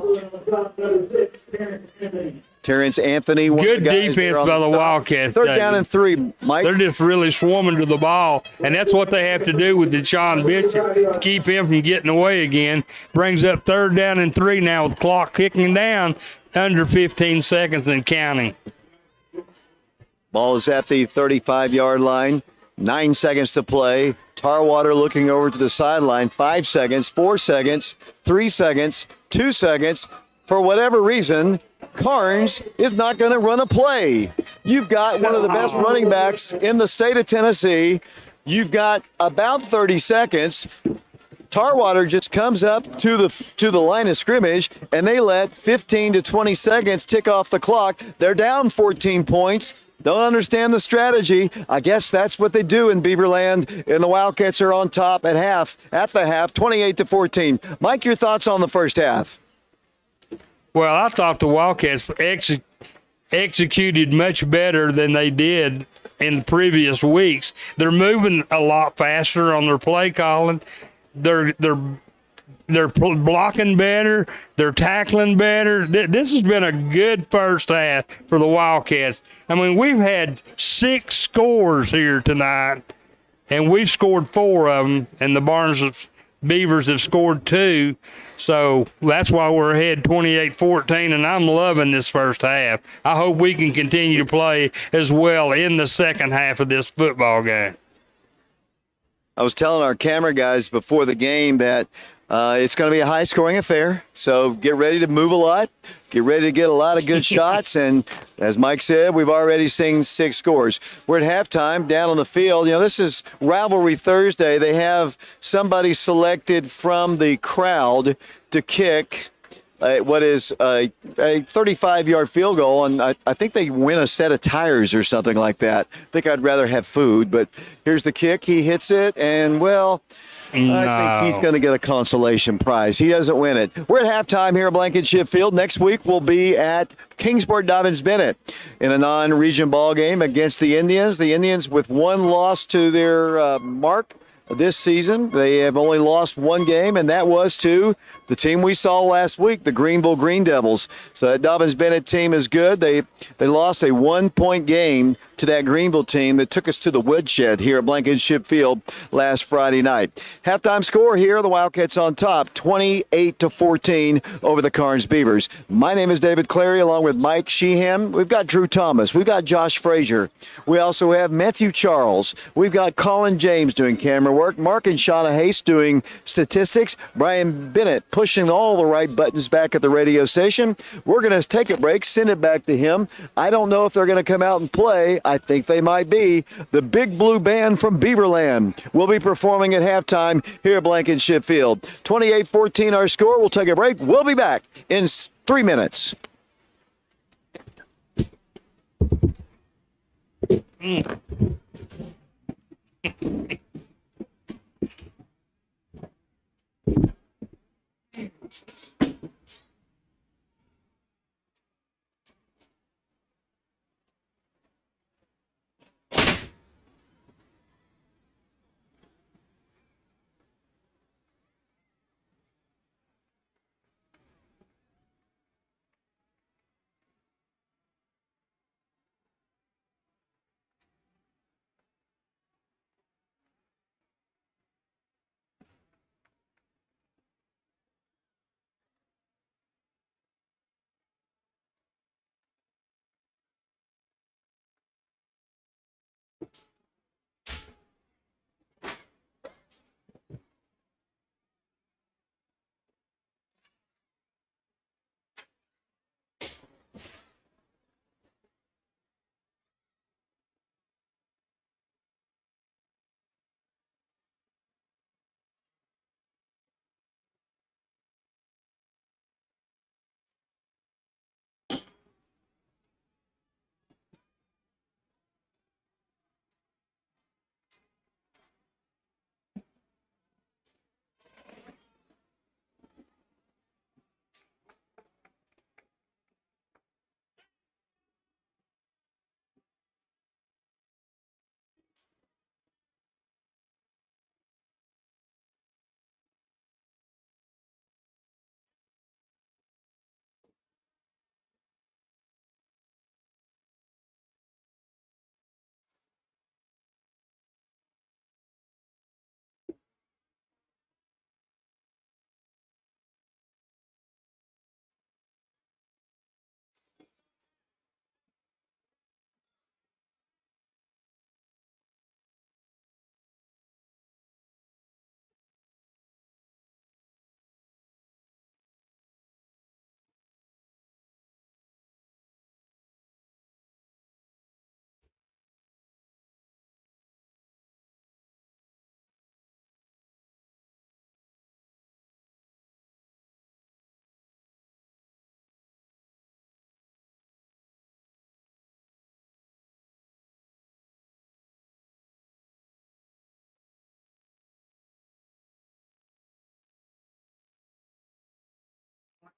Terrence Anthony. Good defense by the Wildcats. Third down and 3, Mike. They're just really swarming to the ball, and that's what they have to do with Deshaun Bishop to keep him from getting away again. Brings up third down and 3 now with the clock kicking down under 15 seconds and counting. Ball is at the 35-yard line. 9 seconds to play. Tarwater looking over to the sideline. 5 seconds, 4 seconds, 3 seconds, 2 seconds. For whatever reason, Karns is not going to run a play. You've got one of the best running backs in the state of Tennessee. You've got about 30 seconds. Tarwater just comes up to the line of scrimmage, and they let 15 to 20 seconds tick off the clock. They're down 14 points. Don't understand the strategy. I guess that's what they do in Beaverland, and the Wildcats are on top at the half, 28-14. Mike, your thoughts on the first half? Well, I thought the Wildcats executed much better than they did in the previous weeks. They're moving a lot faster on their play calling. They're blocking better. They're tackling better. This has been a good first half for the Wildcats. I mean, we've had 6 scores here tonight, and we've scored 4 of them, and the Beavers have scored 2. So that's why we're ahead 28-14, and I'm loving this first half. I hope we can continue to play as well in the second half of this football game. I was telling our camera guys before the game that it's going to be a high-scoring affair, so get ready to move a lot, get ready to get a lot of good shots, and as Mike said, we've already seen 6 scores. We're at halftime down on the field. You know, this is Rivalry Thursday. They have somebody selected from the crowd to kick what is a 35-yard field goal, and I think they win a set of tires or something like that. I think I'd rather have food, but here's the kick. He hits it, and, well, I think he's going to get a consolation prize. He doesn't win it. We're at halftime here at Blankenship Field. Next week we'll be at Kingsport Dobbins-Bennett in a non-region ball game against the Indians. The Indians with 1 loss to their mark this season. They have only lost 1 game, and that was to the team we saw last week, the Greenville Green Devils. So that Dobbins-Bennett team is good. They lost a 1-point game to that Greenville team that took us to the woodshed here at Blankenship Field last Friday night. Halftime score here, the Wildcats on top, 28-14 over the Karns Beavers. My name is David Clary, along with Mike Sheehan. We've got Drew Thomas. We've got Josh Frazier. We also have Matthew Charles. We've got Colin James doing camera work. Mark and Shauna Hayes doing statistics. Brian Bennett pushing all the right buttons back at the radio station. We're going to take a break, send it back to him. I don't know if they're going to come out and play. I think they might be. The Big Blue Band from Beaverland will be performing at halftime here at Blankenship Field. 28-14 our score. We'll take a break. We'll be back in 3 minutes.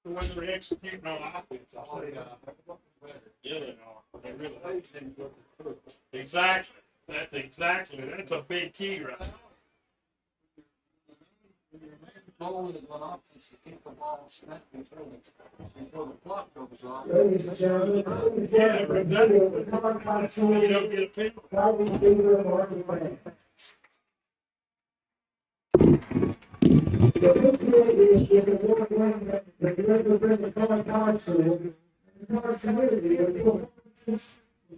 the way they're executing on offense. I'll tell you. Yeah, they are. They really are. Exactly. That's a big key right there. Goal is one offense to keep the ball snapped before the clock goes off. Ladies and gentlemen, Yeah, exactly. You don't get a penalty. Calvin Beaver, Martin Brand. The community is giving more money the director of the Karns School and the Karns community of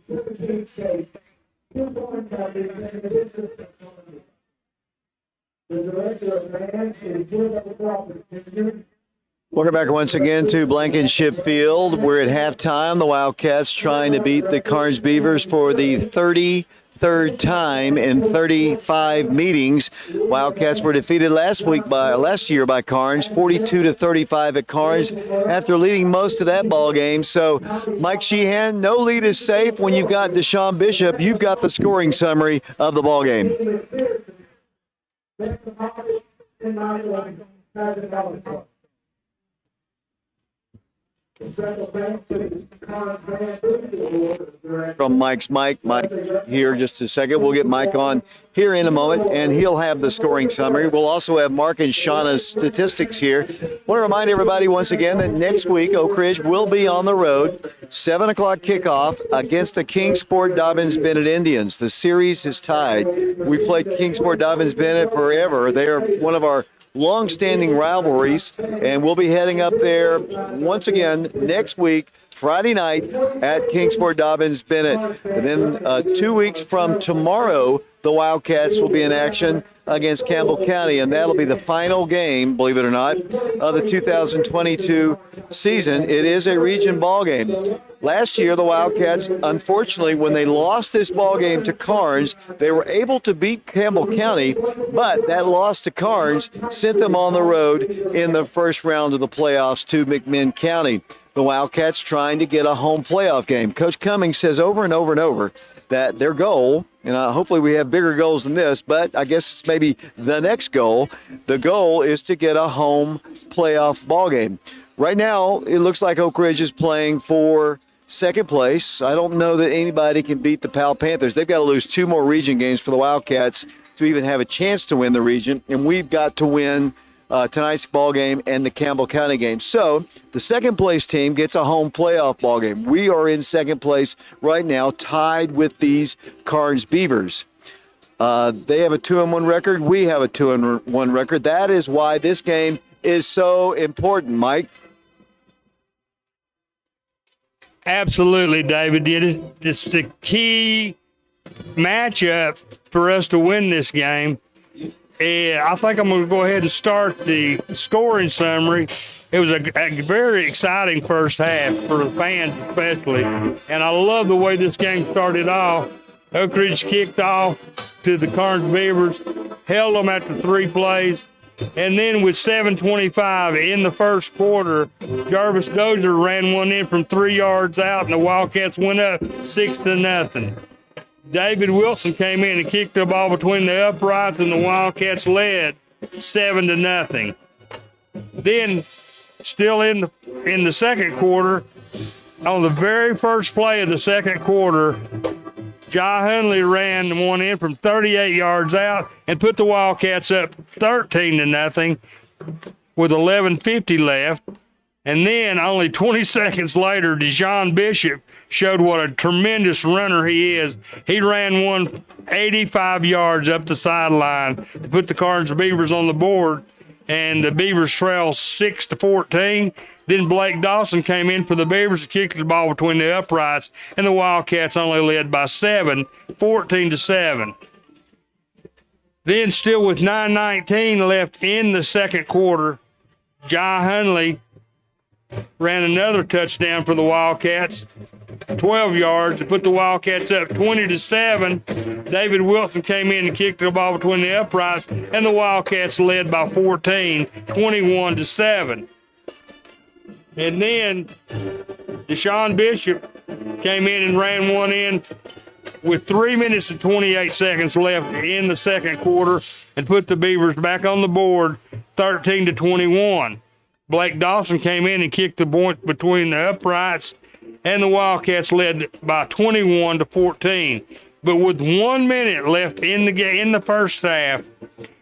17 states. 2 point copies and the district of Columbia. The director of Man's is good at the property. Welcome back once again to Blankenship Field. We're at halftime. The Wildcats trying to beat the Karns Beavers for the 33rd time in 35 meetings. Wildcats were defeated last year by Karns, 42-35 at Karns, after leading most of that ball game. So, Mike Sheehan, no lead is safe. When you've got Deshaun Bishop, you've got the scoring summary of the ball game. From Mike's Mike here just a second. We'll get Mike on here in a moment, and he'll have the scoring summary. We'll also have Mark and Shauna's statistics here. I want to remind everybody once again that next week Oak Ridge will be on the road, 7 o'clock kickoff against the Kingsport Dobbins-Bennett Indians. The series is tied. We've played Kingsport Dobbins-Bennett forever. They are one of our long-standing rivalries, and we'll be heading up there once again next week, Friday night at Kingsport Dobbins-Bennett. And then 2 weeks from tomorrow, the Wildcats will be in action against Campbell County, and that'll be the final game, believe it or not, of the 2022 season. It is a region ball game. Last year, the Wildcats, unfortunately, when they lost this ball game to Karns, they were able to beat Campbell County, but that loss to Karns sent them on the road in the first round of the playoffs to McMinn County. The Wildcats trying to get a home playoff game. Coach Cummings says over and over and over that their goal, and hopefully we have bigger goals than this, but I guess it's maybe the next goal. The goal is to get a home playoff ball game. Right now, it looks like Oak Ridge is playing for second place. I don't know that anybody can beat the Powell Panthers. They've got to lose 2 more region games for the Wildcats to even have a chance to win the region, and we've got to win tonight's ball game and the Campbell County game. So the second place team gets a home playoff ball game. We are in second place right now, tied with these Karns Beavers. They have a 2-1 record. We have a 2-1 record. That is why this game is so important, Mike. Absolutely, David. It's the key matchup for us to win this game. I think I'm going to go ahead and start the scoring summary. It was a very exciting first half for the fans especially, and I love the way this game started off. Oak Ridge kicked off to the Karns Beavers, held them after 3 plays, and then with 7:25 in the first quarter, Jarvis Dozier ran one in from 3 yards out, and the Wildcats went up 6-0. David Wilson came in and kicked the ball between the uprights, and the Wildcats led 7-0. Then, still in the second quarter, on the very first play of the second quarter, Jai Hunley ran one in from 38 yards out and put the Wildcats up 13-0 with 11:50 left. And then only 20 seconds later, Deshaun Bishop showed what a tremendous runner he is. He ran one 85 yards up the sideline to put the Karns Beavers on the board, and the Beavers trailed 6-14. Then Blake Dawson came in for the Beavers and kicked the ball between the uprights, and the Wildcats only led by 7, 14-7. Then, still with 9:19 left in the second quarter, Jai Hunley ran another touchdown for the Wildcats, 12 yards, to put the Wildcats up 20-7. David Wilson came in and kicked the ball between the uprights, and the Wildcats led by 14, 21-7. And then Deshaun Bishop came in and ran one in with 3 minutes and 28 seconds left in the second quarter and put the Beavers back on the board, 13-21. Blake Dawson came in and kicked the point between the uprights, and the Wildcats led by 21-14. But with 1 minute left in the game, in the first half,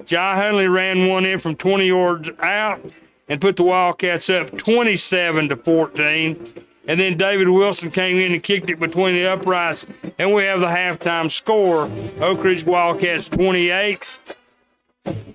Jai Hunley ran one in from 20 yards out and put the Wildcats up 27-14. And then David Wilson came in and kicked it between the uprights, and we have the halftime score: Oak Ridge Wildcats 28,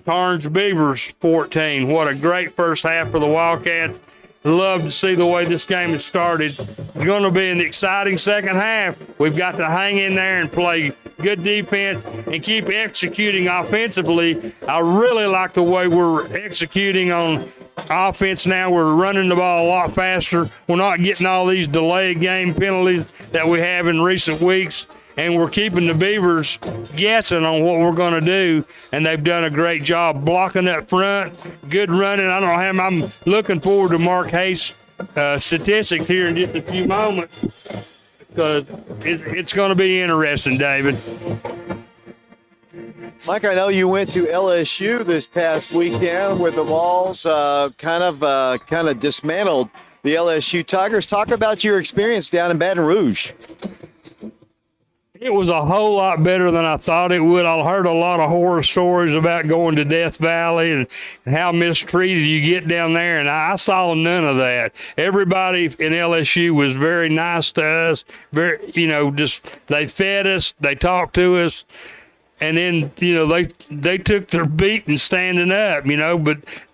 Karns Beavers 14. What a great first half for the Wildcats. Love to see the way this game has started. It's going to be an exciting second half. We've got to hang in there and play good defense and keep executing offensively. I really like the way we're executing on offense now. We're running the ball a lot faster. We're not getting all these delayed game penalties that we have in recent weeks. And we're keeping the Beavers guessing on what we're going to do, and they've done a great job blocking up front, good running. I don't know how I'm looking forward to Mark Hayes' statistics here in just a few moments, because it's going to be interesting, David. Mike, I know you went to LSU this past weekend where the Vols kind of dismantled the LSU Tigers. Talk about your experience down in Baton Rouge. It was a whole lot better than I thought it would. I heard a lot of horror stories about going to Death Valley and how mistreated you get down there, and I saw none of that. Everybody in LSU was very nice to us. Very, just they fed us, they talked to us, and then they took their beating standing up.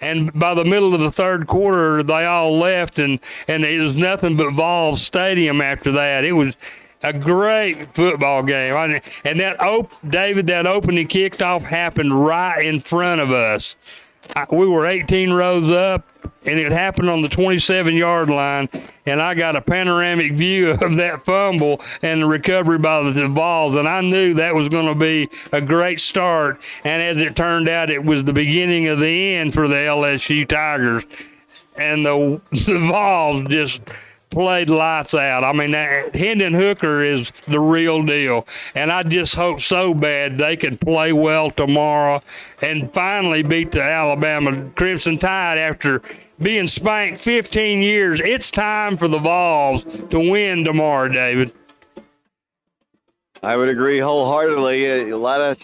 And by the middle of the third quarter, they all left, and it was nothing but Vols Stadium after that. It was a great football game. And that opening kickoff happened right in front of us. We were 18 rows up, and it happened on the 27-yard line, and I got a panoramic view of that fumble and the recovery by the Vols, and I knew that was going to be a great start. And as it turned out, it was the beginning of the end for the LSU Tigers. And the Vols just played lights out. I mean, Hendon Hooker is the real deal, and I just hope so bad they can play well tomorrow and finally beat the Alabama Crimson Tide after being spanked 15 years. It's time for the Vols to win tomorrow, David. I would agree wholeheartedly. A lot of,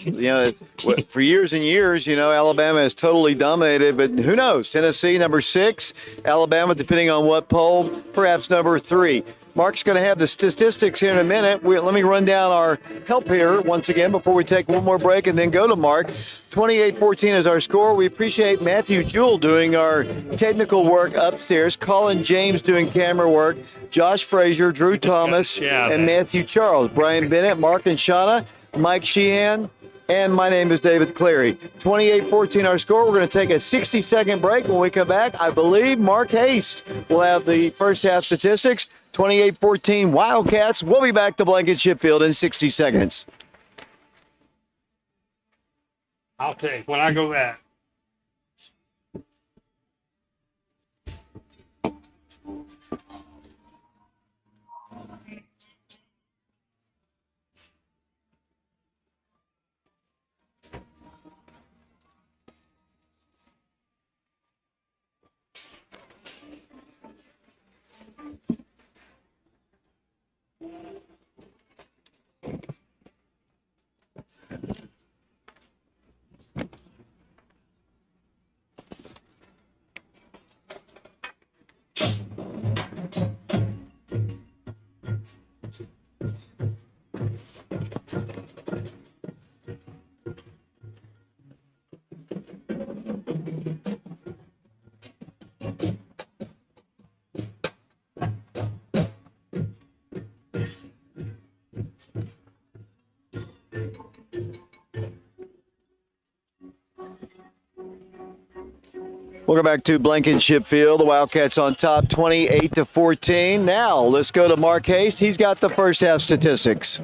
for years and years, Alabama has totally dominated, but who knows? Tennessee, number 6, Alabama, depending on what poll, perhaps number 3. Mark's going to have the statistics here in a minute. Let me run down our help here once again before we take one more break and then go to Mark. 28-14 is our score. We appreciate Matthew Jewell doing our technical work upstairs, Colin James doing camera work, Josh Frazier, Drew Thomas, and Matthew Charles, Brian Bennett, Mark and Shauna, Mike Sheehan, and my name is David Cleary. 28-14 our score. We're going to take a 60-second break. When we come back, I believe Mark Haste will have the first half statistics. 28-14 Wildcats. We'll be back to Blankenship Field in 60 seconds. I'll take when I go that. Welcome back to Blankenship Field. The Wildcats on top, 28-14. Now let's go to Mark Haste. He's got the first half statistics.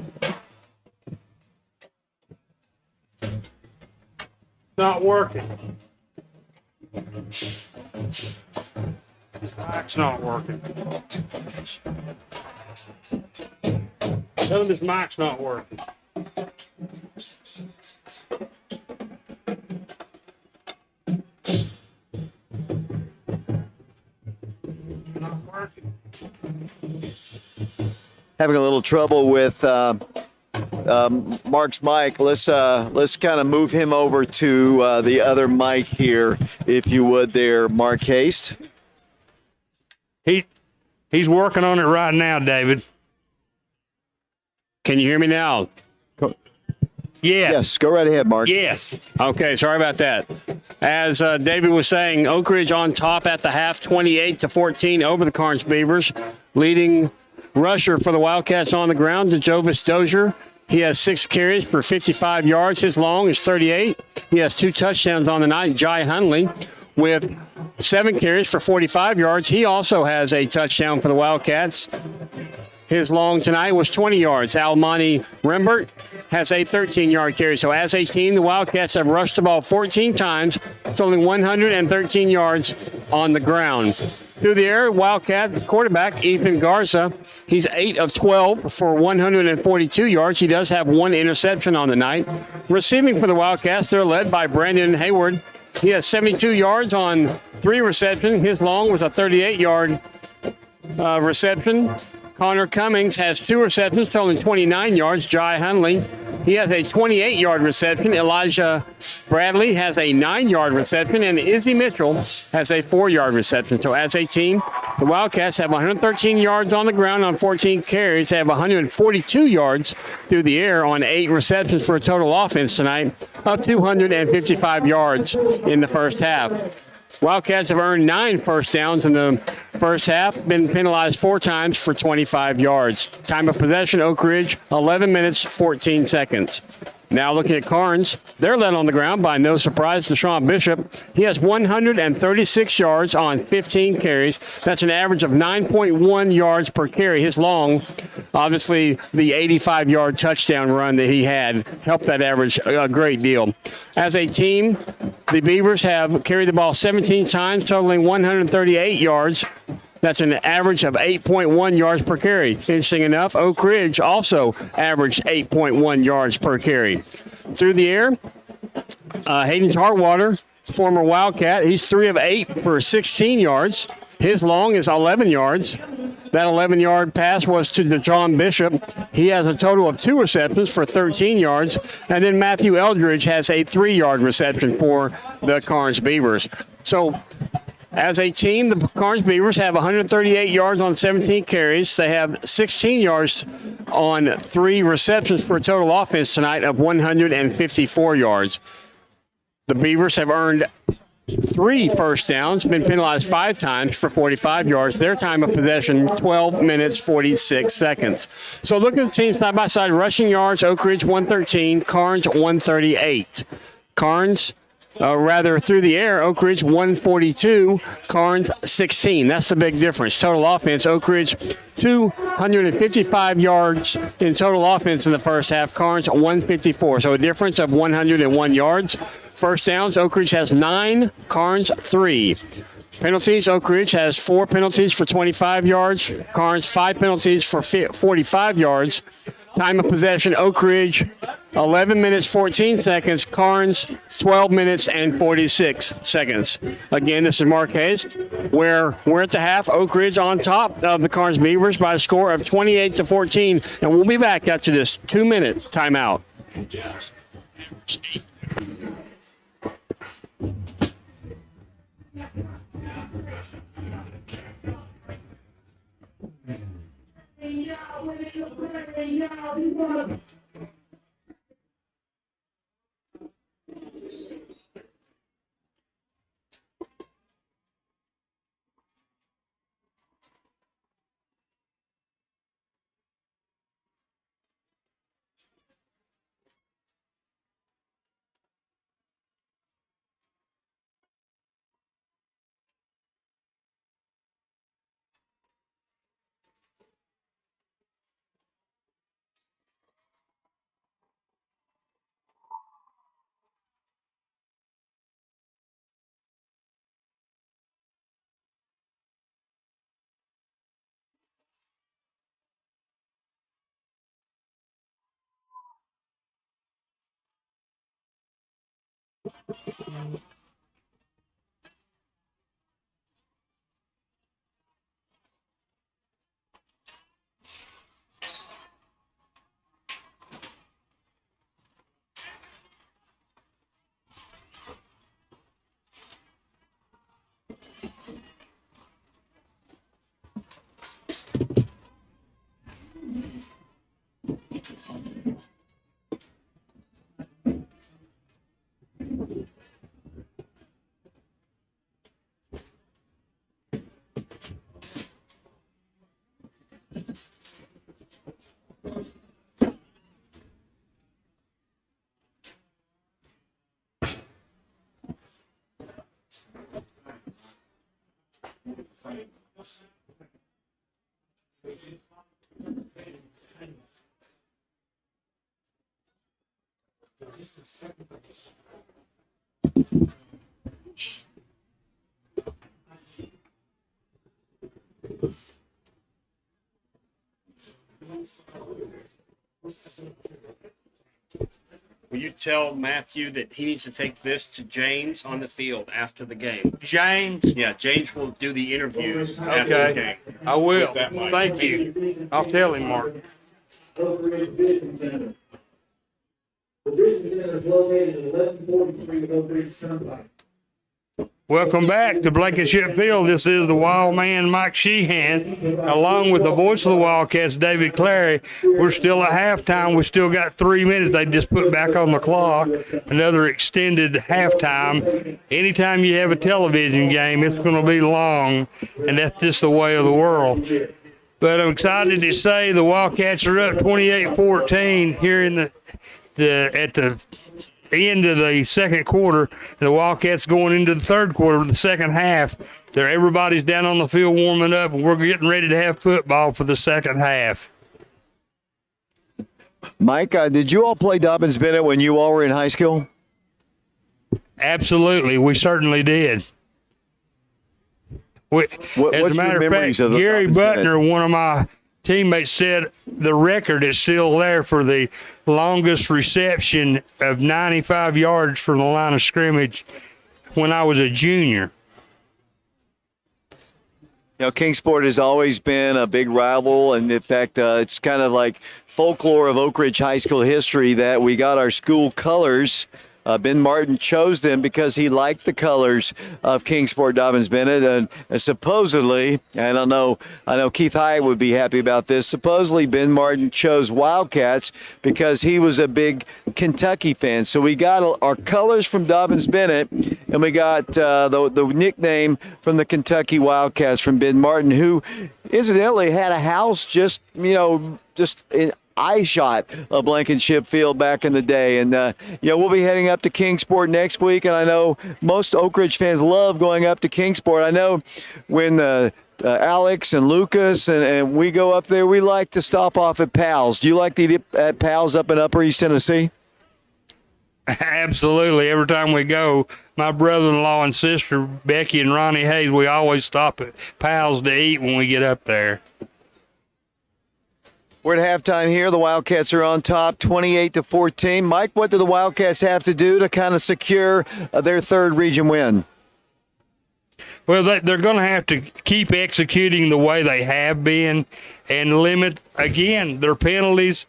Not working. This mic's not working. Tell him his mic's not working. Having a little trouble with Mark's mic. Let's kind of move him over to the other mic here, if you would, there, Mark Haste. He's working on it right now, David. Can you hear me now? Yes, go right ahead, Mark. Yes. Okay, sorry about that. As David was saying, Oak Ridge on top at the half, 28-14 over the Karns Beavers. Leading rusher for the Wildcats on the ground, Jovis Dozier. He has 6 carries for 55 yards. His long is 38. He has 2 touchdowns on the night. Jai Hunley with 7 carries for 45 yards. He also has a touchdown for the Wildcats. His long tonight was 20 yards. Almani Rembert has a 13-yard carry. So as a team, the Wildcats have rushed the ball 14 times, totaling 113 yards on the ground. Through the air, Wildcat quarterback Ethan Garza, he's 8 of 12 for 142 yards. He does have 1 interception on the night. Receiving for the Wildcats, they're led by Brandon Hayward. He has 72 yards on 3 receptions. His long was a 38-yard reception. Connor Cummings has 2 receptions, totaling 29 yards. Jai Hunley, he has a 28-yard reception. Elijah Bradley has a 9-yard reception, and Izzy Mitchell has a 4-yard reception. So as a team, the Wildcats have 113 yards on the ground on 14 carries. They have 142 yards through the air on 8 receptions for a total offense tonight of 255 yards in the first half. Wildcats have earned 9 first downs in the first half, been penalized 4 times for 25 yards. Time of possession, Oak Ridge, 11 minutes, 14 seconds. Now looking at Karns, they're led on the ground by, no surprise, Deshaun Bishop. He has 136 yards on 15 carries. That's an average of 9.1 yards per carry. His long, obviously the 85-yard touchdown run that he had helped that average a great deal. As a team, the Beavers have carried the ball 17 times, totaling 138 yards. That's an average of 8.1 yards per carry. Interesting enough, Oak Ridge also averaged 8.1 yards per carry. Through the air, Hayden Hartwater, former Wildcat, he's 3 of 8 for 16 yards. His long is 11 yards. That 11-yard pass was to DeJohn Bishop. He has a total of 2 receptions for 13 yards. And then Matthew Eldridge has a 3-yard reception for the Karns Beavers. So, as a team, the Karns Beavers have 138 yards on 17 carries. They have 16 yards on 3 receptions for a total offense tonight of 154 yards. The Beavers have earned 3 first downs, been penalized 5 times for 45 yards. Their time of possession, 12 minutes, 46 seconds. So look at the teams side by side. Rushing yards, Oak Ridge 113, Karns 138. Karns, through the air, Oak Ridge 142, Karns 16. That's the big difference. Total offense, Oak Ridge 255 yards in total offense in the first half. Karns 154. So a difference of 101 yards. First downs, Oak Ridge has 9, Karns 3. Penalties, Oak Ridge has 4 penalties for 25 yards. Karns 5 penalties for 45 yards. Time of possession, Oak Ridge 11 minutes, 14 seconds. Karns 12 minutes and 46 seconds. Again, this is Mark Hayes. We're at the half. Oak Ridge on top of the Karns Beavers by a score of 28-14. And we'll be back after this 2-minute timeout. Will you tell Matthew that he needs to take this to James on the field after the game? James. Yeah, James will do the interviews after the Okay. game. I will. With that mic. Thank you. I'll tell him, Mark. Oak Ridge Vision Center. The Vision Center is located at 1143 Oak Ridge Turnpike. Welcome back to Blankenship Field. This is the Wild Man, Mike Sheehan, along with the voice of the Wildcats, David Clary. We're still at halftime. We still got 3 minutes. They just put back on the clock. Another extended halftime. Anytime you have a television game, it's going to be long, and that's just the way of the world. But I'm excited to say the Wildcats are up 28-14 here in at the end of the second quarter. The Wildcats going into the third quarter of the second half. Everybody's down on the field warming up, and we're getting ready to have football for the second half. Mike, did you all play Dobbins Bennett when you all were in high school? Absolutely, we certainly did. As a matter of fact, Gary Butner, one of my teammates, said the record is still there for the longest reception of 95 yards from the line of scrimmage when I was a junior. You know, Kingsport has always been a big rival, and in fact, it's kind of like folklore of Oak Ridge High School history that we got our school colors. Ben Martin chose them because he liked the colors of Kingsport Dobbins Bennett, and supposedly, and I know Keith Hyatt would be happy about this. Supposedly, Ben Martin chose Wildcats because he was a big Kentucky fan. So we got our colors from Dobbins Bennett, and we got the nickname from the Kentucky Wildcats from Ben Martin, who incidentally had a house just in eye shot of Blankenship Field back in the day. And, we'll be heading up to Kingsport next week, and I know most Oak Ridge fans love going up to Kingsport. I know when Alex and Lucas and we go up there, we like to stop off at Pal's. Do you like to eat at Pal's up in Upper East Tennessee? Absolutely. Every time we go, my brother-in-law and sister, Becky and Ronnie Hayes, we always stop at Pal's to eat when we get up there. We're at halftime here. The Wildcats are on top, 28-14. Mike, what do the Wildcats have to do to kind of secure their third region win? Well, they're going to have to keep executing the way they have been and limit, again, their penalties,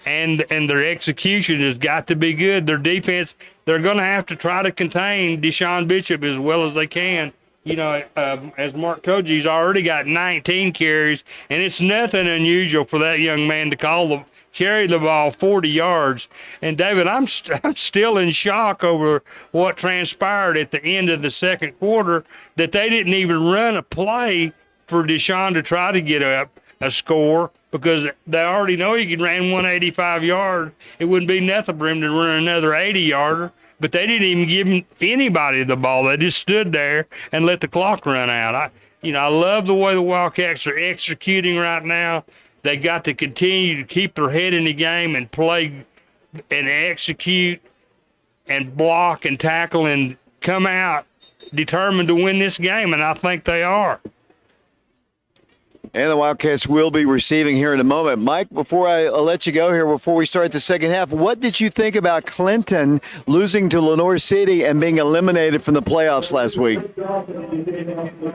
and their execution has got to be good. Their defense, they're going to have to try to contain Deshaun Bishop as well as they can. You know, as Mark told you, he's already got 19 carries, and it's nothing unusual for that young man to carry the ball 40 yards. And, David, I'm still in shock over what transpired at the end of the second quarter, that they didn't even run a play for Deshaun to try to get up a score, because they already know he can run 185 yards. It wouldn't be nothing for him to run another 80-yarder. But they didn't even give anybody the ball. They just stood there and let the clock run out. I love the way the Wildcats are executing right now. They got to continue to keep their head in the game and play and execute and block and tackle and come out determined to win this game, and I think they are. And the Wildcats will be receiving here in a moment. Mike, before I let you go here, before we start the second half, what did you think about Clinton losing to Lenoir City and being eliminated from the playoffs last week?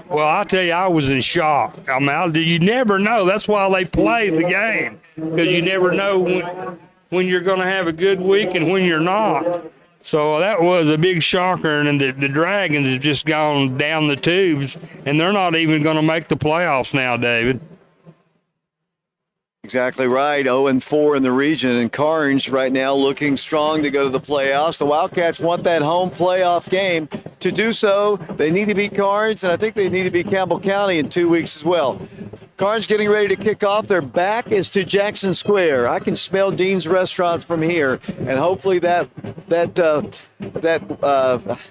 Well, I'll tell you, I was in shock. You never know. That's why they play the game, because you never know when you're going to have a good week and when you're not. So that was a big shocker, and the Dragons have just gone down the tubes, and they're not even going to make the playoffs now, David. Exactly right. 0-4 in the region, and Karns right now looking strong to go to the playoffs. The Wildcats want that home playoff game. To do so, they need to beat Karns, and I think they need to beat Campbell County in 2 weeks as well. Karns getting ready to kick off. Their back is to Jackson Square. I can smell Dean's Restaurants from here, and hopefully that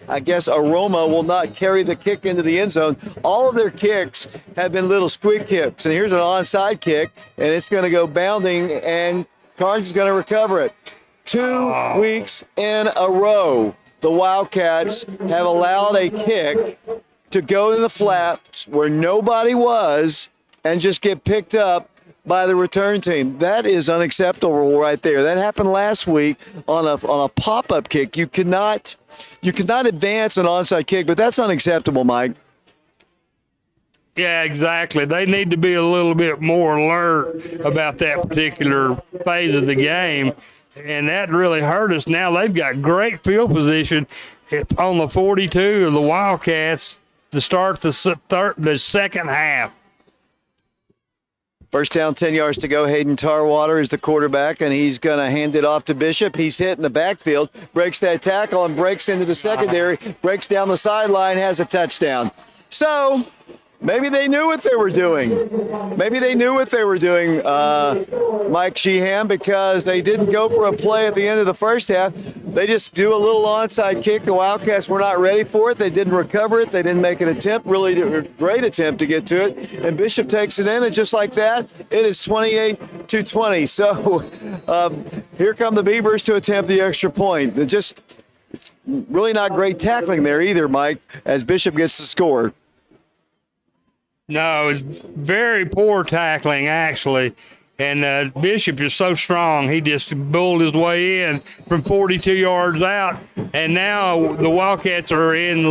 I guess aroma will not carry the kick into the end zone. All of their kicks have been little squid kicks, and here's an onside kick, and it's going to go bounding, and Karns is going to recover it. 2 weeks in a row, the Wildcats have allowed a kick to go in the flats where nobody was and just get picked up by the return team. That is unacceptable right there. That happened last week on a pop-up kick. You cannot advance an onside kick, but that's unacceptable, Mike. Yeah, exactly. They need to be a little bit more alert about that particular phase of the game, and that really hurt us. Now they've got great field position on the 42 of the Wildcats to start the second half. First down, 10 yards to go. Hayden Tarwater is the quarterback, and he's going to hand it off to Bishop. He's hit in the backfield, breaks that tackle, and breaks into the secondary, breaks down the sideline, has a touchdown. So maybe they knew what they were doing. Mike Sheehan, because they didn't go for a play at the end of the first half. They just do a little onside kick. The Wildcats were not ready for it. They didn't recover it. They didn't make an attempt, really a great attempt to get to it. And Bishop takes it in, and just like that, it is 28-20. So here come the Beavers to attempt the extra point. They're just really not great tackling there either, Mike, as Bishop gets the score. No, it's very poor tackling, actually. And Bishop is so strong, he just bulled his way in from 42 yards out. And now the Wildcats are in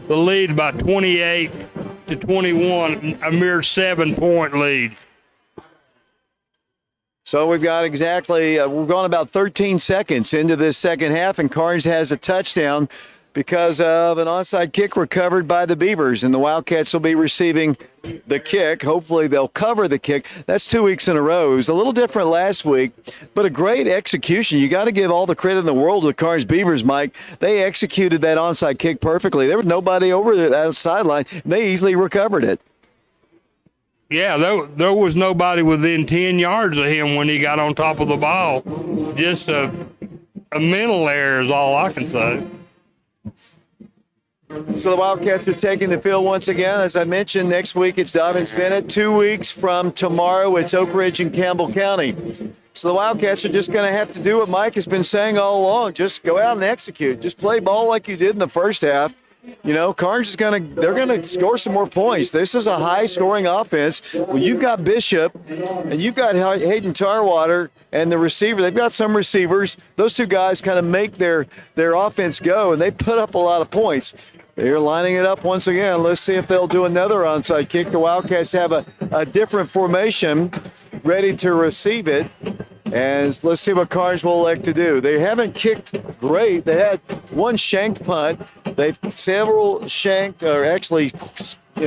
the lead about 28-21, a mere 7-point lead. So we've got we're going about 13 seconds into this second half, and Karns has a touchdown because of an onside kick recovered by the Beavers, and the Wildcats will be receiving the kick. Hopefully they'll cover the kick. That's 2 weeks in a row. It was a little different last week, but a great execution. You got to give all the credit in the world to the Karns Beavers, Mike. They executed that onside kick perfectly. There was nobody over that sideline. They easily recovered it. Yeah, there was nobody within 10 yards of him when he got on top of the ball. Just a mental error is all I can say. So the Wildcats are taking the field once again. As I mentioned, next week it's Dobbins-Bennett. 2 weeks from tomorrow, it's Oak Ridge and Campbell County. So the Wildcats are just going to have to do what Mike has been saying all along. Just go out and execute. Just play ball like you did in the first half. You know, Karns they're going to score some more points. This is a high-scoring offense. Well, you've got Bishop and you've got Hayden Tarwater and the receiver. They've got some receivers. Those two guys kind of make their offense go, and they put up a lot of points. They're lining it up once again. Let's see if they'll do another onside kick. The Wildcats have a different formation ready to receive it. And let's see what Karns will elect to do. They haven't kicked great. They had one shanked punt. They've several shanked, or actually,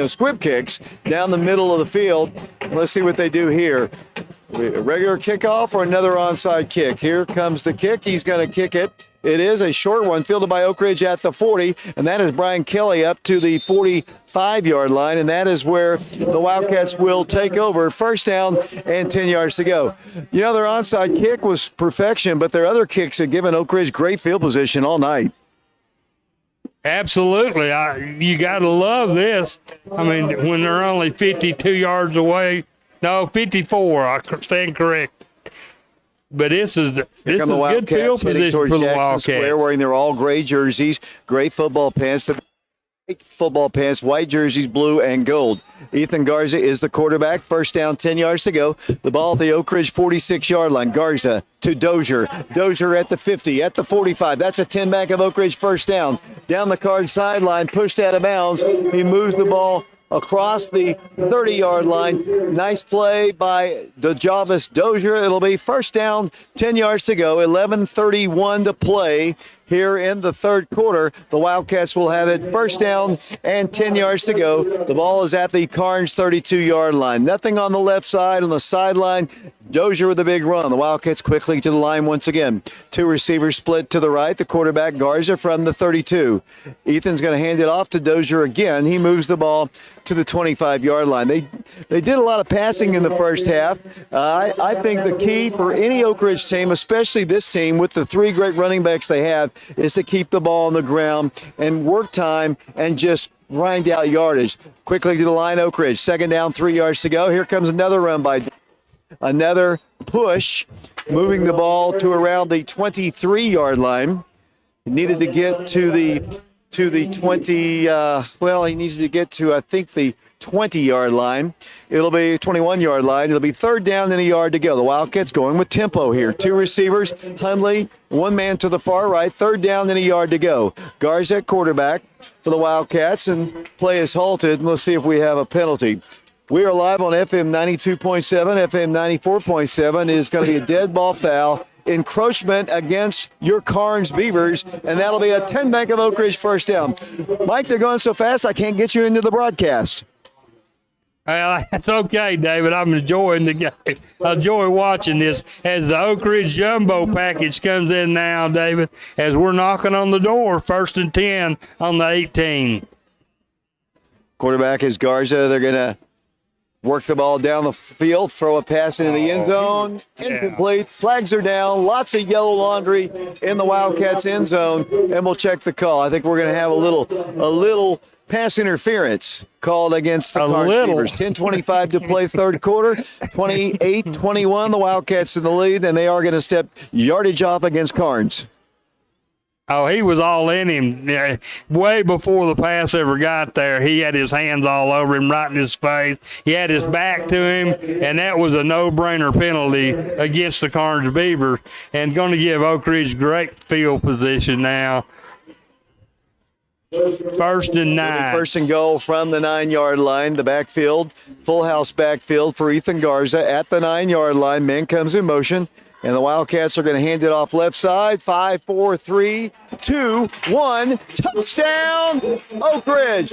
squib kicks down the middle of the field. Let's see what they do here. A regular kickoff or another onside kick. Here comes the kick. He's going to kick it. It is a short one, fielded by Oak Ridge at the 40, and that is Brian Kelly up to the 45-yard line, and that is where the Wildcats will take over. First down and 10 yards to go. You know, their onside kick was perfection, but their other kicks had given Oak Ridge great field position all night. Absolutely. You got to love this. I mean, when they're only 52 yards away. No, 54. I stand correct. But this is good field position for the Wildcats. Square, wearing their all gray jerseys, gray football pants, white jerseys, blue and gold. Ethan Garza is the quarterback. First down, 10 yards to go. The ball at the Oak Ridge 46-yard line. Garza to Dozier. Dozier at the 50, at the 45. That's a 10-back of Oak Ridge first down. Down the Karns sideline, pushed out of bounds. He moves the ball across the 30-yard line. Nice play by DeJavis Dozier. It'll be first down, 10 yards to go, 11:31 to play here in the third quarter. The Wildcats will have it first down and 10 yards to go. The ball is at the Karns 32-yard line. Nothing on the left side. On the sideline, Dozier with a big run. The Wildcats quickly to the line once again. Two receivers split to the right. The quarterback, Garza, from the 32. Ethan's going to hand it off to Dozier again. He moves the ball to the 25-yard line. They did a lot of passing in the first half. I think the key for any Oak Ridge team, especially this team with the three great running backs they have, is to keep the ball on the ground and work time and just grind out yardage. Quickly to the line, Oak Ridge. Second down, 3 yards to go. Here comes another run by another push, moving the ball to around the 23-yard line. He needed to get to the 20. He needs to get to, I think, the 20-yard line. It'll be 21-yard line. It'll be third down and a yard to go. The Wildcats going with tempo here. Two receivers, Hundley, one man to the far right. Third down and a yard to go. Garza at quarterback for the Wildcats, and play is halted. Let's see if we have a penalty. We are live on FM 92.7, FM 94.7. It is going to be a dead ball foul. Encroachment against your Karns Beavers, and that'll be a 10 Bank of Oak Ridge first down. Mike, they're going so fast I can't get you into the broadcast. Well, that's okay, David. I'm enjoying the game. I enjoy watching this as the Oak Ridge Jumbo package comes in now, David, as we're knocking on the door, 1st and 10 on the 18. Quarterback is Garza. They're going to work the ball down the field, throw a pass into the end zone. Incomplete. Flags are down. Lots of yellow laundry in the Wildcats end zone, and we'll check the call. I think we're going to have a little pass interference called against the Karns Beavers. 10:25 to play third quarter. 28-21, the Wildcats in the lead, and they are going to step yardage off against Karns. Oh, he was all in him. Yeah, way before the pass ever got there, he had his hands all over him, right in his face. He had his back to him, and that was a no-brainer penalty against the Karns Beavers, and going to give Oak Ridge great field position now. 1st and 9. First and goal from the 9-yard line. The backfield, full house backfield for Ethan Garza at the 9-yard line. Man comes in motion, and the Wildcats are going to hand it off left side. 5, 4, 3, 2, 1. Touchdown, Oak Ridge.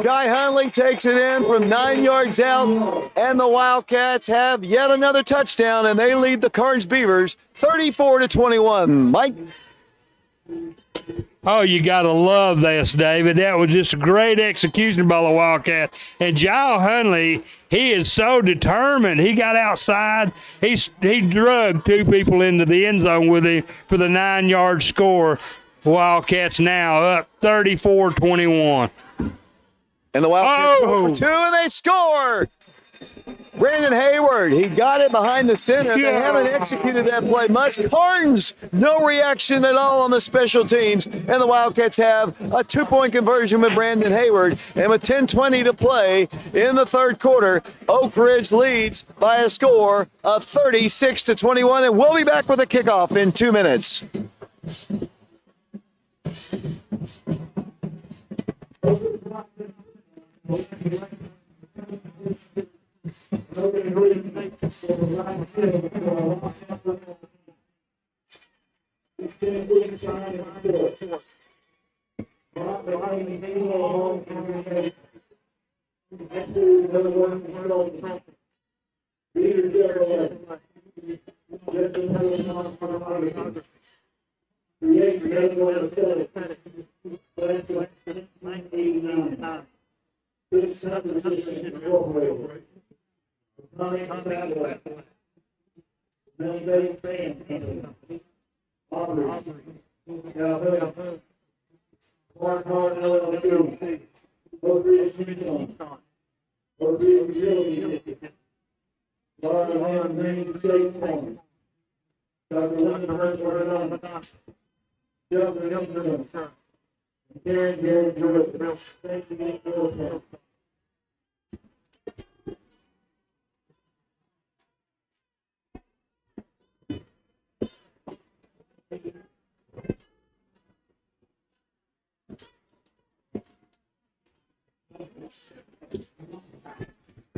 Guy Hundley takes it in from 9 yards out, and the Wildcats have yet another touchdown, and they lead the Karns Beavers 34-21. Mike? Oh, you got to love this, David. That was just a great execution by the Wildcats. And Giles Hundley, he is so determined. He got outside. He drugged two people into the end zone with him for the 9-yard score. Wildcats now up 34-21. And the Wildcats go for 2, and they score. Brandon Hayward, he got it behind the center. They haven't executed that play much. Karns, no reaction at all on the special teams. And the Wildcats have a 2-point conversion with Brandon Hayward. And with 10:20 to play in the third quarter, Oak Ridge leads by a score of 36-21. And we'll be back with a kickoff in 2 minutes.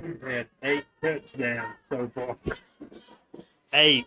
We've had 8 touchdowns so far. 8.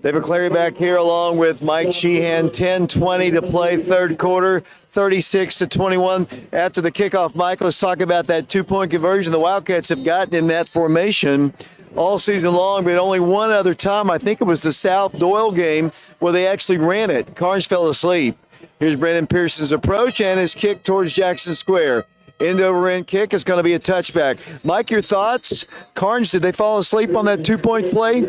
David Clary back here along with Mike Sheehan. 10:20 to play, third quarter, 36-21. After the kickoff, Mike, let's talk about that two-point conversion the Wildcats have gotten in that formation all season long, but only one other time. I think it was the South Doyle game where they actually ran it. Karns fell asleep. Here's Brandon Pearson's approach and his kick towards Jackson Square. End-over-end kick is going to be a touchback. Mike, your thoughts? Karns, did they fall asleep on that two-point play?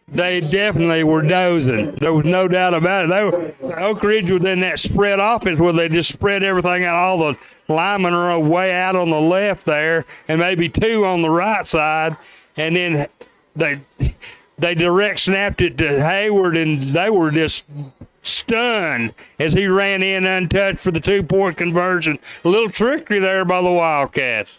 They definitely were dozing. There was no doubt about it. Oak Ridge was in that spread offense where they just spread everything out. All the linemen are way out on the left there, and maybe two on the right side. And then they direct snapped it to Hayward, and they were just stunned as he ran in untouched for the two-point conversion. A little trickery there by the Wildcats.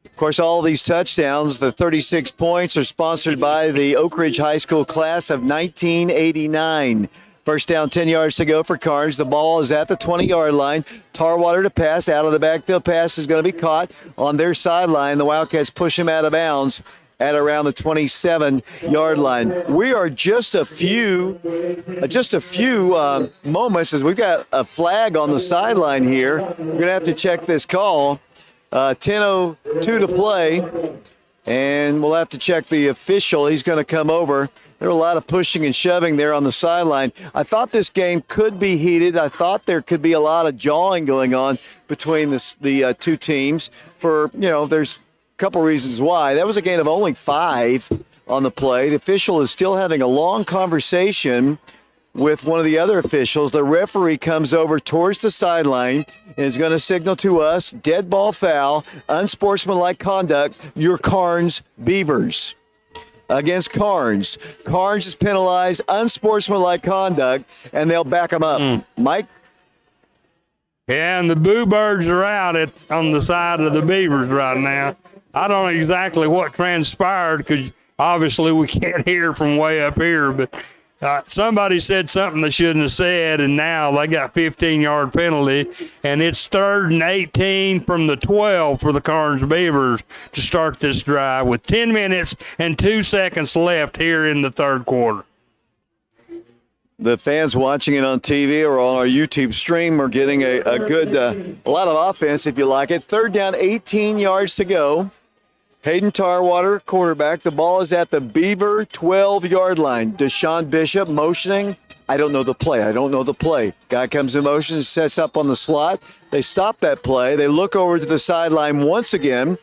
Of course, all of these touchdowns, the 36 points, are sponsored by the Oak Ridge High School class of 1989. First down, 10 yards to go for Karns. The ball is at the 20-yard line. Tarwater to pass. Out of the backfield pass is going to be caught on their sideline. The Wildcats push him out of bounds at around the 27-yard line. We are just a few moments as we've got a flag on the sideline here. We're going to have to check this call. 10:02 to play, and we'll have to check the official. He's going to come over. There were a lot of pushing and shoving there on the sideline. I thought this game could be heated. I thought there could be a lot of jawing going on between the two teams for, there's a couple reasons why. That was a gain of only 5 on the play. The official is still having a long conversation with one of the other officials. The referee comes over towards the sideline and is going to signal to us, dead ball foul, unsportsmanlike conduct, your Karns Beavers. Against Karns. Karns is penalized, unsportsmanlike conduct, and they'll back him up. Mike? Yeah, and the Boo Birds are out on the side of the Beavers right now. I don't know exactly what transpired because obviously we can't hear from way up here, but somebody said something they shouldn't have said, and now they got 15-yard penalty, and it's 3rd and 18 from the 12 for the Karns Beavers to start this drive with 10 minutes and 2 seconds left here in the third quarter. The fans watching it on TV or on our YouTube stream are getting a lot of offense, if you like it. 3rd down, 18 yards to go. Hayden Tarwater, quarterback. The ball is at the Beaver 12-yard line. Deshaun Bishop motioning. I don't know the play. Guy comes in motion, sets up on the slot. They stop that play. They look over to the sideline once again,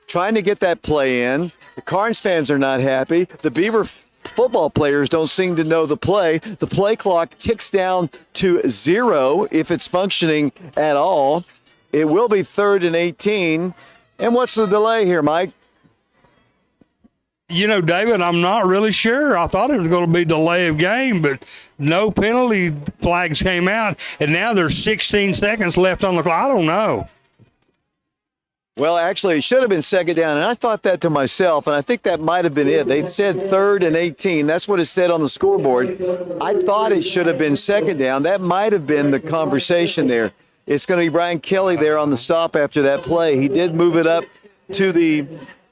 trying to get that play in. The Karns fans are not happy. The Beaver football players don't seem to know the play. The play clock ticks down to 0 if it's functioning at all. It will be 3rd and 18. And what's the delay here, Mike? David, I'm not really sure. I thought it was going to be delay of game, but no penalty flags came out, and now there's 16 seconds left on the clock. I don't know. Well, actually, it should have been 2nd down, and I thought that to myself, and I think that might have been it. They'd said 3rd and 18. That's what it said on the scoreboard. I thought it should have been 2nd down. That might have been the conversation there. It's going to be Brian Kelly there on the stop after that play. He did move it up to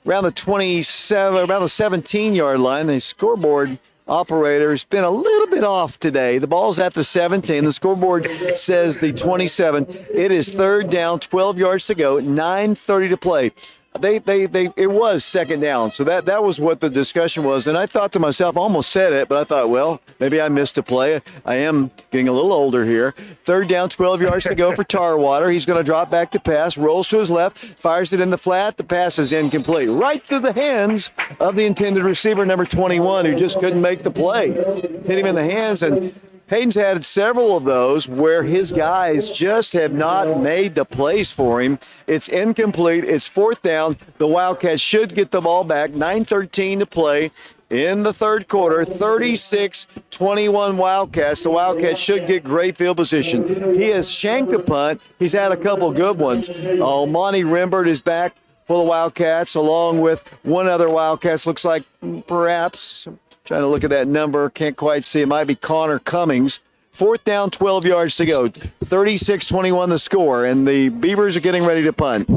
around the 17-yard line. The scoreboard operator has been a little bit off today. The ball's at the 17. The scoreboard says the 27. It is 3rd down, 12 yards to go, 9:30 to play. It was 2nd down, so that was what the discussion was. And I thought to myself, I almost said it, but I thought, well, maybe I missed a play. I am getting a little older here. 3rd down, 12 yards to go for Tarwater. He's going to drop back to pass, rolls to his left, fires it in the flat. The pass is incomplete. Right through the hands of the intended receiver, number 21, who just couldn't make the play. Hit him in the hands, and Hayden's had several of those where his guys just have not made the plays for him. It's incomplete. It's 4th down. The Wildcats should get the ball back. 9:13 to play in the third quarter. 36-21 Wildcats. The Wildcats should get great field position. He has shanked a punt. He's had a couple good ones. Monty Rembert is back for the Wildcats, along with one other Wildcats. Looks like perhaps, trying to look at that number, can't quite see. It might be Connor Cummings 4th down, 12 yards to go. 36-21 the score, and the Beavers are getting ready to punt.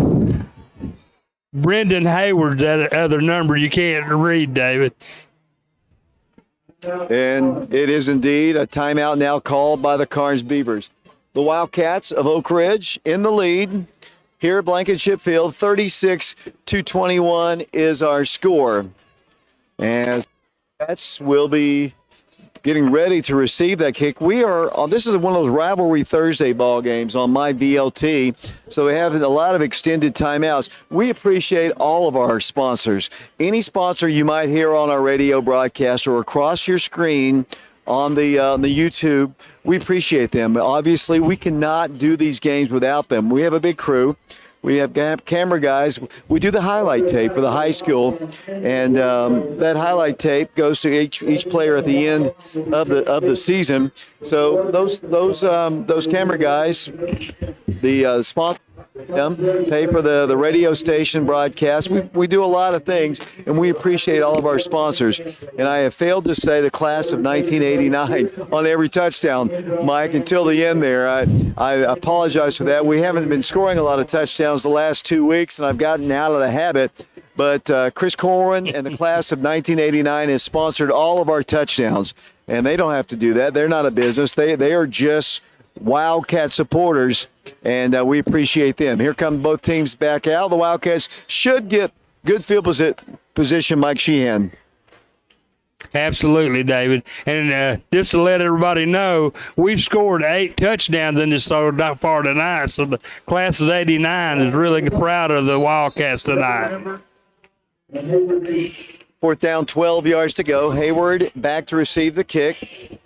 Brendan Hayward's that other number you can't read, David. And it is indeed a timeout now called by the Karns Beavers. The Wildcats of Oak Ridge in the lead here at Blankenship Field. 36-21 is our score. And Cats will be getting ready to receive that kick. We are this is one of those rivalry Thursday ball games on my VLT, so we have a lot of extended timeouts. We appreciate all of our sponsors. Any sponsor you might hear on our radio broadcast or across your screen on the YouTube, we appreciate them. Obviously, we cannot do these games without them. We have a big crew. We have camera guys. We do the highlight tape for the high school, and that highlight tape goes to each player at the end of the season. So those camera guys, the sponsor, pay for the radio station broadcast. We do a lot of things, and we appreciate all of our sponsors. And I have failed to say the class of 1989 on every touchdown, Mike, until the end there. I apologize for that. We haven't been scoring a lot of touchdowns the last 2 weeks, and I've gotten out of the habit. But Chris Corwin and the class of 1989 has sponsored all of our touchdowns, and they don't have to do that. They're not a business. They are just Wildcat supporters, and we appreciate them. Here come both teams back out. The Wildcats should get good field position, Mike Sheehan. Absolutely, David. And just to let everybody know, we've scored 8 touchdowns in this so not far tonight. So the class of 89 is really proud of the Wildcats tonight. 4th down, 12 yards to go. Hayward back to receive the kick,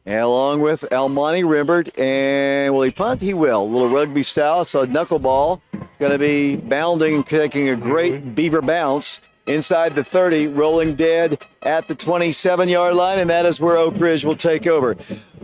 along with Almani Rimbert. And will he punt? He will. A little rugby style. So knuckleball. Going to be bounding, taking a great Beaver bounce inside the 30, rolling dead at the 27-yard line, and that is where Oak Ridge will take over.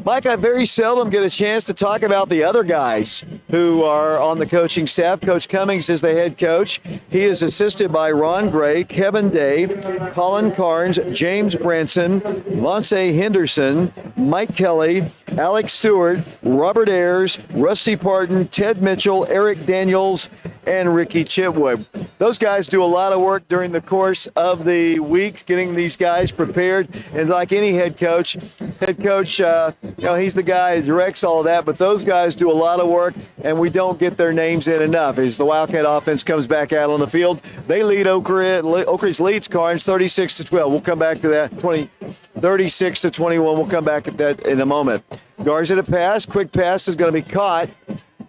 Mike, I very seldom get a chance to talk about the other guys who are on the coaching staff. Coach Cummings is the head coach. He is assisted by Ron Gray, Kevin Day, Colin Karns, James Branson, Vonce Henderson, Mike Kelly, Alex Stewart, Robert Ayers, Rusty Parton, Ted Mitchell, Eric Daniels, and Ricky Chitwood. Those guys do a lot of work during the course of the week, getting these guys prepared. And like any head coach, he's the guy who directs all of that, but those guys do a lot of work, and we don't get their names in enough. As the Wildcat offense comes back out on the field, they lead Oak Ridge leads Karns 36-12. We'll come back to that. 36-21. We'll come back at that in a moment. Garza to pass. Quick pass is going to be caught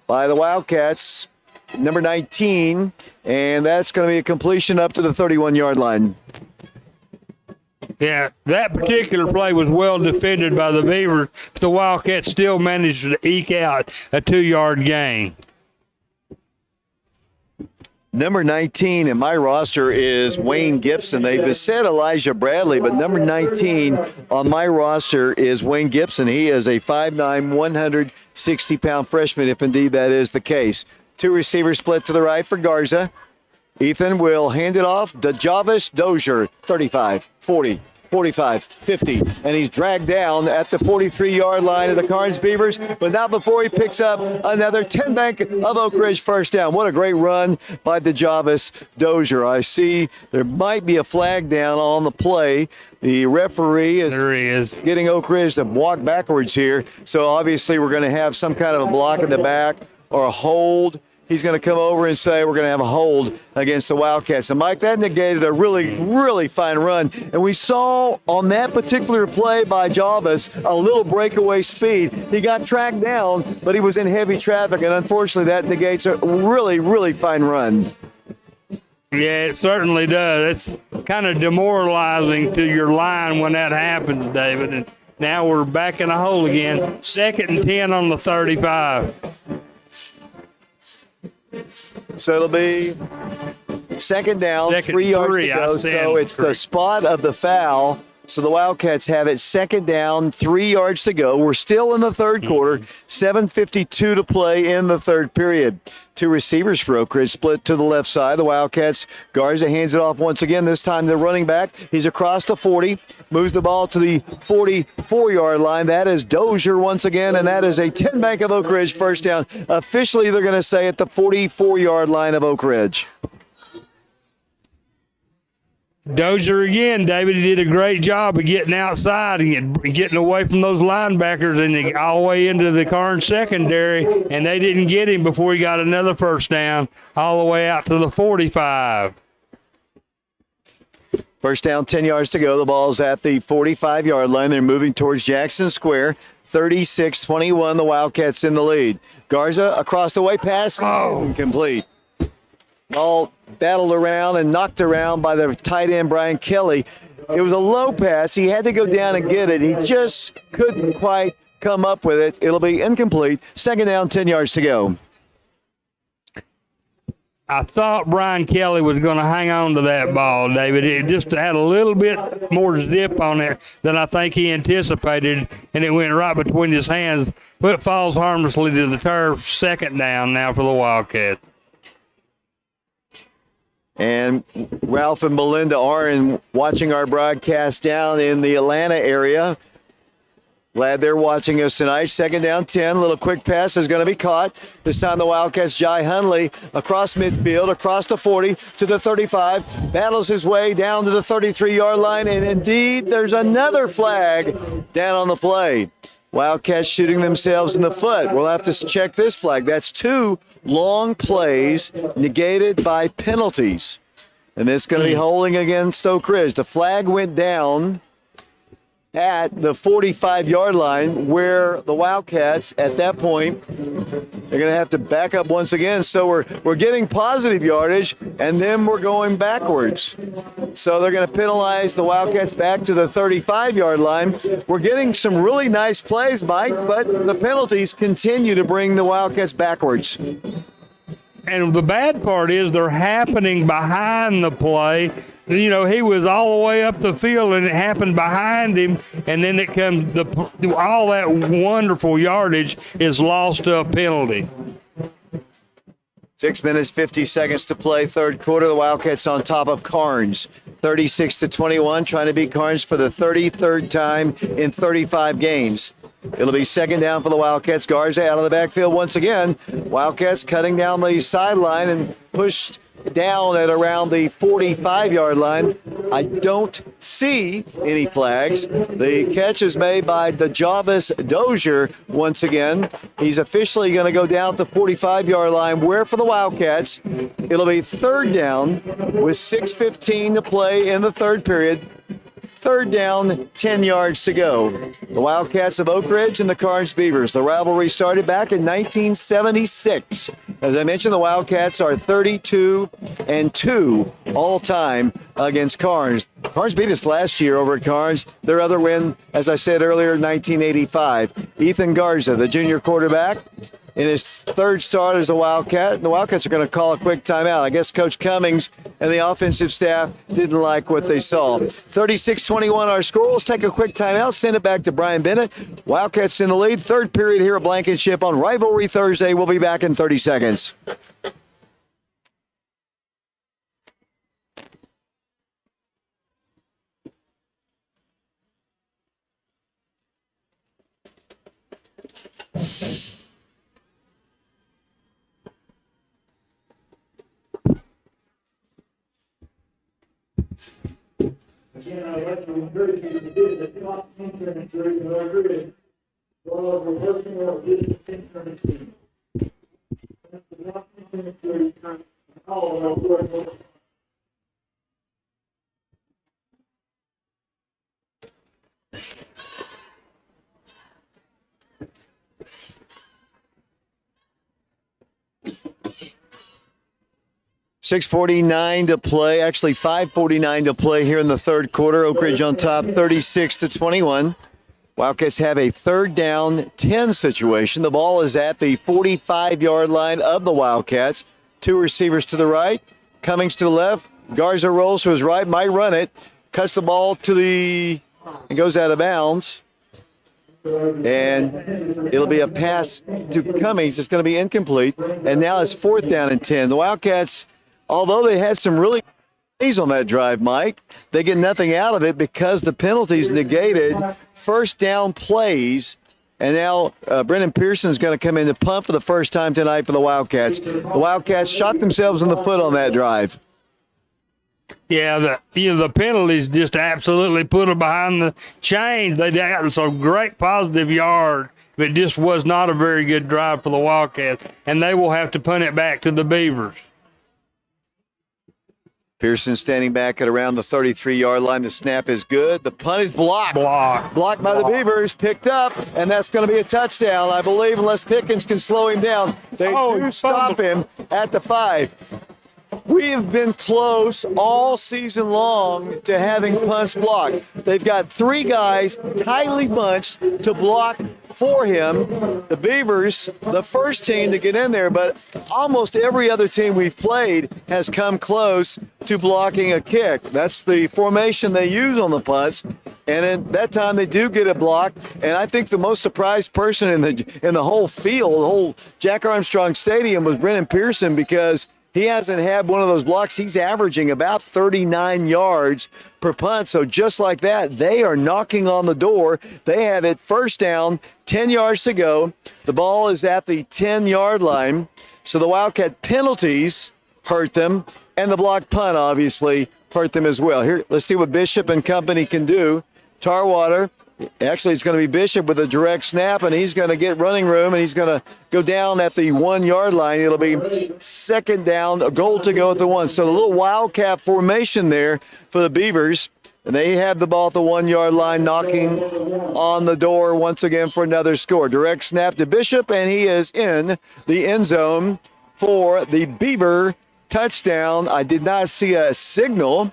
by the Wildcats, number 19, and that's going to be a completion up to the 31-yard line. Yeah, that particular play was well defended by the Beavers, but the Wildcats still managed to eke out a 2-yard gain. Number 19 in my roster is Wayne Gibson. They've said Elijah Bradley, but number 19 on my roster is Wayne Gibson. He is a 5'9", 160-pound freshman, if indeed that is the case. 2 receivers split to the right for Garza. Ethan will hand it off to Javis Dozier, 35, 40, 45, 50, and he's dragged down at the 43-yard line of the Karns Beavers, but not before he picks up another 10 bank of Oak Ridge first down. What a great run by DeJavis Dozier. I see there might be a flag down on the play. The referee is getting Oak Ridge to walk backwards here, so obviously we're going to have some kind of a block in the back or a hold. He's going to come over and say we're going to have a hold against the Wildcats. And, Mike, that negated a really, really fine run. And we saw on that particular play by Javis a little breakaway speed. He got tracked down, but he was in heavy traffic, and unfortunately that negates a really, really fine run. Yeah, it certainly does. It's kind of demoralizing to your line when that happens, David. And now we're back in a hole again. 2nd and 10 on the 35. So it'll be 2nd down, 3 yards to go. So it's the spot of the foul So the Wildcats have it second down, 3 yards to go. We're still in the third quarter, 7:52 to play in the third period. Two receivers for Oak Ridge split to the left side. The Wildcats, Garza hands it off once again. This time the running back. He's across the 40, moves the ball to the 44-yard line. That is Dozier once again, and that is a 10 Bank of Oak Ridge first down. Officially, they're going to say at the 44-yard line of Oak Ridge. Dozier again, David. He did a great job of getting outside and getting away from those linebackers and all the way into the Karns secondary, and they didn't get him before he got another first down all the way out to the 45. First down, 10 yards to go. The ball's at the 45-yard line. They're moving towards Jackson Square. 36-21, the Wildcats in the lead. Garza across the way, pass, incomplete. Ball battled around and knocked around by the tight end, Brian Kelly. It was a low pass. He had to go down and get it. He just couldn't quite come up with it. It'll be incomplete. Second down, 10 yards to go. I thought Brian Kelly was going to hang on to that ball, David. It just had a little bit more zip on it than I think he anticipated, and it went right between his hands. But it falls harmlessly to the turf. Second down now for the Wildcats. And Ralph and Belinda are watching our broadcast down in the Atlanta area. Glad they're watching us tonight. Second down, 10. Little quick pass is going to be caught. This time the Wildcats, Jai Hunley, across midfield, across the 40 to the 35. Battles his way down to the 33-yard line. And indeed, there's another flag down on the play. Wildcats shooting themselves in the foot. We'll have to check this flag. That's 2 long plays negated by penalties. And this is going to be holding against Oak Ridge. The flag went down at the 45-yard line where the Wildcats, at that point, they're going to have to back up once again. So we're getting positive yardage, and then we're going backwards. So they're going to penalize the Wildcats back to the 35-yard line. We're getting some really nice plays, Mike, but the penalties continue to bring the Wildcats backwards. And the bad part is they're happening behind the play. You know, he was all the way up the field, and it happened behind him, and then it comes all that wonderful yardage is lost to a penalty. 6 minutes, 50 seconds to play, third quarter. The Wildcats on top of Karns, 36-21, trying to beat Karns for the 33rd time in 35 games. It'll be second down for the Wildcats. Garza out of the backfield once again. Wildcats cutting down the sideline and pushed down at around the 45-yard line. I don't see any flags. The catch is made by DeJavis Dozier once again. He's officially going to go down at the 45-yard line. Where for the Wildcats, it'll be third down with 6:15 to play in the third period. Third down, 10 yards to go. The Wildcats of Oak Ridge and the Karns Beavers. The rivalry started back in 1976. As I mentioned, the Wildcats are 32-2 all-time against Karns. Karns beat us last year over at Karns. Their other win, as I said earlier, 1985. Ethan Garza, the junior quarterback, in his third start as a Wildcat. The Wildcats are going to call a quick timeout. I guess Coach Cummings and the offensive staff didn't like what they saw. 36-21 our score. Let's take a quick timeout. Send it back to Brian Bennett. Wildcats in the lead. Third period here at Blankenship on Rivalry Thursday. We'll be back in 30 seconds. Again, I'd like to encourage you to visit the top intern series in our grid. Go over working or visit the intern series. That's the top intern series in Colorado. 6:49 to play, actually 5:49 to play here in the third quarter. Oak Ridge on top, 36-21. Wildcats have a third down, 10 situation. The ball is at the 45-yard line of the Wildcats. Two receivers to the right, Cummings to the left. Garza rolls to his right, might run it. Cuts the ball to the and goes out of bounds. And it'll be a pass to Cummings. It's going to be incomplete. And now it's 4th down and 10. The Wildcats, although they had some really plays on that drive, Mike, they get nothing out of it because the penalties negated first down plays. And now Brendan Pearson's going to come in to punt for the first time tonight for the Wildcats. The Wildcats shot themselves in the foot on that drive. Yeah, the penalties just absolutely put them behind the chains. They got some great positive yard, but it just was not a very good drive for the Wildcats, and they will have to punt it back to the Beavers. Pearson standing back at around the 33-yard line. The snap is good. The punt is blocked. Blocked by the Beavers, picked up, and that's going to be a touchdown, I believe, unless Pickens can slow him down. They do stop him at the 5. We've been close all season long to having punts blocked. They've got 3 guys tightly bunched to block for him. The Beavers, the first team to get in there, but almost every other team we've played has come close to blocking a kick. That's the formation they use on the punts. And at that time, they do get it blocked. And I think the most surprised person in the whole field, the whole Jack Armstrong Stadium, was Brendan Pearson, because he hasn't had one of those blocks. He's averaging about 39 yards per punt. So just like that, they are knocking on the door. They have it first down, 10 yards to go. The ball is at the 10-yard line. So the Wildcat penalties hurt them, and the block punt obviously hurt them as well. Here, let's see what Bishop and company can do. Tarwater. Actually, it's going to be Bishop with a direct snap, and he's going to get running room, and he's going to go down at the 1-yard line. It'll be second down, a goal to go at the 1. So the little Wildcat formation there for the Beavers. And they have the ball at the 1-yard line, knocking on the door once again for another score. Direct snap to Bishop, and he is in the end zone for the Beaver touchdown. I did not see a signal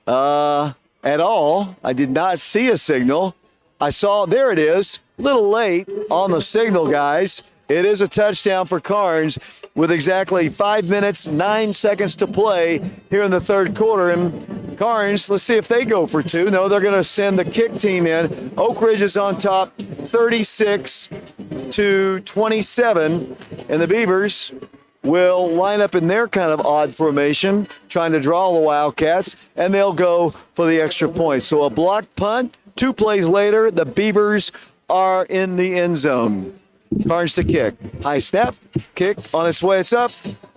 at all. I did not see a signal. I saw, there it is, a little late on the signal, guys. It is a touchdown for Karns with exactly 5 minutes, 9 seconds to play here in the third quarter. And Karns, let's see if they go for 2. No, they're going to send the kick team in. Oak Ridge is on top, 36-27. And the Beavers will line up in their kind of odd formation, trying to draw the Wildcats, and they'll go for the extra point. So a blocked punt. 2 plays later, the Beavers are in the end zone. Karns to kick. High snap, kick on its way. It's up.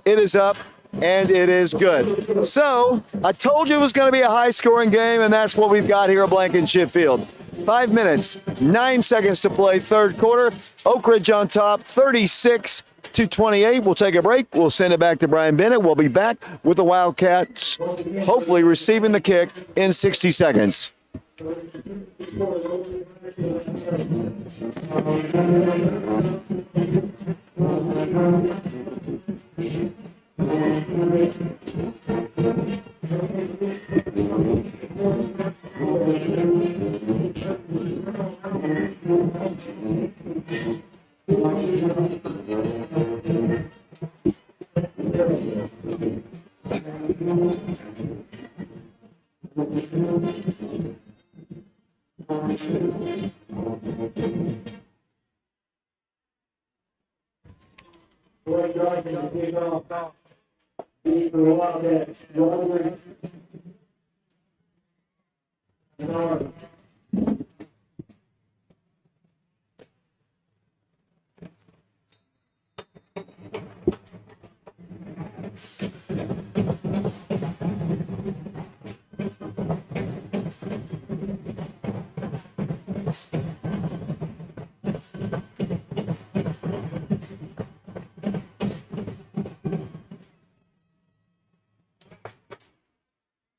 It is up, and it is good. So I told you it was going to be a high-scoring game, and that's what we've got here at Blankenship Field. 5 minutes, 9 seconds to play, third quarter. Oak Ridge on top, 36-28. We'll take a break. We'll send it back to Brian Bennett. We'll be back with the Wildcats, hopefully receiving the kick in 60 seconds.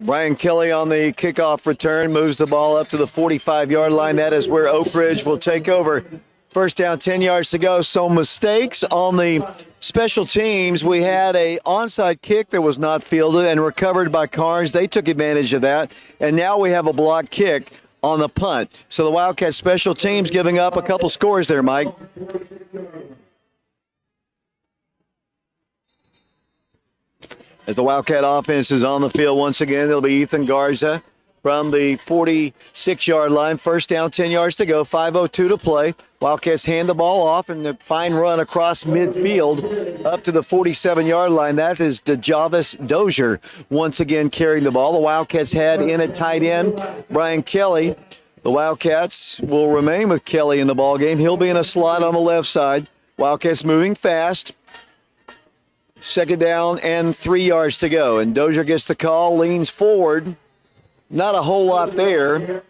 Brian Kelly on the kickoff return moves the ball up to the 45-yard line. That is where Oak Ridge will take over. First down, 10 yards to go. So mistakes on the special teams. We had a onside kick that was not fielded and recovered by Karns. They took advantage of that. And now we have a blocked kick on the punt. So the Wildcat special teams giving up a couple scores there, Mike. As the Wildcat offense is on the field once again, it'll be Ethan Garza from the 46-yard line. First down, 10 yards to go, 5:02 to play. Wildcats hand the ball off, and the fine run across midfield up to the 47-yard line. That is DeJavis Dozier once again carrying the ball. The Wildcats had in at tight end Brian Kelly. The Wildcats will remain with Kelly in the ball game. He'll be in a slot on the left side. Wildcats moving fast. Second down and 3 yards to go. And Dozier gets the call, leans forward. Not a whole lot there.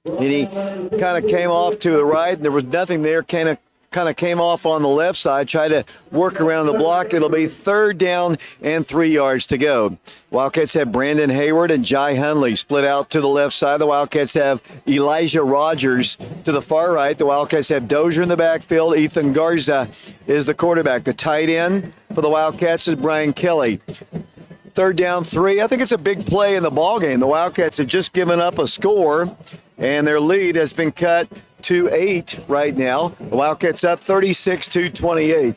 And he kind of came off to the right, and there was nothing there. Kind of came off on the left side, tried to work around the block. It'll be third down and 3 yards to go. Wildcats have Brandon Hayward and Jai Hunley split out to the left side. The Wildcats have Elijah Rogers to the far right. The Wildcats have Dozier in the backfield. Ethan Garza is the quarterback. The tight end for the Wildcats is Brian Kelly. Third down 3. I think it's a big play in the ballgame. The Wildcats have just given up a score, and their lead has been cut to 8 right now. The Wildcats up 36-28.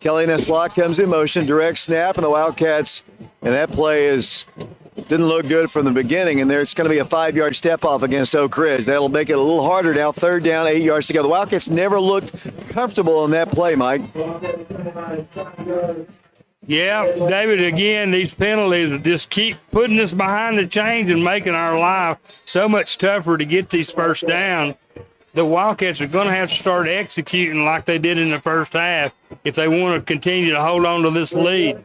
Kelly in a slot comes in motion, direct snap, and the Wildcats, and that play didn't look good from the beginning, and there's going to be a 5-yard step off against Oak Ridge. That'll make it a little harder now. Third down, 8 yards to go. The Wildcats never looked comfortable on that play, Mike. Yeah, David, again, these penalties just keep putting us behind the chains and making our life so much tougher to get these first down. The Wildcats are going to have to start executing like they did in the first half if they want to continue to hold on to this lead.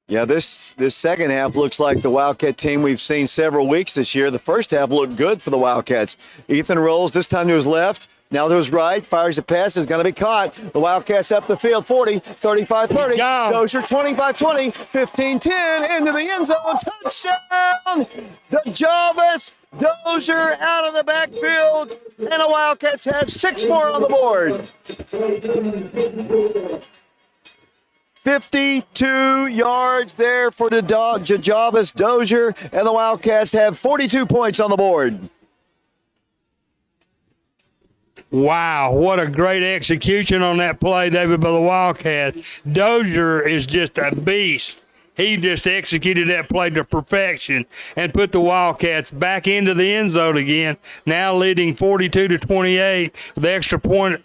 Yeah, this second half looks like the Wildcat team we've seen several weeks this year. The first half looked good for the Wildcats. Ethan rolls this time to his left. Now to his right, fires a pass, is going to be caught. The Wildcats up the field, 40, 35, 30. Dozier, 25-20, 15-10, into the end zone. Touchdown! DeJavis Dozier out of the backfield, and the Wildcats have 6 more on the board. 52 yards there for DeJavis Dozier, and the Wildcats have 42 points on the board. Wow, what a great execution on that play, David, by the Wildcats. Dozier is just a beast. He just executed that play to perfection and put the Wildcats back into the end zone again, now leading 42-28 with the extra point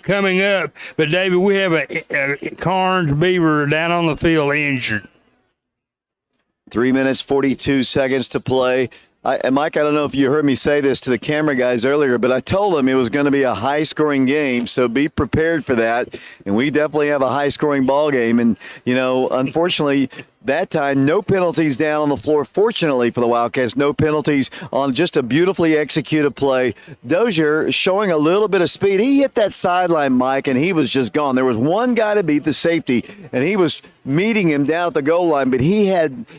coming up. But, David, we have a Karns Beaver down on the field injured. 3 minutes, 42 seconds to play. Mike, I don't know if you heard me say this to the camera guys earlier, but I told them it was going to be a high-scoring game, so be prepared for that. And we definitely have a high-scoring ball game. And, unfortunately, that time, no penalties down on the floor. Fortunately for the Wildcats, no penalties on just a beautifully executed play. Dozier showing a little bit of speed. He hit that sideline, Mike, and he was just gone. There was one guy to beat, the safety, and he was meeting him down at the goal line, but he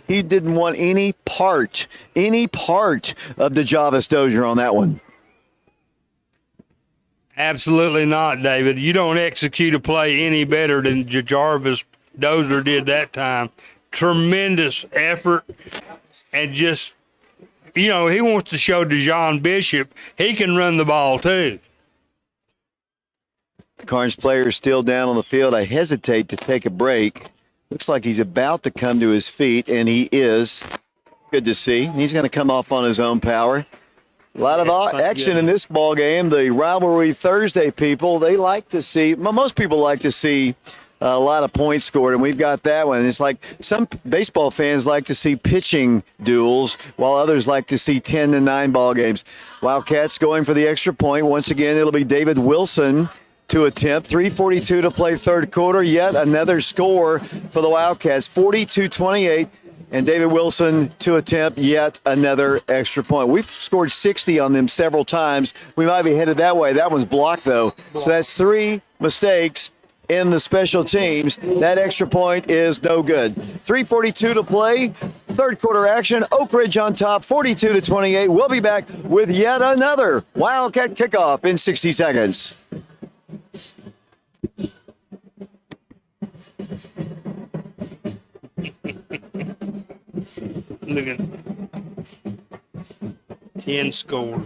didn't want any part of DeJavis Dozier on that one. Absolutely not, David. You don't execute a play any better than Jarvis Dozier did that time. Tremendous effort, and just, he wants to show DeJon Bishop he can run the ball too. The Karns player is still down on the field. I hesitate to take a break. Looks like he's about to come to his feet, and he is. Good to see. He's going to come off on his own power. A lot of action in this ball game. The Rivalry Thursday people, they like to see, most people like to see a lot of points scored, and we've got that one. It's like some baseball fans like to see pitching duels, while others like to see 10-9 ball games. Wildcats going for the extra point. Once again, it'll be David Wilson to attempt. 3:42 to play third quarter. Yet another score for the Wildcats, 42-28. And David Wilson to attempt yet another extra point. We've scored 60 on them several times. We might be headed that way. That one's blocked, though. So that's 3 mistakes in the special teams. That extra point is no good. 3:42 to play. Third quarter action. Oak Ridge on top, 42-28. We'll be back with yet another Wildcat kickoff in 60 seconds. Look at 10 score.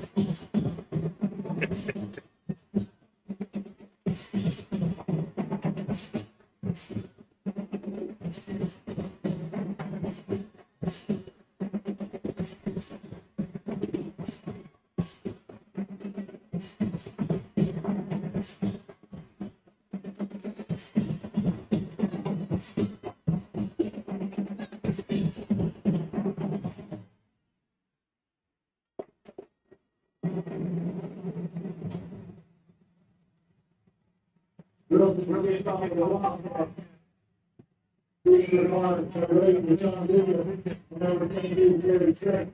we're going to talk about the Wildcats. Number 10, Jerry Trent.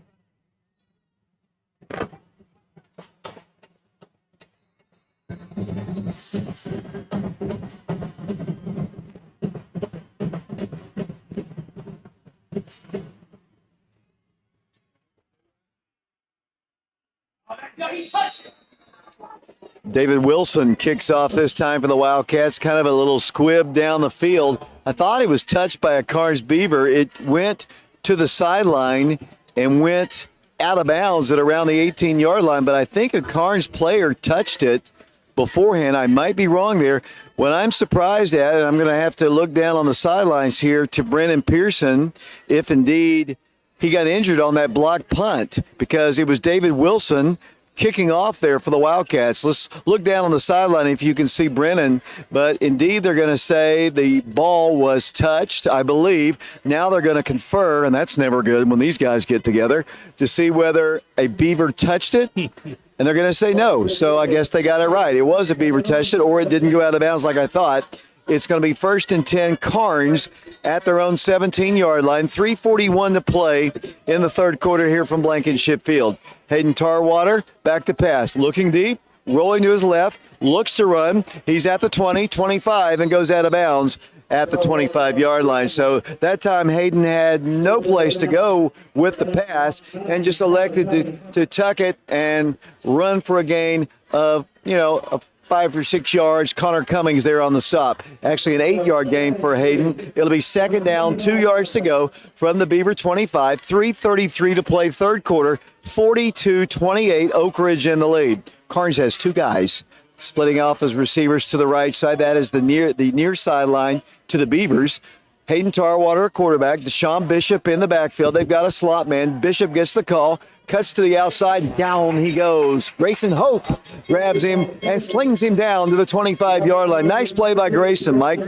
David Wilson kicks off this time for the Wildcats. Kind of a little squib down the field. I thought it was touched by a Karns Beaver. It went to the sideline and went out of bounds at around the 18-yard line, but I think a Karns player touched it beforehand. I might be wrong there. What I'm surprised at, and I'm going to have to look down on the sidelines here to Brennan Pearson, if indeed he got injured on that blocked punt, because it was David Wilson kicking off there for the Wildcats. Let's look down on the sideline if you can see Brennan. But indeed, they're going to say the ball was touched, I believe. Now they're going to confer, and that's never good when these guys get together, to see whether a Beaver touched it. And they're going to say no. So I guess they got it right. It was a Beaver touched it, or it didn't go out of bounds like I thought. It's going to be 1st and 10, Karns at their own 17-yard line. 3:41 to play in the third quarter here from Blankenship Field. Hayden Tarwater back to pass. Looking deep, rolling to his left, looks to run. He's at the 20, 25, and goes out of bounds at the 25-yard line. So that time Hayden had no place to go with the pass and just elected to tuck it and run for a gain of, of 5 or 6 yards. Connor Cummings there on the stop. Actually an 8-yard gain for Hayden. It'll be 2nd down, 2 yards to go from the Beaver 25. 3:33 to play third quarter. 42-28, Oak Ridge in the lead. Karns has 2 guys splitting off as receivers to the right side. That is the near sideline to the Beavers. Hayden Tarwater, a quarterback. Deshaun Bishop in the backfield. They've got a slot man. Bishop gets the call. Cuts to the outside. Down he goes. Grayson Hope grabs him and slings him down to the 25-yard line. Nice play by Grayson, Mike.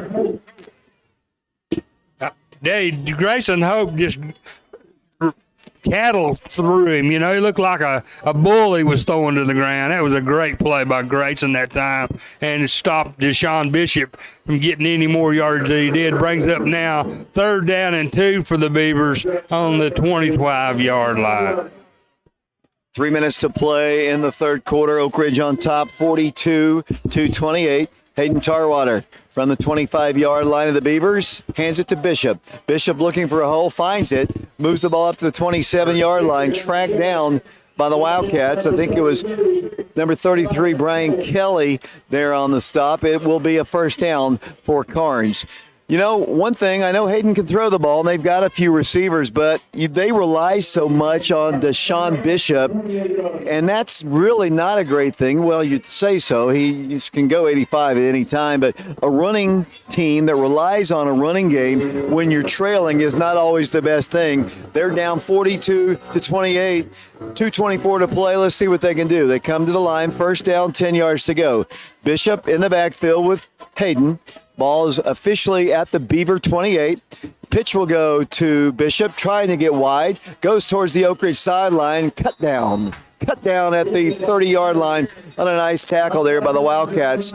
Grayson Hope just cattle through him. He looked like a bull he was throwing to the ground. That was a great play by Grayson that time, and it stopped Deshaun Bishop from getting any more yards than he did. Brings up now 3rd down and 2 for the Beavers on the 25-yard line. 3 minutes to play in the third quarter. Oak Ridge on top, 42-28. Hayden Tarwater from the 25-yard line of the Beavers hands it to Bishop. Bishop looking for a hole, finds it, moves the ball up to the 27-yard line, tracked down by the Wildcats. I think it was number 33, Brian Kelly, there on the stop. It will be a 1st down for Karns. One thing, I know Hayden can throw the ball, and they've got a few receivers, but they rely so much on Deshaun Bishop, and that's really not a great thing. Well, you'd say so. He can go 85 at any time, but a running team that relies on a running game when you're trailing is not always the best thing. They're down 42-28, 2:24 to play. Let's see what they can do. They come to the line, 1st down, 10 yards to go. Bishop in the backfield with Hayden. Ball is officially at the Beaver 28. Pitch will go to Bishop, trying to get wide. Goes towards the Oak Ridge sideline. Cut down at the 30-yard line on a nice tackle there by the Wildcats.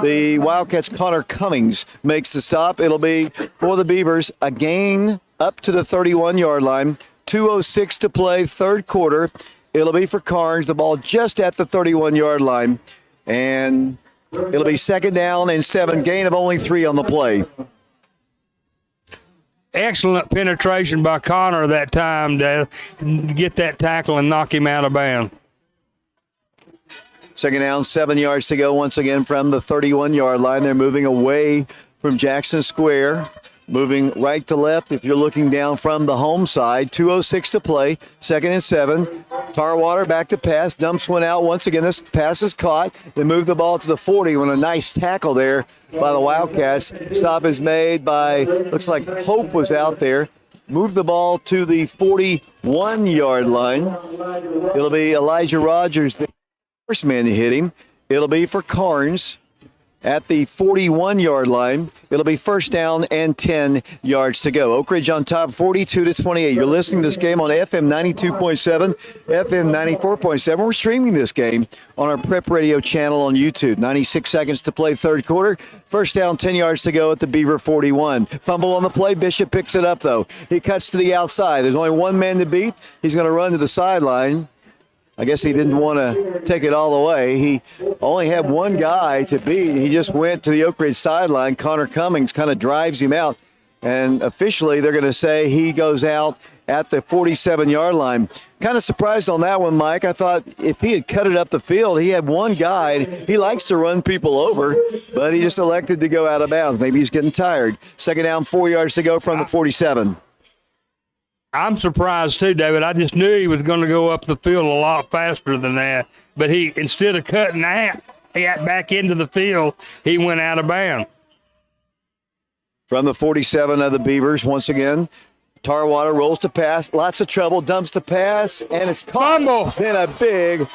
The Wildcats' Connor Cummings makes the stop. It'll be for the Beavers a gain up to the 31-yard line. 2:06 to play, third quarter. It'll be for Karns. The ball just at the 31-yard line. And it'll be 2nd down and 7, gain of only 3 on the play. Excellent penetration by Connor that time to get that tackle and knock him out of bounds. 2nd down, 7 yards to go once again from the 31-yard line. They're moving away from Jackson Square, moving right to left if you're looking down from the home side. 2:06 to play, 2nd and 7. Tarwater back to pass, dumps one out. Once again, this pass is caught. They move the ball to the 40 with a nice tackle there by the Wildcats. Stop is made by, looks like Hope was out there. Move the ball to the 41-yard line. It'll be Elijah Rogers, the first man to hit him. It'll be for Karns. at the 41-yard line. It'll be first down and 10 yards to go. Oak Ridge on top, 42-28. You're listening to this game on FM 92.7, FM 94.7. We're streaming this game on our Prep Radio channel on YouTube. 96 seconds to play third quarter. First down, 10 yards to go at the Beaver 41. Fumble on the play. Bishop picks it up, though. He cuts to the outside. There's only one man to beat. He's going to run to the sideline. I guess he didn't want to take it all the way. He only had one guy to beat. He just went to the Oak Ridge sideline. Connor Cummings kind of drives him out. And officially, they're going to say he goes out at the 47-yard line. Kind of surprised on that one, Mike. I thought if he had cut it up the field, he had one guy. He likes to run people over, but he just elected to go out of bounds. Maybe he's getting tired. Second down, 4 yards to go from the 47. I'm surprised too, David. I just knew he was going to go up the field a lot faster than that. But he, instead of cutting that back into the field, he went out of bounds. From the 47 of the Beavers, once again, Tarwater rolls to pass. Lots of trouble, dumps the pass, and it's caught. Fumble. Then a big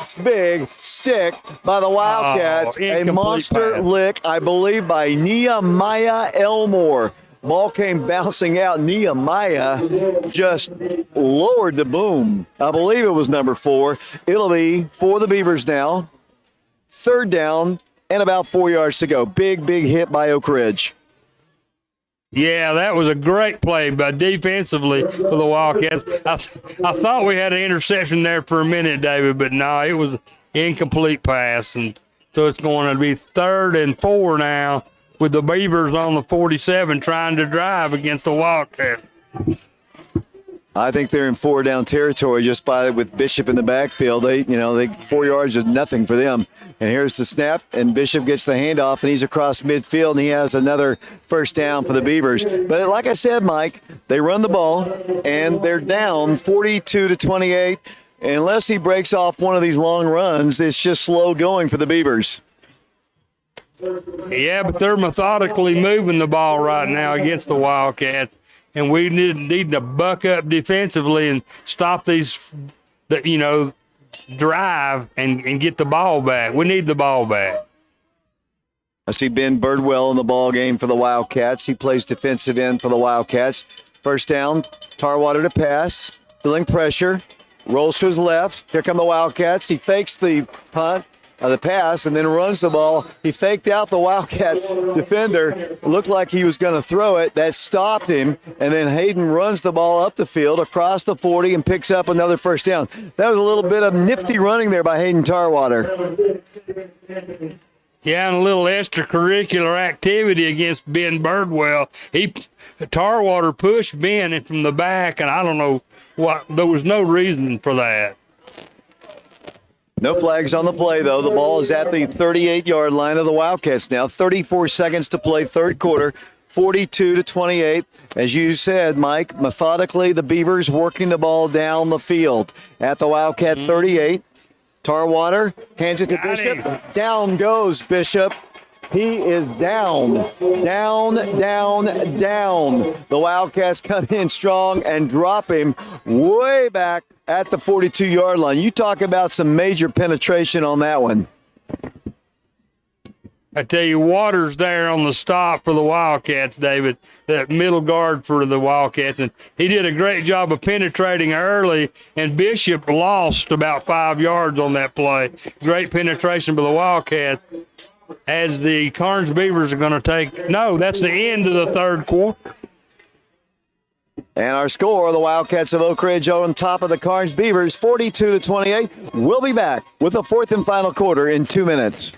stick by the Wildcats. A Incomplete monster pass. lick, I believe, by Nehemiah Elmore. Ball came bouncing out. Nehemiah just lowered the boom. I believe it was number 4. It'll be for the Beavers now. Third down and about 4 yards to go. Big hit by Oak Ridge. Yeah, that was a great play, but defensively for the Wildcats. I thought we had an interception there for a minute, David, but no, it was an incomplete pass. And so it's going to be 3rd and 4 now, with the Beavers on the 47 trying to drive against the Wildcats. I think they're in 4-down territory just with Bishop in the backfield. They 4 yards is nothing for them. And here's the snap, and Bishop gets the handoff, and he's across midfield, and he has another first down for the Beavers. But like I said, Mike, they run the ball, and they're down 42-28. Unless he breaks off one of these long runs, it's just slow going for the Beavers. Yeah, but they're methodically moving the ball right now against the Wildcats, and we need to buck up defensively and stop drive and get the ball back. We need the ball back. I see Ben Birdwell in the ball game for the Wildcats. He plays defensive end for the Wildcats. First down, Tarwater to pass, feeling pressure, rolls to his left. Here come the Wildcats. He fakes the punt. The pass and then runs the ball. He faked out the Wildcat defender. It looked like he was going to throw it. That stopped him. And then Hayden runs the ball up the field across the 40 and picks up another first down. That was a little bit of nifty running there by Hayden Tarwater. Yeah, and a little extracurricular activity against Ben Birdwell. Tarwater pushed Ben in from the back, and I don't know what. There was no reason for that. No flags on the play, though. The ball is at the 38-yard line of the Wildcats now. 34 seconds to play third quarter, 42-28. As you said, Mike, methodically the Beavers working the ball down the field. At the Wildcat 38, Tarwater hands it to Bishop. Down goes Bishop. He is down. The Wildcats come in strong and drop him way back at the 42-yard line. You talk about some major penetration on that one. I tell you, Waters there on the stop for the Wildcats, David, that middle guard for the Wildcats, and he did a great job of penetrating early, and Bishop lost about 5 yards on that play. Great penetration by the Wildcats. As the Karns Beavers are going to that's the end of the third quarter. And our score, the Wildcats of Oak Ridge on top of the Karns Beavers, 42-28. We'll be back with the fourth and final quarter in 2 minutes.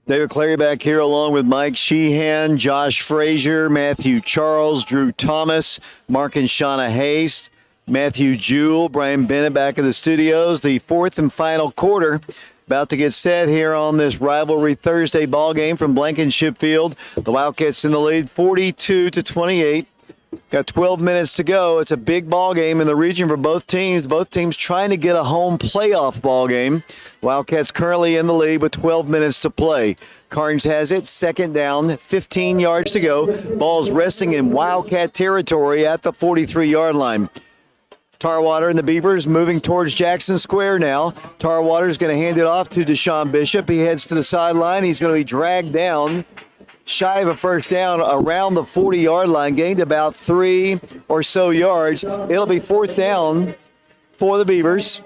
David Clary back here along with Mike Sheehan, Josh Frazier, Matthew Charles, Drew Thomas, Mark and Shauna Hayes, Matthew Jewell, Brian Bennett back in the studios. The fourth and final quarter about to get set here on this rivalry Thursday ball game from Blankenship Field. The Wildcats in the lead 42-28. Got 12 minutes to go. It's a big ball game in the region for both teams. Both teams trying to get a home playoff ball game. Wildcats currently in the lead with 12 minutes to play. Karns has it, second down, 15 yards to go. Ball's resting in Wildcat territory at the 43-yard line. Tarwater and the Beavers moving towards Jackson Square now. Tarwater's going to hand it off to Deshaun Bishop. He heads to the sideline. He's going to be dragged down shy of a first down around the 40-yard line, gained about 3 or so yards. It'll be fourth down for the Beavers.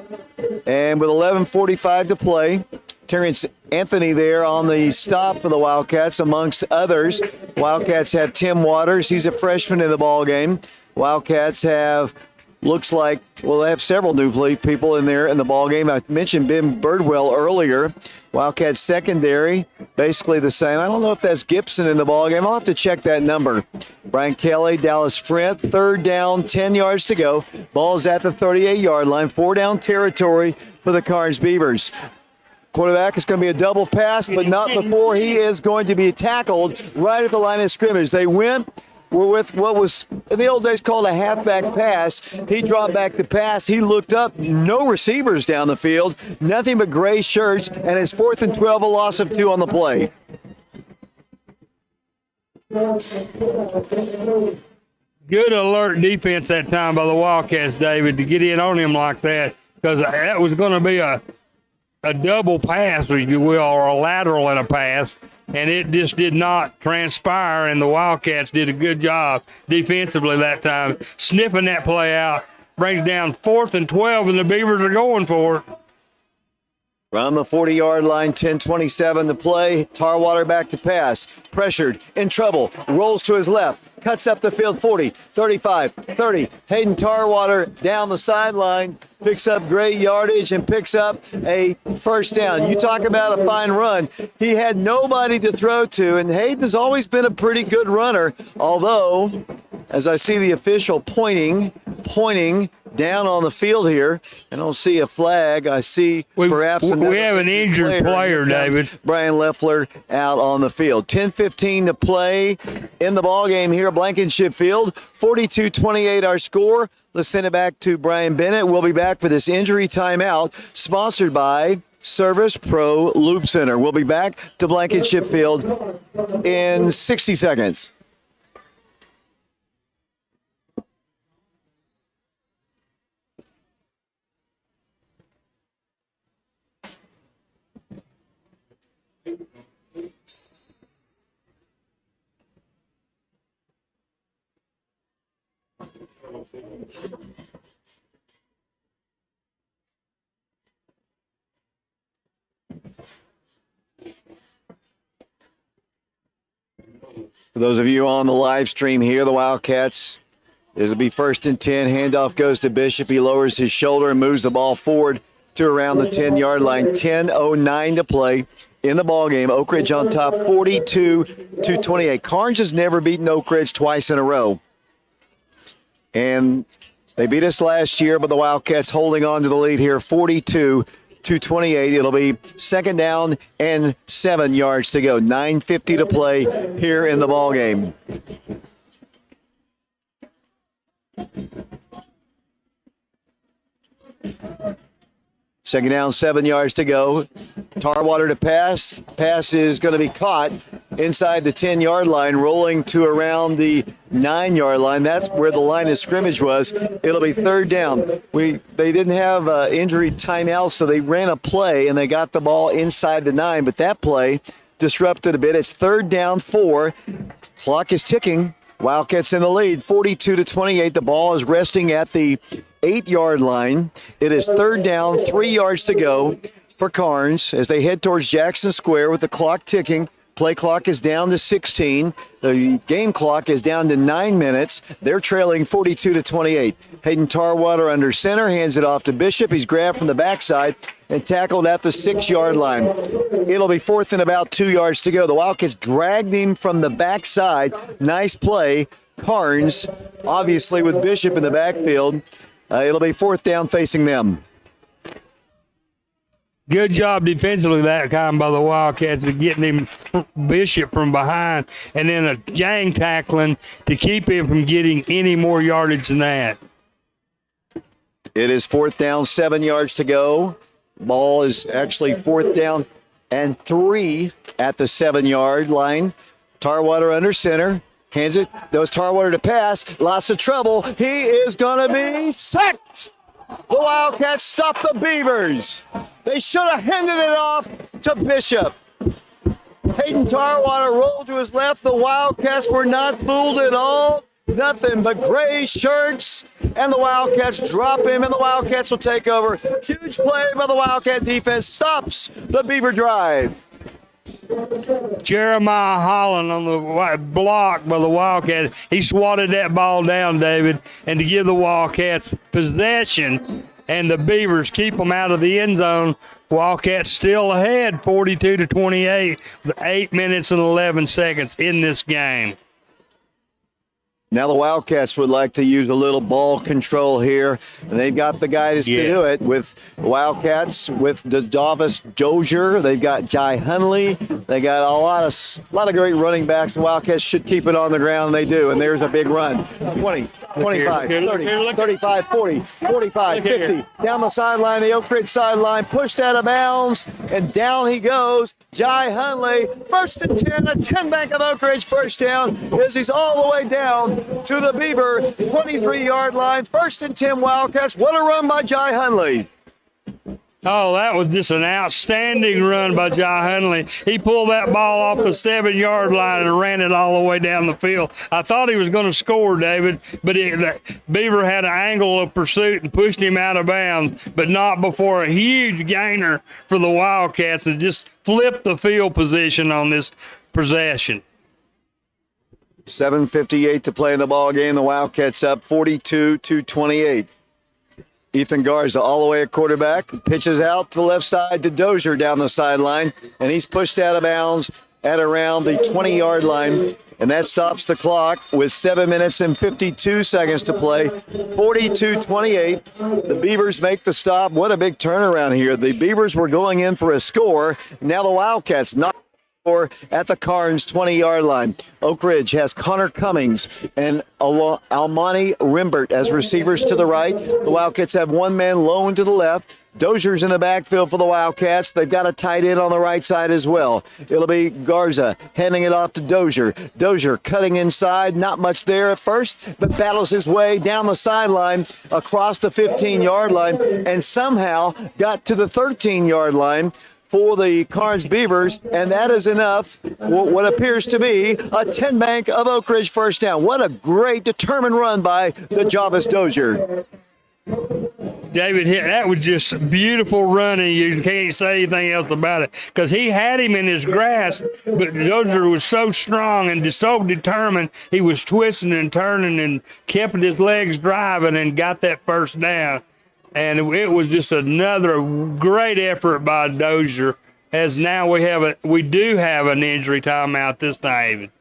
And with 11:45 to play, Terrence Anthony there on the stop for the Wildcats, amongst others. Wildcats have Tim Waters. He's a freshman in the ball game. Wildcats have, looks like, well, they have several new people in there in the ball game. I mentioned Ben Birdwell earlier. Wildcats secondary, basically the same. I don't know if that's Gibson in the ball game. I'll have to check that number. Brian Kelly, Dallas Frent, third down, 10 yards to go. Ball's at the 38-yard line, 4-down territory for the Karns Beavers. Quarterback is going to be a double pass, but not before he is going to be tackled right at the line of scrimmage. They went with what was in the old days called a halfback pass. He dropped back the pass. He looked up, no receivers down the field, nothing but gray shirts, and it's 4th and 12, a loss of 2 on the play. Good alert defense that time by the Wildcats, David, to get in on him like that, because that was going to be a double pass, if you will, or a lateral and a pass, and it just did not transpire, and the Wildcats did a good job defensively that time, sniffing that play out. Brings down 4th and 12, and the Beavers are going for it. Around the 40-yard line, 10:27 to play. Tarwater back to pass. Pressured, in trouble, rolls to his left, cuts up the field 40, 35, 30. Hayden Tarwater down the sideline, picks up great yardage and picks up a first down. You talk about a fine run. He had nobody to throw to, and Hayden's always been a pretty good runner, although, as I see the official pointing down on the field here. I don't see a flag. I see perhaps we have an injured player, David. Brian Leffler out on the field. 10:15 to play in the ball game here at Blankenship Field. 42-28 our score. Let's send it back to Brian Bennett. We'll be back for this injury timeout, sponsored by Service Pro Loop Center. We'll be back to Blankenship Field in 60 seconds. For those of you on the live stream here, the Wildcats, it'll be 1st and 10. Handoff goes to Bishop. He lowers his shoulder and moves the ball forward to around the 10-yard line. 10:09 to play in the ball game. Oak Ridge on top 42-28. Karns has never beaten Oak Ridge twice in a row. And they beat us last year, but the Wildcats holding on to the lead here 42-28. It'll be second down and 7 yards to go. 9:50 to play here in the ball game. Second down, 7 yards to go. Tarwater to pass. Pass is going to be caught inside the 10-yard line, rolling to around the 9-yard line. That's where the line of scrimmage was. It'll be third down. They didn't have injury timeout, so they ran a play, and they got the ball inside the 9. But that play disrupted a bit. It's third down 4. Clock is ticking. Wildcats in the lead, 42-28. The ball is resting at the 8-yard line. It is third down, 3 yards to go for Karns as they head towards Jackson Square with the clock ticking. Play clock is down to 16. The game clock is down to 9 minutes. They're trailing 42-28. Hayden Tarwater under center, hands it off to Bishop. He's grabbed from the backside and tackled at the 6-yard line. It'll be fourth and about 2 yards to go. The Wildcats dragged him from the backside. Nice play. Karns, obviously with Bishop in the backfield. It'll be fourth down facing them. Good job defensively that time by the Wildcats of getting him Bishop from behind and then a gang tackling to keep him from getting any more yardage than that. It is fourth down, 7 yards to go. Ball is actually fourth down and 3 at the 7-yard line. Tarwater under center. Hands it. Those Tarwater to pass. Lots of trouble. He is going to be sacked. The Wildcats stop the Beavers. They should have handed it off to Bishop. Hayden Tarwater rolled to his left. The Wildcats were not fooled at all. Nothing but gray shirts. And the Wildcats drop him, and the Wildcats will take over. Huge play by the Wildcat defense. Stops the Beaver drive. Jeremiah Holland on the block by the Wildcat. He swatted that ball down, David, and to give the Wildcats possession and the Beavers keep them out of the end zone. Wildcats still ahead 42-28 with 8 minutes and 11 seconds in this game. Now the Wildcats would like to use a little ball control here. And they've got the guys to do it with Wildcats, with Davis Dozier. They've got Jai Hunley. They got a lot of great running backs. The Wildcats should keep it on the ground, and they do. And there's a big run. 20, 25, 30, 35, 40, 45, 50. Down the sideline, the Oak Ridge sideline, pushed out of bounds, and down he goes. Jai Hunley, first and 10, a 10 bank of Oak Ridge first down as he's all the way down to the Beaver 23-yard line. First and 10 Wildcats. What a run by Jai Hunley. Oh, that was just an outstanding run by Jai Hunley. He pulled that ball off the 7-yard line and ran it all the way down the field. I thought he was going to score, David, but the Beaver had an angle of pursuit and pushed him out of bounds, but not before a huge gainer for the Wildcats that just flipped the field position on this possession. 7:58 to play in the ball game. The Wildcats up 42-28. Ethan Garza all the way at quarterback, pitches out to the left side to Dozier down the sideline, and he's pushed out of bounds at around the 20-yard line, and that stops the clock with 7 minutes and 52 seconds to play. 42-28. The Beavers make the stop. What a big turnaround here. The Beavers were going in for a score. Now the Wildcats not at the Karns 20-yard line. Oak Ridge has Connor Cummings and Almani Rimbert as receivers to the right. The Wildcats have one man lone to the left. Dozier's in the backfield for the Wildcats. They've got a tight end on the right side as well. It'll be Garza handing it off to Dozier. Dozier cutting inside. Not much there at first, but battles his way down the sideline across the 15-yard line and somehow got to the 13-yard line for the Karns Beavers, and that is enough for what appears to be a 10 bank of Oak Ridge first down. What a great determined run by the Javis Dozier. David, that was just beautiful running. You can't say anything else about it because he had him in his grasp, but Dozier was so strong and so determined. He was twisting and turning and kept his legs driving and got that first down. And it was just another great effort by Dozier as now we do have an injury timeout this time.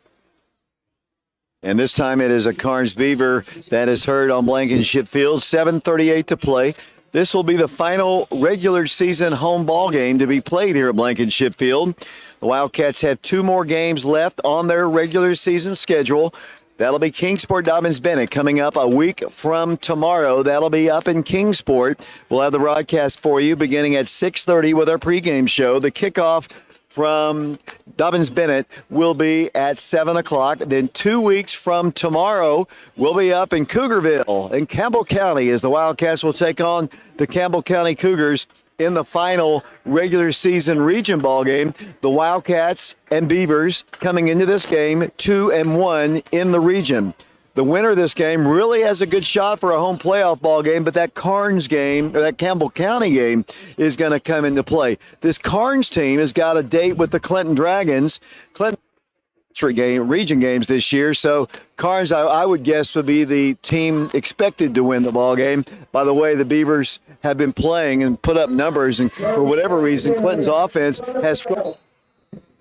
And this time it is a Karns Beaver that is hurt on Blankenship Field. 7:38 to play. This will be the final regular season home ball game to be played here at Blankenship Field. The Wildcats have 2 more games left on their regular season schedule. That'll be Kingsport Dobbins-Bennett coming up a week from tomorrow. That'll be up in Kingsport. We'll have the broadcast for you beginning at 6:30 with our pregame show. The kickoff from Dobbins-Bennett will be at 7 o'clock. Then 2 weeks from tomorrow, we'll be up in Cougarville in Campbell County as the Wildcats will take on the Campbell County Cougars in the final regular season region ball game. The Wildcats and Beavers coming into this game 2-1 in the region. The winner of this game really has a good shot for a home playoff ball game, but that Karns game, or that Campbell County game, is going to come into play. This Karns team has got a date with the Clinton Dragons. Clinton region games this year, so Karns, I would guess, would be the team expected to win the ball game. By the way, the Beavers have been playing and put up numbers, and for whatever reason, Clinton's offense has struggled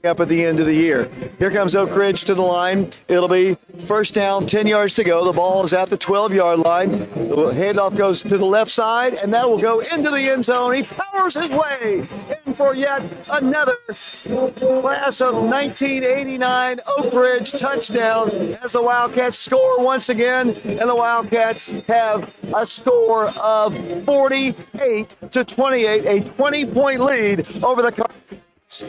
up at the end of the year. Here comes Oak Ridge to the line. It'll be first down, 10 yards to go. The ball is at the 12-yard line. The handoff goes to the left side, and that will go into the end zone. He powers his way in for yet another class of 1989 Oak Ridge touchdown as the Wildcats score once again, and the Wildcats have a score of 48-28, a 20-point lead over the Cardinals.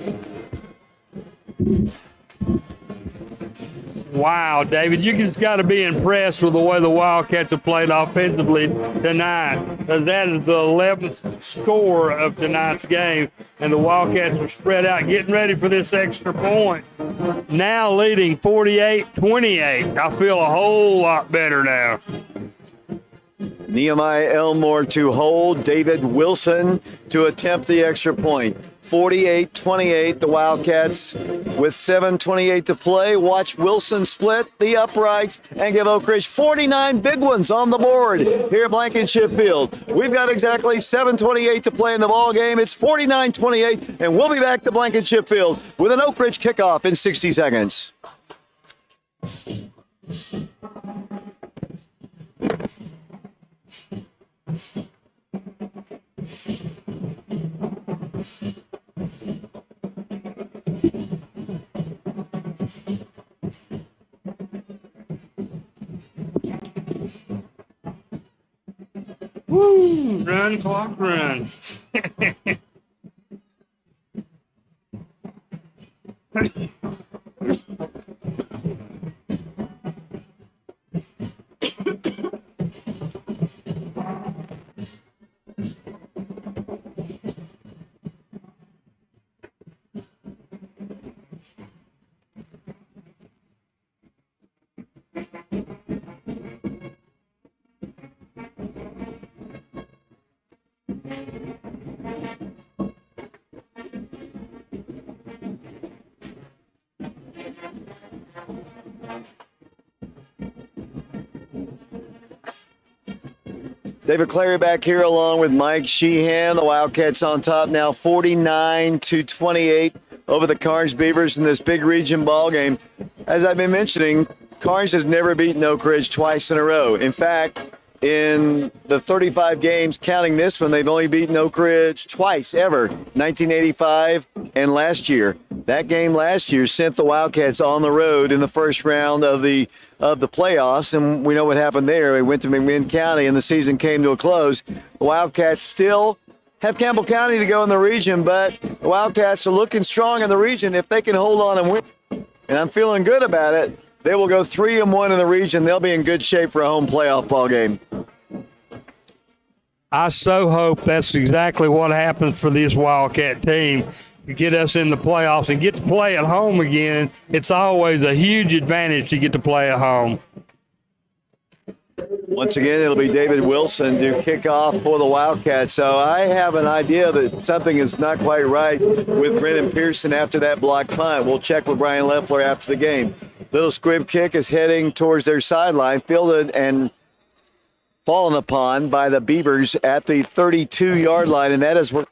Wow, David, you just got to be impressed with the way the Wildcats have played offensively tonight, because that is the 11th score of tonight's game, and the Wildcats are spread out, getting ready for this extra point. Now leading 48-28. I feel a whole lot better now. Nehemiah Elmore to hold, David Wilson to attempt the extra point. 48-28, the Wildcats with 7:28 to play. Watch Wilson split the uprights and give Oak Ridge 49 big ones on the board here at Blankenship Field. We've got exactly 7:28 to play in the ball game. It's 49-28, and we'll be back to Blankenship Field with an Oak Ridge kickoff in 60 seconds. Woo! Run, clock, run. David Clary back here along with Mike Sheehan. The Wildcats on top now 49-28 over the Karns Beavers in this big region ball game. As I've been mentioning, Karns has never beaten Oak Ridge twice in a row. In fact, in the 35 games, counting this one, they've only beaten Oak Ridge twice ever, 1985 and last year. That game last year sent the Wildcats on the road in the first round of the playoffs, and we know what happened there. They went to McMinn County, and the season came to a close. The Wildcats still have Campbell County to go in the region, but the Wildcats are looking strong in the region. If they can hold on and win, and I'm feeling good about it, they will go 3-1 in the region. They'll be in good shape for a home playoff ball game. I so hope that's exactly what happens for this Wildcat team. You get us in the playoffs and get to play at home again. It's always a huge advantage to get to play at home. Once again, it'll be David Wilson to kick off for the Wildcats. So I have an idea that something is not quite right with Brennan Pearson after that block punt. We'll check with Brian Leffler after the game. Little squib kick is heading towards their sideline, fielded and fallen upon by the Beavers at the 32-yard line, and that is where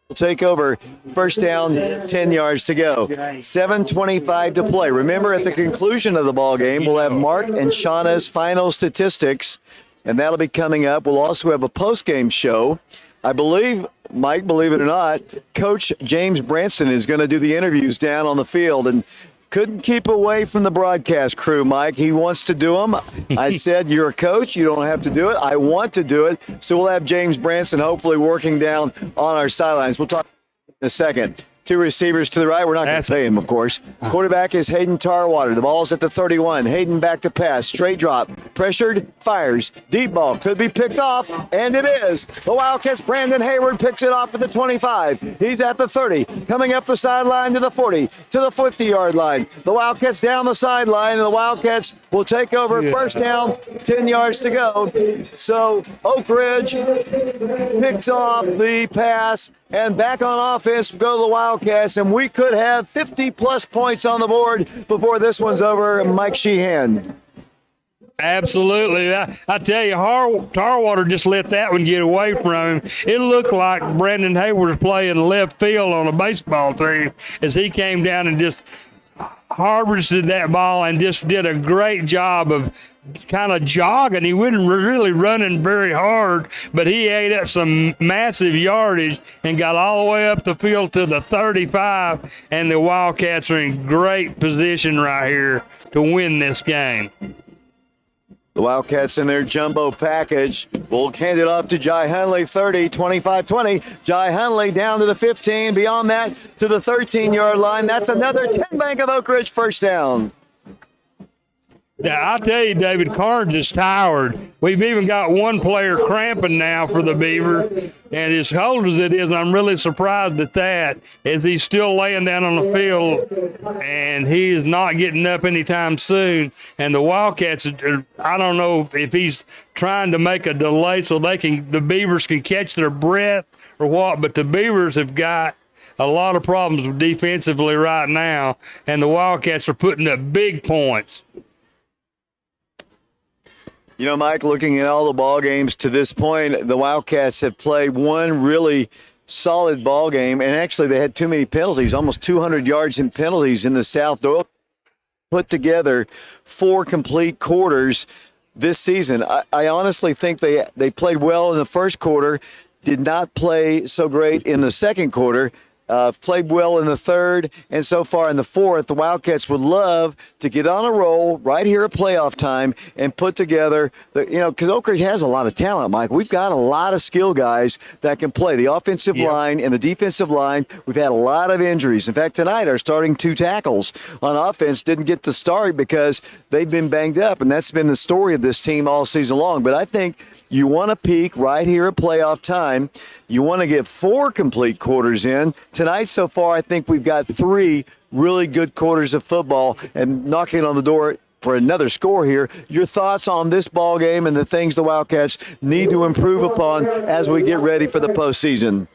will take over. First down, 10 yards to go. 7:25 to play. Remember, at the conclusion of the ball game, we'll have Mark and Shauna's final statistics, and that'll be coming up. We'll also have a post-game show. I believe, Mike, believe it or not, Coach James Branson is going to do the interviews down on the field, and couldn't keep away from the broadcast crew, Mike. He wants to do them. I said, you're a coach. You don't have to do it. I want to do it. So we'll have James Branson hopefully working down on our sidelines. We'll talk in a second. Two receivers to the right. We're not going to say him, of course. Quarterback is Hayden Tarwater. The ball's at the 31. Hayden back to pass. Straight drop. Pressured. Fires. Deep ball. Could be picked off. And it is. The Wildcats, Brandon Hayward picks it off at the 25. He's at the 30. Coming up the sideline to the 40. To the 50-yard line. The Wildcats down the sideline. And the Wildcats will take over. First down. 10 yards to go. So Oak Ridge picks off the pass. And back on offense go the Wildcats, and we could have 50-plus points on the board before this one's over. Mike Sheehan. Absolutely. I tell you, Tarwater just let that one get away from him. It looked like Brandon Hayward was playing left field on a baseball team as he came down and just harvested that ball and just did a great job of kind of jogging. He wasn't really running very hard, but he ate up some massive yardage and got all the way up the field to the 35, and the Wildcats are in great position right here to win this game. The Wildcats in their jumbo package will hand it off to Jai Hunley, 30, 25-20. Jai Hunley down to the 15. Beyond that, to the 13-yard line. That's another 10 Bank of Oak Ridge first down. Now, I'll tell you, David, Karns is tired. We've even got one player cramping now for the Beaver. And as cold as it is, I'm really surprised at that, as he's still laying down on the field, and he's not getting up anytime soon. And the Wildcats, I don't know if he's trying to make a delay so the Beavers can catch their breath or what, but the Beavers have got a lot of problems defensively right now, and the Wildcats are putting up big points. You know, Mike, looking at all the ball games to this point, the Wildcats have played one really solid ball game, and actually they had too many penalties, almost 200 yards in penalties in the South. They put together 4 complete quarters this season. I honestly think they played well in the first quarter, did not play so great in the second quarter. Played well in the third, and so far in the fourth. The Wildcats would love to get on a roll right here at playoff time and put together, because Oak Ridge has a lot of talent, Mike. We've got a lot of skill guys that can play. The offensive line and the defensive line, we've had a lot of injuries. In fact, tonight our starting 2 tackles on offense didn't get the start because they've been banged up, and that's been the story of this team all season long. But I think you want to peak right here at playoff time. You want to get 4 complete quarters in. Tonight so far, I think we've got 3 really good quarters of football and knocking on the door for another score here. Your thoughts on this ball game and the things the Wildcats need to improve upon as we get ready for the postseason?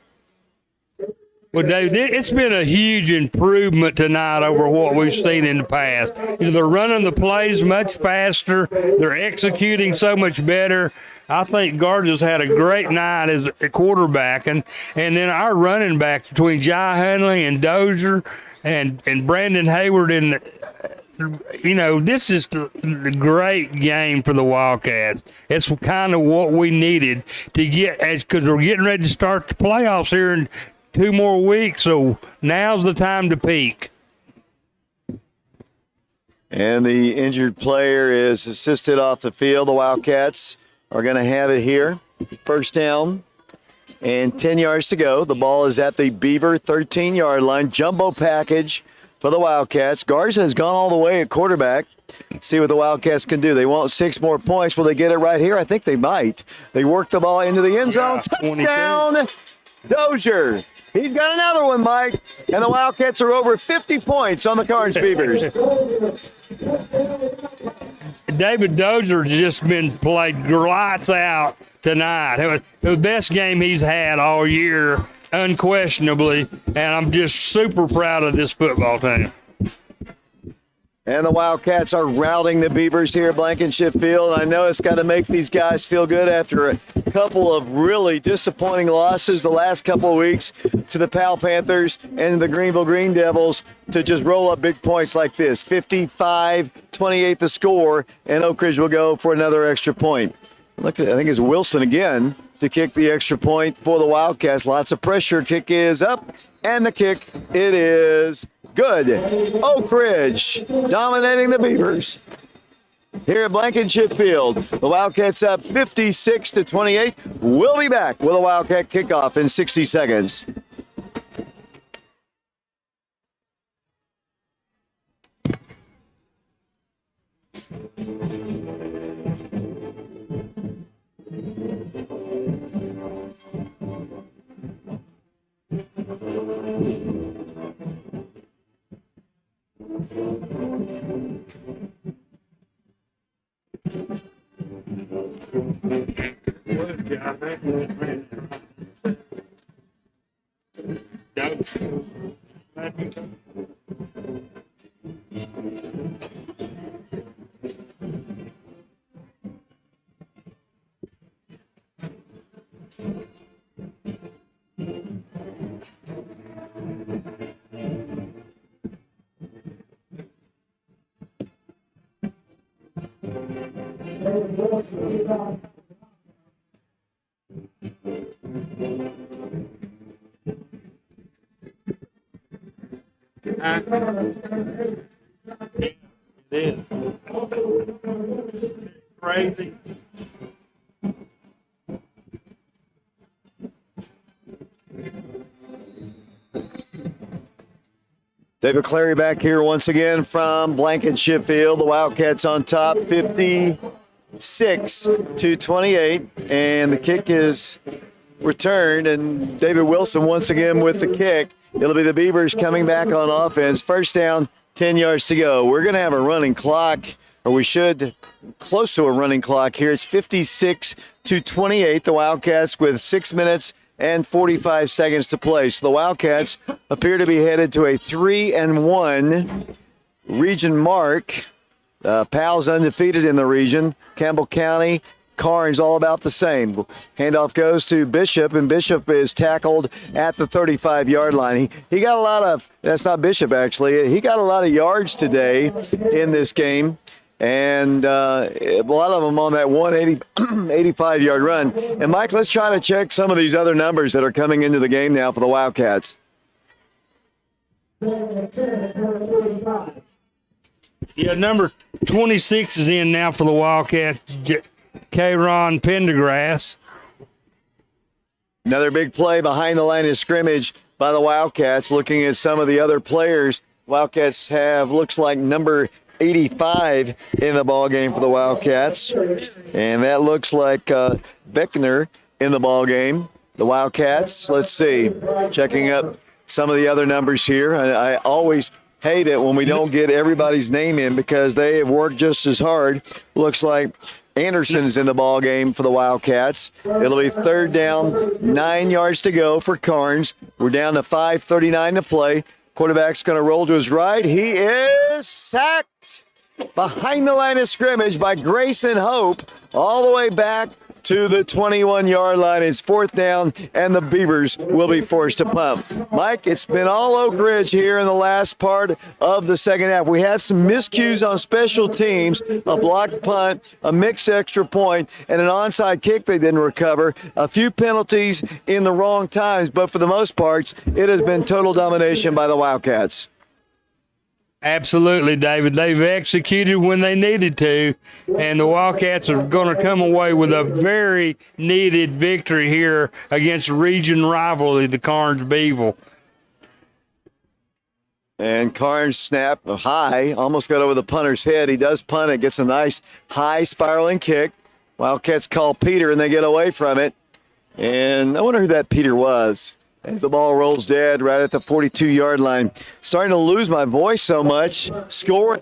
Well, Dave, it's been a huge improvement tonight over what we've seen in the past. They're running the plays much faster. They're executing so much better. I think Gardner's had a great night as a quarterback. And then our running backs between Jai Hunley and Dozier and Brandon Hayward, and this is the great game for the Wildcats. It's kind of what we needed to get, because we're getting ready to start the playoffs here in 2 more weeks, so now's the time to peak. And the injured player is assisted off the field. The Wildcats are going to have it here. First down and 10 yards to go. The ball is at the Beaver 13-yard line. Jumbo package for the Wildcats. Garza has gone all the way at quarterback. See what the Wildcats can do. They want 6 more points. Will they get it right here? I think they might. They work the ball into the end zone. Touchdown, Dozier. He's got another one, Mike. And the Wildcats are over 50 points on the Karns Beavers. David Dozier has just been played lights out tonight. It was the best game he's had all year, unquestionably. And I'm just super proud of this football team. And the Wildcats are routing the Beavers here at Blankenship Field. I know it's got to make these guys feel good after a couple of really disappointing losses the last couple of weeks to the Powell Panthers and the Greenville Green Devils to just roll up big points like this. 55-28 the score, and Oak Ridge will go for another extra point. Look, I think it's Wilson again to kick the extra point for the Wildcats. Lots of pressure. Kick is up, and the kick, it is good. Oak Ridge dominating the Beavers here at Blankenship Field. The Wildcats up 56-28. We'll be back with a Wildcat kickoff in 60 seconds. It is. Crazy. David Clary back here once again from Blankenship Field. The Wildcats on top, 56-28, and the kick is returned, and David Wilson once again with the kick. It'll be the Beavers coming back on offense. First down, 10 yards to go. We're going to have a running clock, or we should, close to a running clock here. It's 56-28. The Wildcats with 6 minutes and 45 seconds to play. So the Wildcats appear to be headed to a 3-1 region mark. Powell's undefeated in the region. Campbell County, Karns, all about the same. Handoff goes to Bishop, and Bishop is tackled at the 35-yard line. He got a lot of, that's not Bishop actually, he got a lot of yards today in this game, and a lot of them on that 185-yard run. And Mike, let's try to check some of these other numbers that are coming into the game now for the Wildcats. Yeah, number 26 is in now for the Wildcats, K-Ron Pendergrass. Another big play behind the line of scrimmage by the Wildcats. Looking at some of the other players, Wildcats have, looks like, number 85 in the ball game for the Wildcats. And that looks like Beckner in the ball game. The Wildcats, let's see, checking up some of the other numbers here. I always hate it when we don't get everybody's name in because they have worked just as hard. Looks like Anderson's in the ball game for the Wildcats. It'll be third down, 9 yards to go for Karns. We're down to 5:39 to play. Quarterback's going to roll to his right. He is sacked behind the line of scrimmage by Grayson Hope, all the way back to the 21-yard line. It's fourth down, and the Beavers will be forced to punt. Mike, it's been all Oak Ridge here in the last part of the second half. We had some miscues on special teams, a blocked punt, a mixed extra point, and an onside kick they didn't recover. A few penalties in the wrong times, but for the most part, it has been total domination by the Wildcats. Absolutely, David. They've executed when they needed to, and the Wildcats are going to come away with a very needed victory here against region rivalry, the Karns Beeville. And Karns snap high, almost got over the punter's head. He does punt it, gets a nice high spiraling kick. Wildcats call Peter, and they get away from it. And I wonder who that Peter was. As the ball rolls dead right at the 42-yard line. Starting to lose my voice so much. Scoring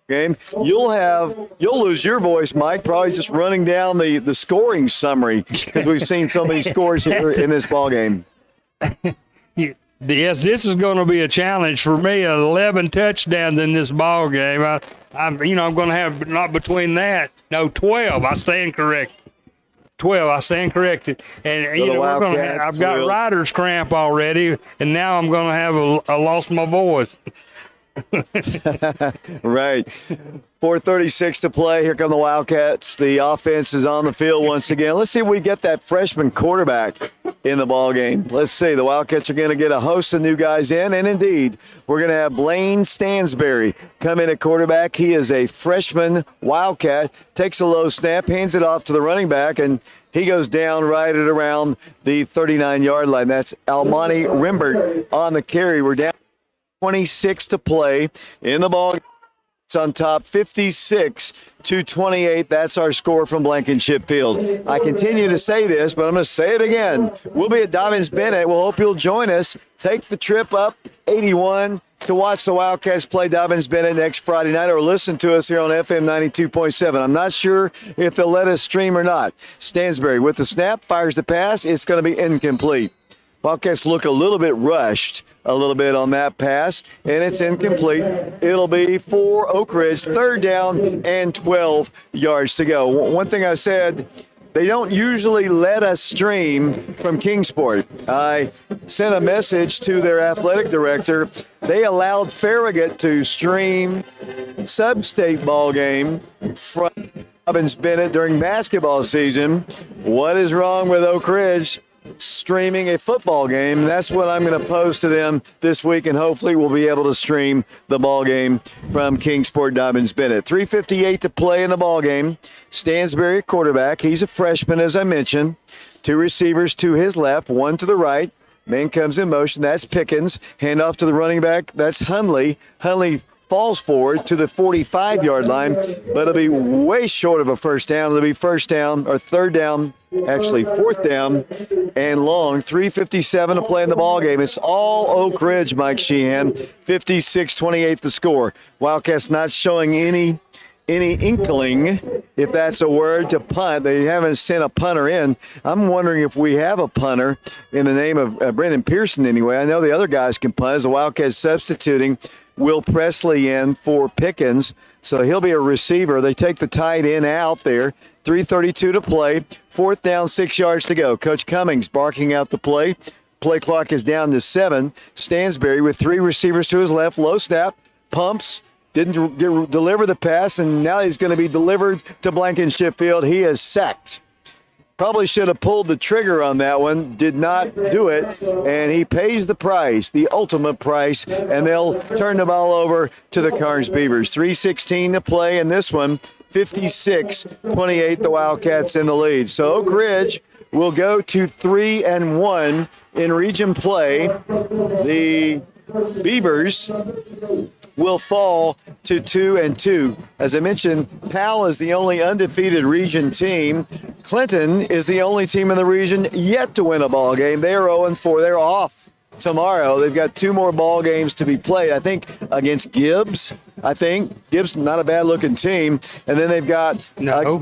game. You'll lose your voice, Mike, probably just running down the scoring summary because we've seen so many scores here in this ball game. Yes, this is going to be a challenge for me. 11 touchdowns in this ball game. I'm going to have not between that. No, 12. I stand corrected. 12. I stand corrected. And So the we're going to. Wildcats I've got will- writer's cramp already, and now I'm going to have a lost my voice. Right. 4:36 to play. Here come the Wildcats. The offense is on the field once again. Let's see if we get that freshman quarterback in the ball game. Let's see. The Wildcats are going to get a host of new guys in, and indeed, we're going to have Blaine Stansberry come in at quarterback. He is a freshman Wildcat. Takes a low snap, hands it off to the running back, and he goes down right at around the 39-yard line. That's Almani Rimbert on the carry. We're down 26 to play in the ball. It's on top 56-28. That's our score from Blankenship Field. I continue to say this, but I'm going to say it again. We'll be at Dobyns-Bennett. We'll hope you'll join us. Take the trip up 81 to watch the Wildcats play Dobyns-Bennett next Friday night, or listen to us here on FM 92.7. I'm not sure if they'll let us stream or not. Stansberry with the snap, fires the pass. It's going to be incomplete. Wildcats look a little bit rushed a little bit on that pass, and it's incomplete. It'll be for Oak Ridge, 3rd down and 12 yards to go. One thing I said, they don't usually let us stream from Kingsport. I sent a message to their athletic director. They allowed Farragut to stream sub-state ball game from Dobyns-Bennett during basketball season. What is wrong with Oak Ridge streaming a football game? That's what I'm going to pose to them this week, and hopefully we'll be able to stream the ball game from Kingsport Dobyns-Bennett. 3:58 to play in the ball game. Stansberry, quarterback. He's a freshman, as I mentioned. 2 receivers to his left, 1 to the right. Man comes in motion. That's Pickens. Handoff to the running back. That's Hundley. Hundley falls forward to the 45-yard line, but it'll be way short of a first down. It'll be 4th down, and long. 3:57 to play in the ball game. It's all Oak Ridge, Mike Sheehan. 56-28 the score. Wildcats not showing any inkling, if that's a word, to punt. They haven't sent a punter in. I'm wondering if we have a punter in the name of Brendan Pearson anyway. I know the other guys can punt. As the Wildcats substituting Will Presley in for Pickens, so he'll be a receiver. They take the tight end out there. 3:32 to play. 4th down, 6 yards to go. Coach Cummings barking out the play. Play clock is down to 7. Stansberry with 3 receivers to his left. Low snap, pumps, didn't deliver the pass, and now he's going to be delivered to Blankenship Field. He is sacked. Probably should have pulled the trigger on that one. Did not do it, and he pays the price, the ultimate price, and they'll turn the ball over to the Karns Beavers. 3:16 to play in this one. 56-28, the Wildcats in the lead. So Oak Ridge will go to 3-1 in region play. The Beavers will fall to 2-2. As I mentioned, Powell is the only undefeated region team. Clinton is the only team in the region yet to win a ball game. They are 0-4. They're off tomorrow. They've got 2 more ball games to be played, I think, against Gibbs. Gibbs, not a bad-looking team. And then they've got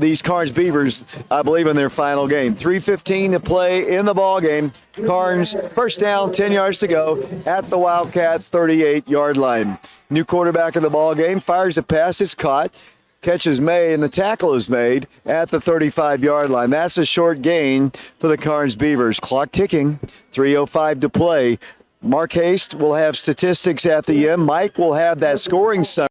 these Karns Beavers, I believe, in their final game. 3:15 to play in the ball game. Karns, 1st down, 10 yards to go at the Wildcats' 38-yard line. New quarterback in the ball game, fires a pass, it's caught. Catch is made, and the tackle is made at the 35-yard line. That's a short gain for the Karns Beavers. Clock ticking, 3:05 to play. Mark Haste will have statistics at the end. Mike will have that scoring summary.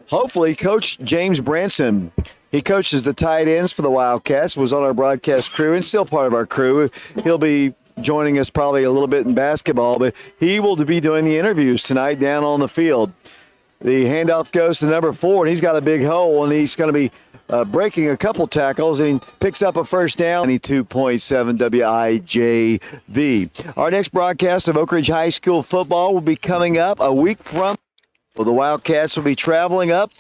Hopefully, Coach James Branson, he coaches the tight ends for the Wildcats, was on our broadcast crew and still part of our crew. He'll be joining us probably a little bit in basketball, but he will be doing the interviews tonight down on the field. The handoff goes to number 4, and he's got a big hole, and he's going to be breaking a couple tackles, and he picks up a first down. 92.7 WIJV. Our next broadcast of Oak Ridge High School football will be coming up a week from. Well, the Wildcats will be traveling up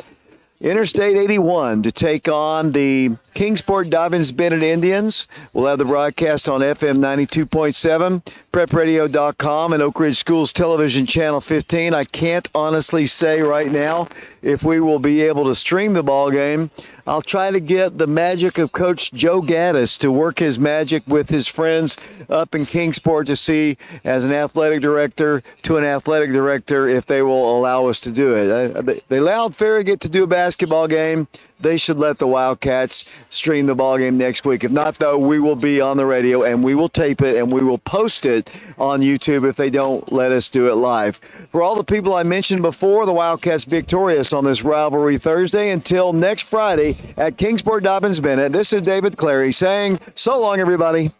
Interstate 81 to take on the Kingsport Dobbins Bennett Indians. We'll have the broadcast on FM 92.7, prepradio.com, and Oak Ridge Schools Television Channel 15. I can't honestly say right now if we will be able to stream the ball game. I'll try to get the magic of Coach Joe Gaddis to work his magic with his friends up in Kingsport to see, as an athletic director to an athletic director, if they will allow us to do it. They allowed Farragut to do a basketball game. They should let the Wildcats stream the ball game next week. If not, though, we will be on the radio, and we will tape it, and we will post it on YouTube if they don't let us do it live. For all the people I mentioned before, the Wildcats victorious on this Rivalry Thursday. Until next Friday at Kingsport Dobbins Bennett, this is David Clary saying so long, everybody.